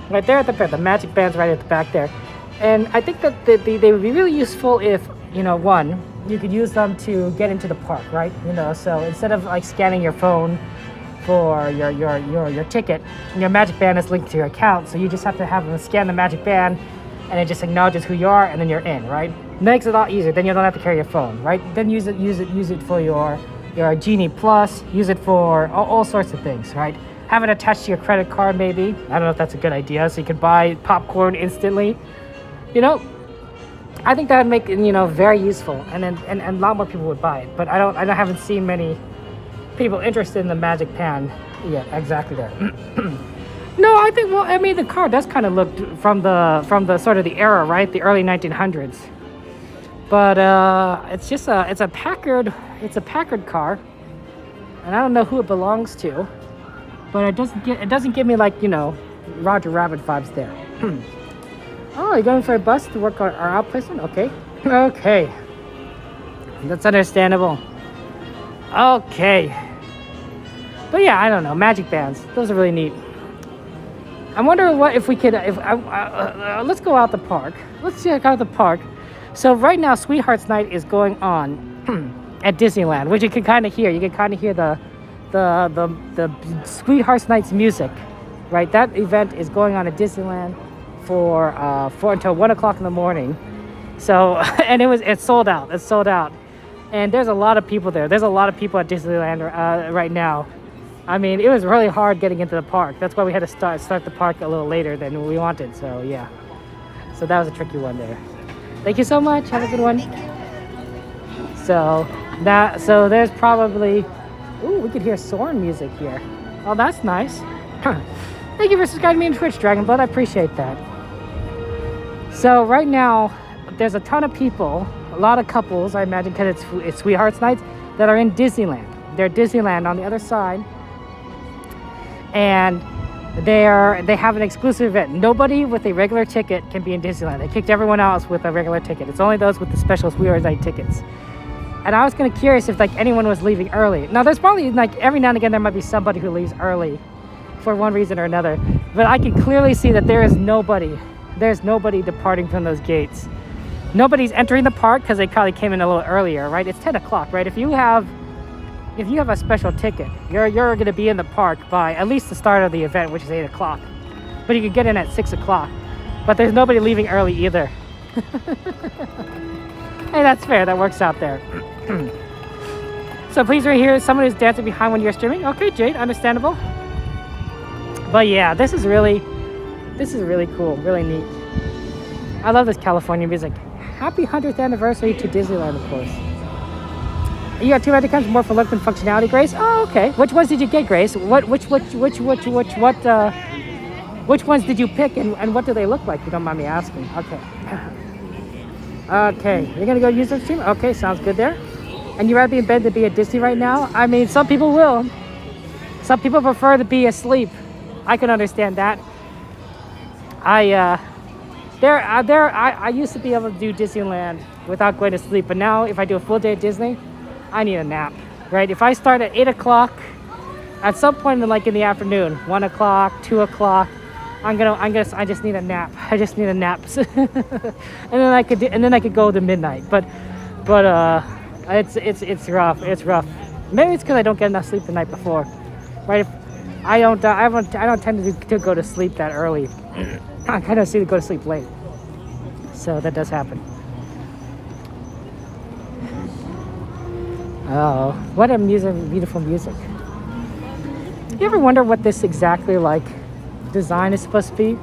Speaker 1: Right there at the back, the magic band's right at the back there. And I think that they would be really useful if, you know, one, you could use them to get into the park, right? You know, so instead of like scanning your phone for your ticket, your magic band is linked to your account, so you just have to have them scan the magic band, and it just acknowledges who you are, and then you're in, right? Makes it a lot easier. Then you don't have to carry your phone, right? Then use it for your Genie Plus. Use it for all sorts of things, right? Have it attached to your credit card, maybe. I don't know if that's a good idea. So you could buy popcorn instantly. You know, I think that would make it, you know, very useful, and a lot more people would buy it. But I haven't seen many people interested in the magic pan yet. Exactly there. No, I think, well, I mean, the car does kind of look from the sort of the era, right? The early 1900s. But it's a Packard car, and I don't know who it belongs to, but it doesn't give me, like, you know, Roger Rabbit vibes there. Oh, you're going for a bus to work on our outplacement? Okay, that's understandable. Okay, but yeah, I don't know, magic bands, those are really neat. I wonder what if we could, let's go out the park. Let's check out the park. So right now, Sweethearts Night is going on at Disneyland, which you can kind of hear. You can kind of hear the Sweethearts Night's music, right? That event is going on at Disneyland for until 1 o'clock in the morning. So, and it's sold out. It's sold out, and there's a lot of people there. There's a lot of people at Disneyland right now. I mean, it was really hard getting into the park. That's why we had to start the park a little later than we wanted. So yeah, so that was a tricky one there. Thank you so much. Have a good one. So there's probably, ooh, we could hear Soarin' music here. Oh, that's nice. Thank you for subscribing me on Twitch, Dragonblood. I appreciate that. So right now, there's a ton of people, a lot of couples, I imagine, because it's Sweethearts Nights, that are in Disneyland. They're at Disneyland on the other side, and they have an exclusive event. Nobody with a regular ticket can be in Disneyland. They kicked everyone else with a regular ticket. It's only those with the special Sweethearts Night tickets. And I was kind of curious if, like, anyone was leaving early. Now, there's probably, like, every now and again there might be somebody who leaves early for one reason or another. But I can clearly see that there is nobody. There's nobody departing from those gates. Nobody's entering the park because they probably came in a little earlier, right? It's 10 o'clock, right? If you have a special ticket, you're going to be in the park by at least the start of the event, which is 8 o'clock. But you can get in at 6 o'clock. But there's nobody leaving early either. Hey, that's fair. That works out there. So please right here, someone who's dancing behind when you're streaming. Okay, Jade, understandable. But yeah, this is really cool, really neat. I love this California music. Happy 100th anniversary to Disneyland, of course. You got two magic cards, more for look than functionality, Grace. Oh, okay. Which ones did you get, Grace? Which ones did you pick, and what do they look like? You don't mind me asking. Okay. Okay, you're gonna go use the stream? Okay, sounds good there. And you'd rather be in bed than be at Disney right now? I mean, some people will. Some people prefer to be asleep. I can understand that. I used to be able to do Disneyland without going to sleep, but now if I do a full day at Disney, I need a nap, right? If I start at 8 o'clock, at some point in the afternoon, 1 o'clock, 2 o'clock, I just need a nap. I just need a nap. and then I could go to midnight. But it's rough. It's rough. Maybe it's because I don't get enough sleep the night before. right? I don't tend to go to sleep that early. I kind of seem to go to sleep late. So that does happen. Oh, what a beautiful music. You ever wonder what this exactly like design is supposed to be?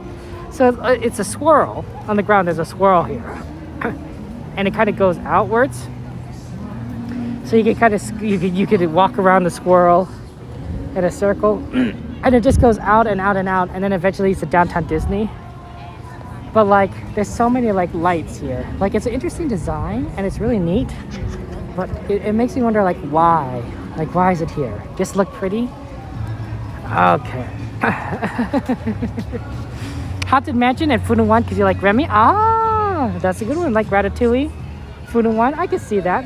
Speaker 1: So it's a swirl. On the ground there's a swirl here. And it kind of goes outwards. So you can kind of, you could walk around the swirl in a circle. And it just goes out and out and out. And then eventually it's to downtown Disney. But like, there's so many like lights here. Like, it's an interesting design and it's really neat. But it makes me wonder, like, why? Like, why is it here? Just look pretty? Okay. Haunted Mansion and Food and Wine because you like Remy? Ah, that's a good one. Like Ratatouille, Food and Wine. I can see that.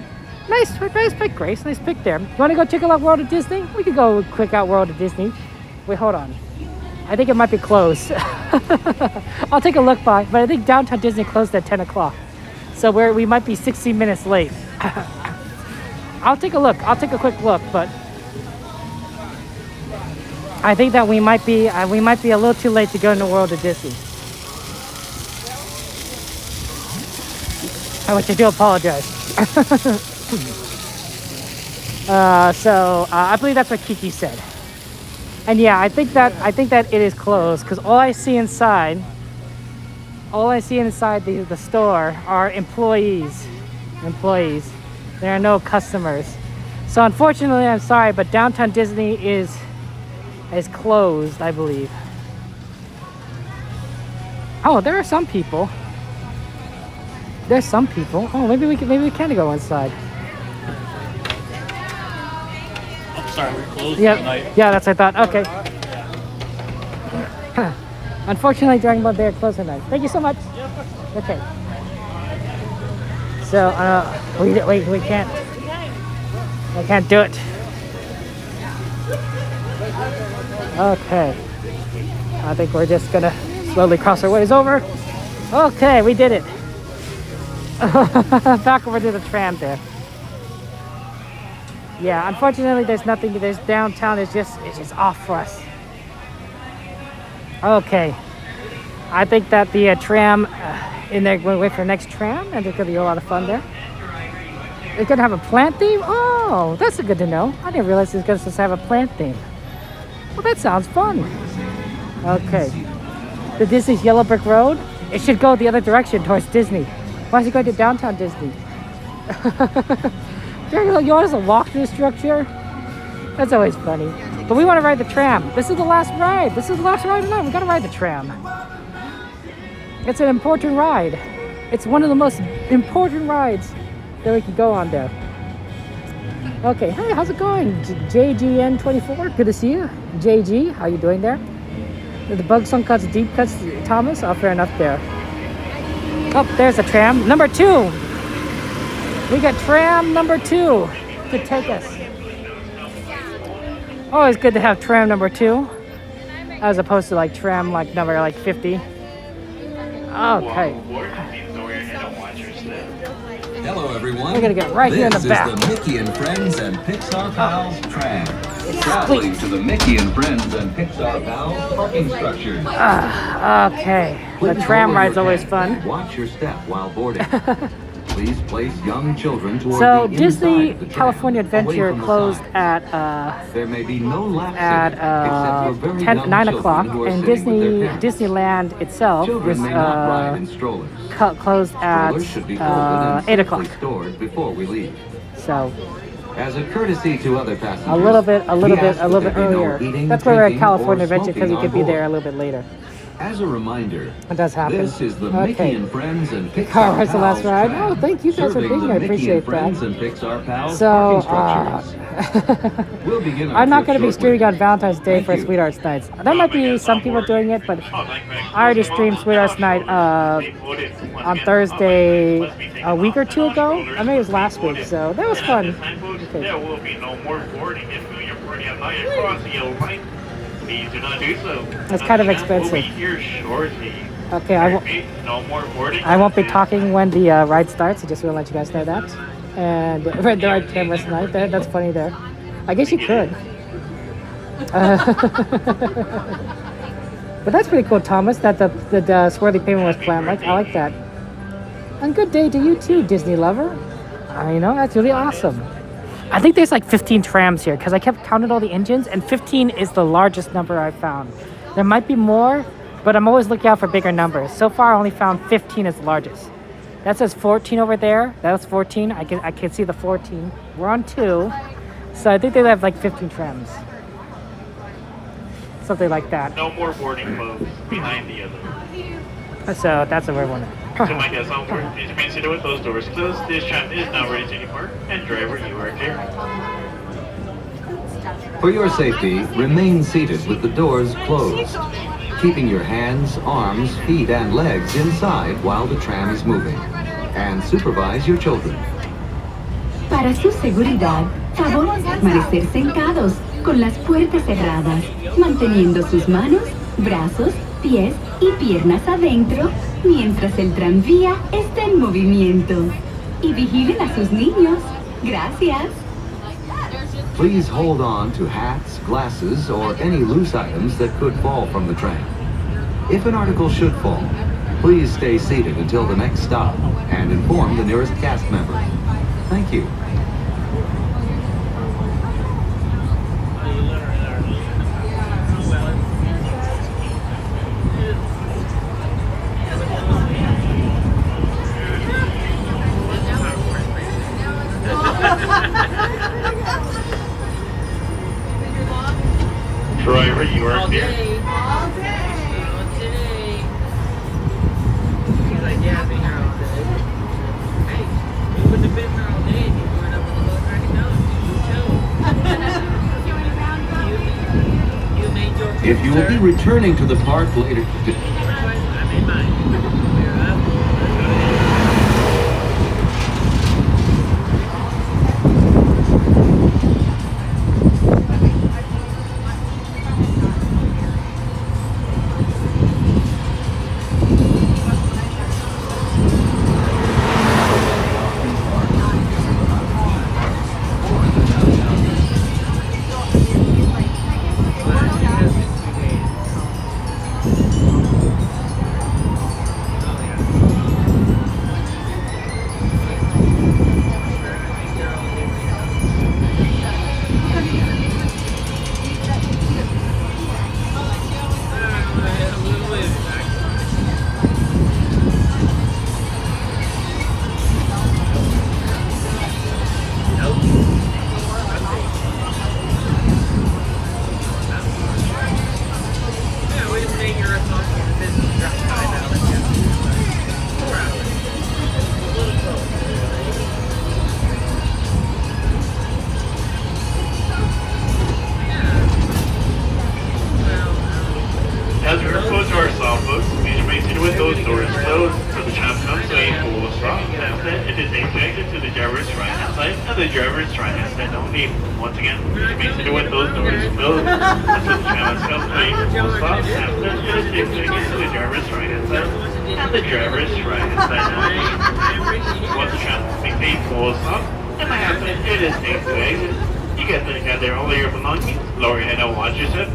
Speaker 1: Nice pick, Grace. Nice pick there. You want to go check out World of Disney? We could go quick out World of Disney. Wait, hold on. I think it might be closed. I'll take a look by, but I think downtown Disney closed at 10 o'clock. So we might be 60 minutes late. I'll take a look. I'll take a quick look, but I think that we might be a little too late to go in the World of Disney. Which I do apologize. I believe that's what Kiki said. And yeah, I think that it is closed because all I see inside the store are employees. There are no customers. So unfortunately, I'm sorry, but downtown Disney is closed, I believe. Oh, there are some people. There's some people. Oh, maybe we can go inside.
Speaker 16: I'm sorry, we're closed tonight.
Speaker 1: Yeah, that's what I thought. Okay. Unfortunately, Dragon Ball, they're closed tonight. Thank you so much. Okay. So, we can't do it. Okay. I think we're just gonna slowly cross our ways over. Okay, we did it. Back over to the tram there. Yeah, unfortunately, there's nothing. There's downtown. It's just off for us. Okay. I think that the tram in there, we'll wait for the next tram, and there's gonna be a lot of fun there. It's gonna have a plant theme. Oh, that's good to know. I didn't realize it's gonna have a plant theme. Well, that sounds fun. Okay. The Disney's Yellow Brick Road. It should go the other direction towards Disney. Why is it going to downtown Disney? You want us to walk through the structure? That's always funny. But we want to ride the tram. This is the last ride. This is the last ride tonight. We got to ride the tram. It's an important ride. It's one of the most important rides that we can go on there. Okay, hey, how's it going? JGN24, good to see you. JG, how you doing there? The bug song cuts, deep cuts, Thomas? Oh, fair enough there. Oh, there's the tram. Number 2. We got tram number 2 to take us. Always good to have tram number 2, as opposed to like tram like number like 50. Okay.
Speaker 17: Hello, everyone.
Speaker 1: We're gonna get right here in the back.
Speaker 17: This is the Mickey and Friends and Pixar Pals Tram. Traveling to the Mickey and Friends and Pixar Pals parking structures.
Speaker 1: Okay. The tram ride's always fun.
Speaker 2: Watch your step while boarding. Please place young children toward
Speaker 1: So
Speaker 2: the
Speaker 1: Disney
Speaker 2: inside of the tram,
Speaker 1: California Adventure
Speaker 2: away from the
Speaker 1: closed
Speaker 2: sides.
Speaker 1: at
Speaker 2: There may be no lap
Speaker 1: at
Speaker 2: except for very young
Speaker 1: 9
Speaker 2: children
Speaker 1: o'clock,
Speaker 2: who are
Speaker 1: and
Speaker 2: sitting with their parents.
Speaker 1: Disneyland itself
Speaker 2: Children
Speaker 1: was
Speaker 2: may not ride in strollers.
Speaker 1: closed at
Speaker 2: Strollers should be folded and
Speaker 1: 8 o'clock.
Speaker 2: safely stored before we leave.
Speaker 1: So
Speaker 2: As a courtity to other passengers,
Speaker 1: a little bit
Speaker 2: we ask that there be no
Speaker 1: earlier.
Speaker 2: eating,
Speaker 1: That's why we're at
Speaker 2: drinking,
Speaker 1: California
Speaker 2: or
Speaker 1: Adventure, because you
Speaker 2: smoking
Speaker 1: could be
Speaker 2: on
Speaker 1: there a
Speaker 2: board.
Speaker 1: little bit later.
Speaker 2: As a reminder,
Speaker 1: It does happen.
Speaker 2: this is the
Speaker 1: Okay.
Speaker 2: Mickey and Friends and Pixar
Speaker 1: Car ride's the last
Speaker 2: Pals
Speaker 1: ride.
Speaker 2: Tram,
Speaker 1: Oh, thank you guys for
Speaker 2: serving
Speaker 1: being
Speaker 2: the
Speaker 1: here. I
Speaker 2: Mickey
Speaker 1: appreciate
Speaker 2: and Friends
Speaker 1: that.
Speaker 2: and Pixar Pals
Speaker 1: So,
Speaker 2: parking structures. We'll begin our
Speaker 1: I'm not
Speaker 2: trip
Speaker 1: going to be
Speaker 2: shortly.
Speaker 1: streaming on Valentine's Day
Speaker 2: Thank
Speaker 1: for
Speaker 2: you.
Speaker 1: Sweethearts Nights. There might be some people doing it, but I already streamed Sweethearts Night on Thursday a week or 2 ago. I think it was last week, so that was fun. Okay.
Speaker 18: There will be no more boarding. If you're boarding at night across the yellow line, please do not do so.
Speaker 1: It's kind of
Speaker 18: The tram will
Speaker 1: expensive.
Speaker 18: be here shortly.
Speaker 1: Okay, I won't.
Speaker 18: No more boarding.
Speaker 1: I won't be talking when the ride starts. I just want to let you guys know that. And read the ride cameras tonight. That's funny there. I guess you could. But that's pretty cool, Thomas, that the swirly pavement was planned. I like that. And good day to you too, Disney lover. I know, that's really awesome. I think there's like 15 trams here because I kept counting all the engines, and 15 is the largest number I've found. There might be more, but I'm always looking out for bigger numbers. So far, I only found 15 as the largest. That says 14 over there. That's 14. I can see the 14. We're on 2. So I think they have like 15 trams. Something like that.
Speaker 18: No more boarding clothes behind the other.
Speaker 1: So that's a weird one.
Speaker 18: To my guests on board, please remain seated with those doors closed. This tram is now ready to depart, and driver, you are clear.
Speaker 2: For your safety, remain seated with the doors closed, keeping your hands, arms, feet, and legs inside while the tram is moving. And supervise your children.
Speaker 4: Para su seguridad, favor permanecer sentados con las puertas cerradas, manteniendo sus manos, brazos, pies y piernas adentro mientras el tranvía está en movimiento. Y vigilen a sus niños. Gracias.
Speaker 2: Please hold on to hats, glasses, or any loose items that could fall from the tram. If an article should fall, please stay seated until the next stop and inform the nearest cast member. Thank you.
Speaker 18: Driver, you are clear.
Speaker 7: All day. He's like, yeah, I've been here all day. Hey, you wouldn't have been here all day if you weren't up on the boat right now. You made your
Speaker 2: If you will be returning to the park later today.
Speaker 7: I made mine. We're up.
Speaker 18: As we approach our soft boat, please remain seated with those doors closed till the tram comes to a full stop. After that, it is connected to the driver's right-hand side and the driver's right-hand side only. Once again, please remain seated with those doors closed until the tram has come to a full stop. After that, it is connected to the driver's right-hand side and the driver's right-hand side only. Once the tram makes a full stop, and by accident, it is safe to exit. You guys can gather all your belongings, lower your head and watch your step.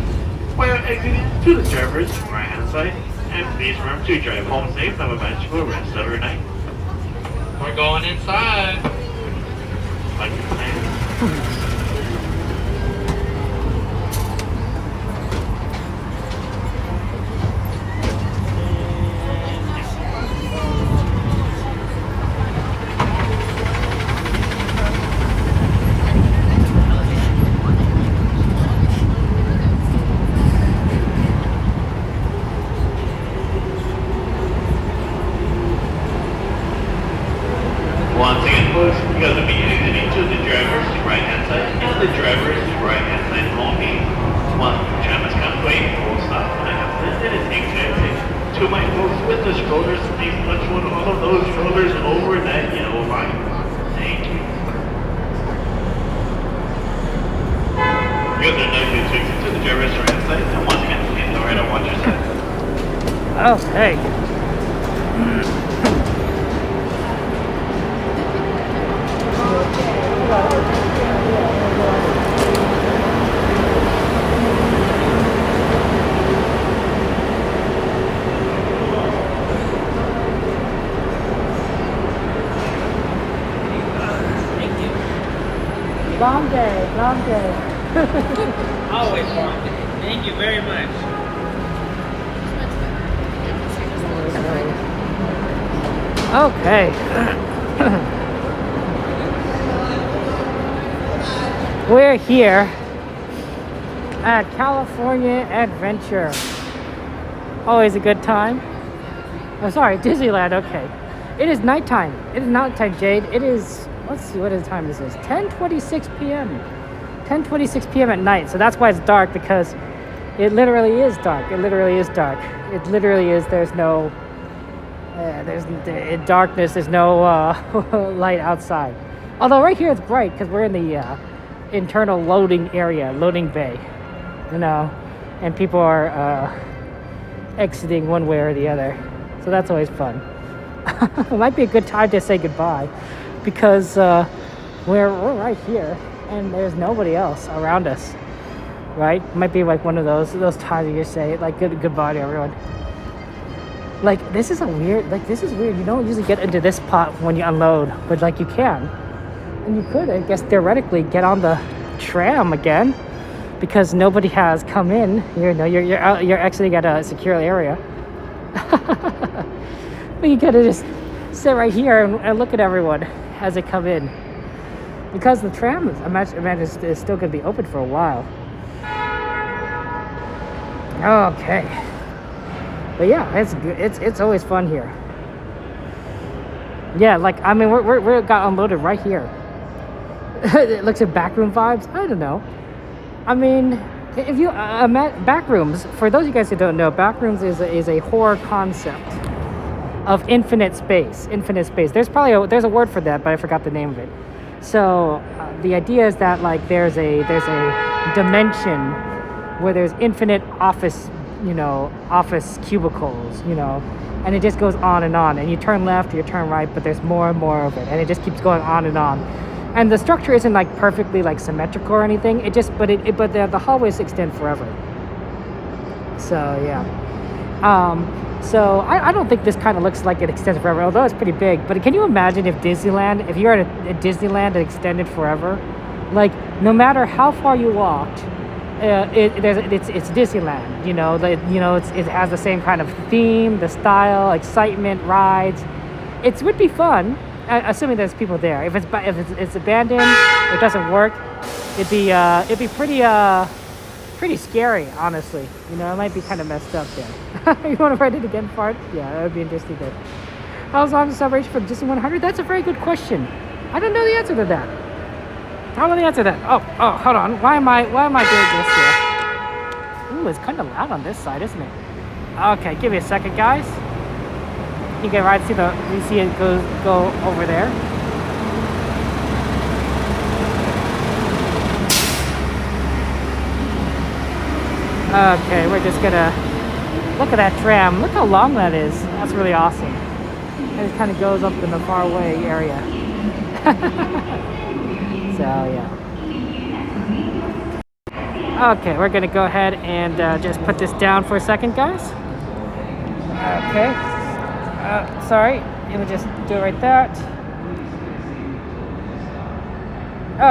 Speaker 18: While exiting to the driver's right-hand side, and please remember to drive home safe and have a magical rest of your night. We're going inside. Like your plan. Once again, folks, you guys will be exiting to the driver's right-hand side and the driver's right-hand side only. Once the tram has come to a full stop, and I have listed it exactly to my folks with the strollers. Please touch one all of those strollers over that yellow line. Thank you. You guys are now going to exit to the driver's right-hand side, and once again, please go right and watch your step.
Speaker 1: Okay. Long day, long day.
Speaker 7: Always long. Thank you very much.
Speaker 1: Okay. We're here at California Adventure. Always a good time. Oh, sorry, Disneyland. Okay. It is nighttime. It is nighttime, Jade. It is, let's see what time this is. 10:26 p.m. 10:26 p.m. at night. So that's why it's dark, because it literally is dark. It literally is dark. It literally is. There's no, in darkness. There's no light outside. Although right here it's bright because we're in the internal loading area, loading bay. You know, and people are exiting one way or the other. So that's always fun. It might be a good time to say goodbye, because we're right here and there's nobody else around us, right? Might be like one of those times you just say like goodbye to everyone. Like this is weird. You don't usually get into this pot when you unload, but like you can, and you could, I guess, theoretically get on the tram again, because nobody has come in. You know, you're exiting at a secure area. But you gotta just sit right here and look at everyone as they come in, because the tram is, I imagine is still gonna be open for a while. Okay, but yeah, it's good. It's always fun here. Yeah, like I mean, we got unloaded right here. It looks at backroom vibes. I don't know. I mean, if you backrooms, for those of you guys who don't know, backrooms is a horror concept of infinite space. There's a word for that, but I forgot the name of it. So the idea is that like there's a dimension where there's infinite office cubicles, and it just goes on, and you turn left or you turn right, but there's more and more of it, and it just keeps going on. And the structure isn't like perfectly like symmetrical or anything. It just, but the hallways extend forever. So yeah. So I don't think this kind of looks like it extends forever, although it's pretty big. But can you imagine if you're at a Disneyland that extended forever? Like no matter how far you walked, it's Disneyland. It has the same kind of theme, the style, excitement, rides. It would be fun. Assuming there's people there. If it's abandoned, it doesn't work. It'd be pretty scary, honestly. It might be kind of messed up there. You want to write it again, Fart? Yeah, that would be interesting. There. How long is the celebration for Disney 100? That's a very good question. I don't know the answer to that. I don't know the answer to that. Oh, hold on. Why am I doing this here? Ooh, it's kind of loud on this side, isn't it? Okay, give me a second, guys. You can see it go over there. Okay, we're just gonna look at that tram. Look how long that is. That's really awesome. And it kind of goes up in the far away area. So yeah. Okay, we're gonna go ahead and just put this down for a second, guys. Okay. Sorry, let me just do it right there.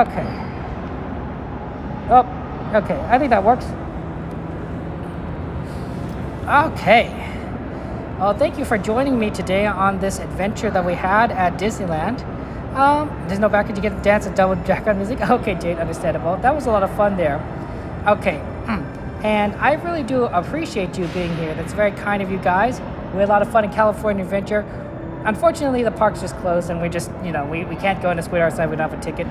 Speaker 1: Okay. Oh, okay. I think that works. Okay. Well, thank you for joining me today on this adventure that we had at Disneyland. There's no back. Did you get to dance and double background music? Okay, Jade, understandable. That was a lot of fun there. Okay. And I really do appreciate you being here. That's very kind of you guys. We had a lot of fun in California Adventure. Unfortunately, the park's just closed, and we just, we can't go in and squid outside. We don't have a ticket.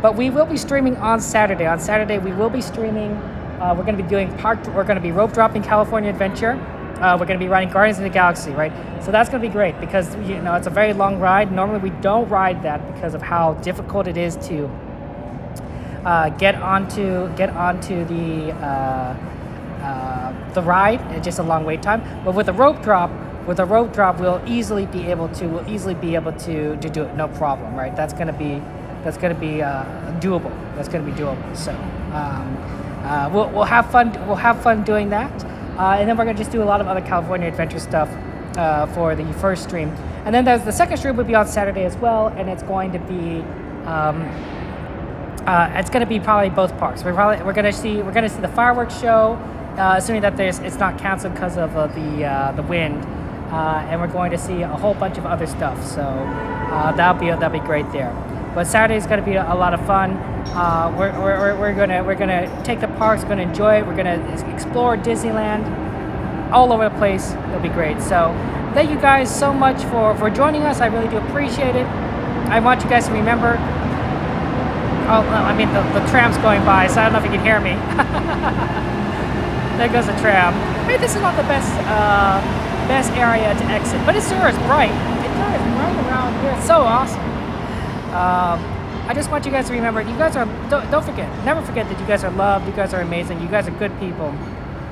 Speaker 1: But we will be streaming on Saturday. On Saturday, we will be streaming. We're going to be doing we're going to be rope dropping California Adventure. We're going to be riding Guardians of the Galaxy, right? So that's going to be great because, it's a very long ride. Normally, we don't ride that because of how difficult it is to get onto the ride. It's just a long wait time. But with a rope drop, we'll easily be able to do it, no problem, right? That's gonna be doable. So we'll have fun. We'll have fun doing that, and then we're gonna just do a lot of other California Adventure stuff for the first stream. And then the second stream would be on Saturday as well, and it's going to be It's going to be probably both parks. We're going to see the fireworks show, assuming that it's not canceled because of the wind, and we're going to see a whole bunch of other stuff. So that'll be great there. But Saturday is going to be a lot of fun. We're gonna take the parks. We're gonna enjoy it. We're gonna explore Disneyland all over the place. It'll be great. So thank you guys so much for joining us. I really do appreciate it. I want you guys to remember. Oh, I mean the tram's going by, so I don't know if you can hear me. There goes the tram. Hey, this is not the best area to exit, but it sure is bright. It drives right around here. It's so awesome. I just want you guys to remember, you guys are, don't forget, never forget that you guys are loved, you guys are amazing, you guys are good people.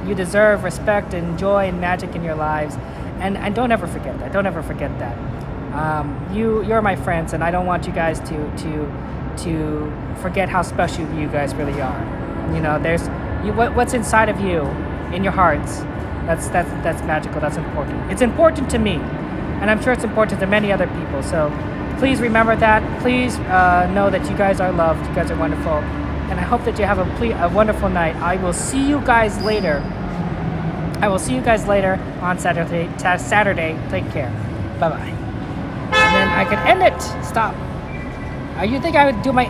Speaker 1: You deserve respect and joy and magic in your lives. And don't ever forget that. Don't ever forget that. You're my friends, and I don't want you guys to forget how special you guys really are. You know, what's inside of you, in your hearts, that's magical, that's important. It's important to me, and I'm sure it's important to many other people. So please remember that. Please know that you guys are loved. You guys are wonderful. And I hope that you have a wonderful night. I will see you guys later. On Saturday. Take care. Bye-bye. And then I can end it. Stop. You think I would do my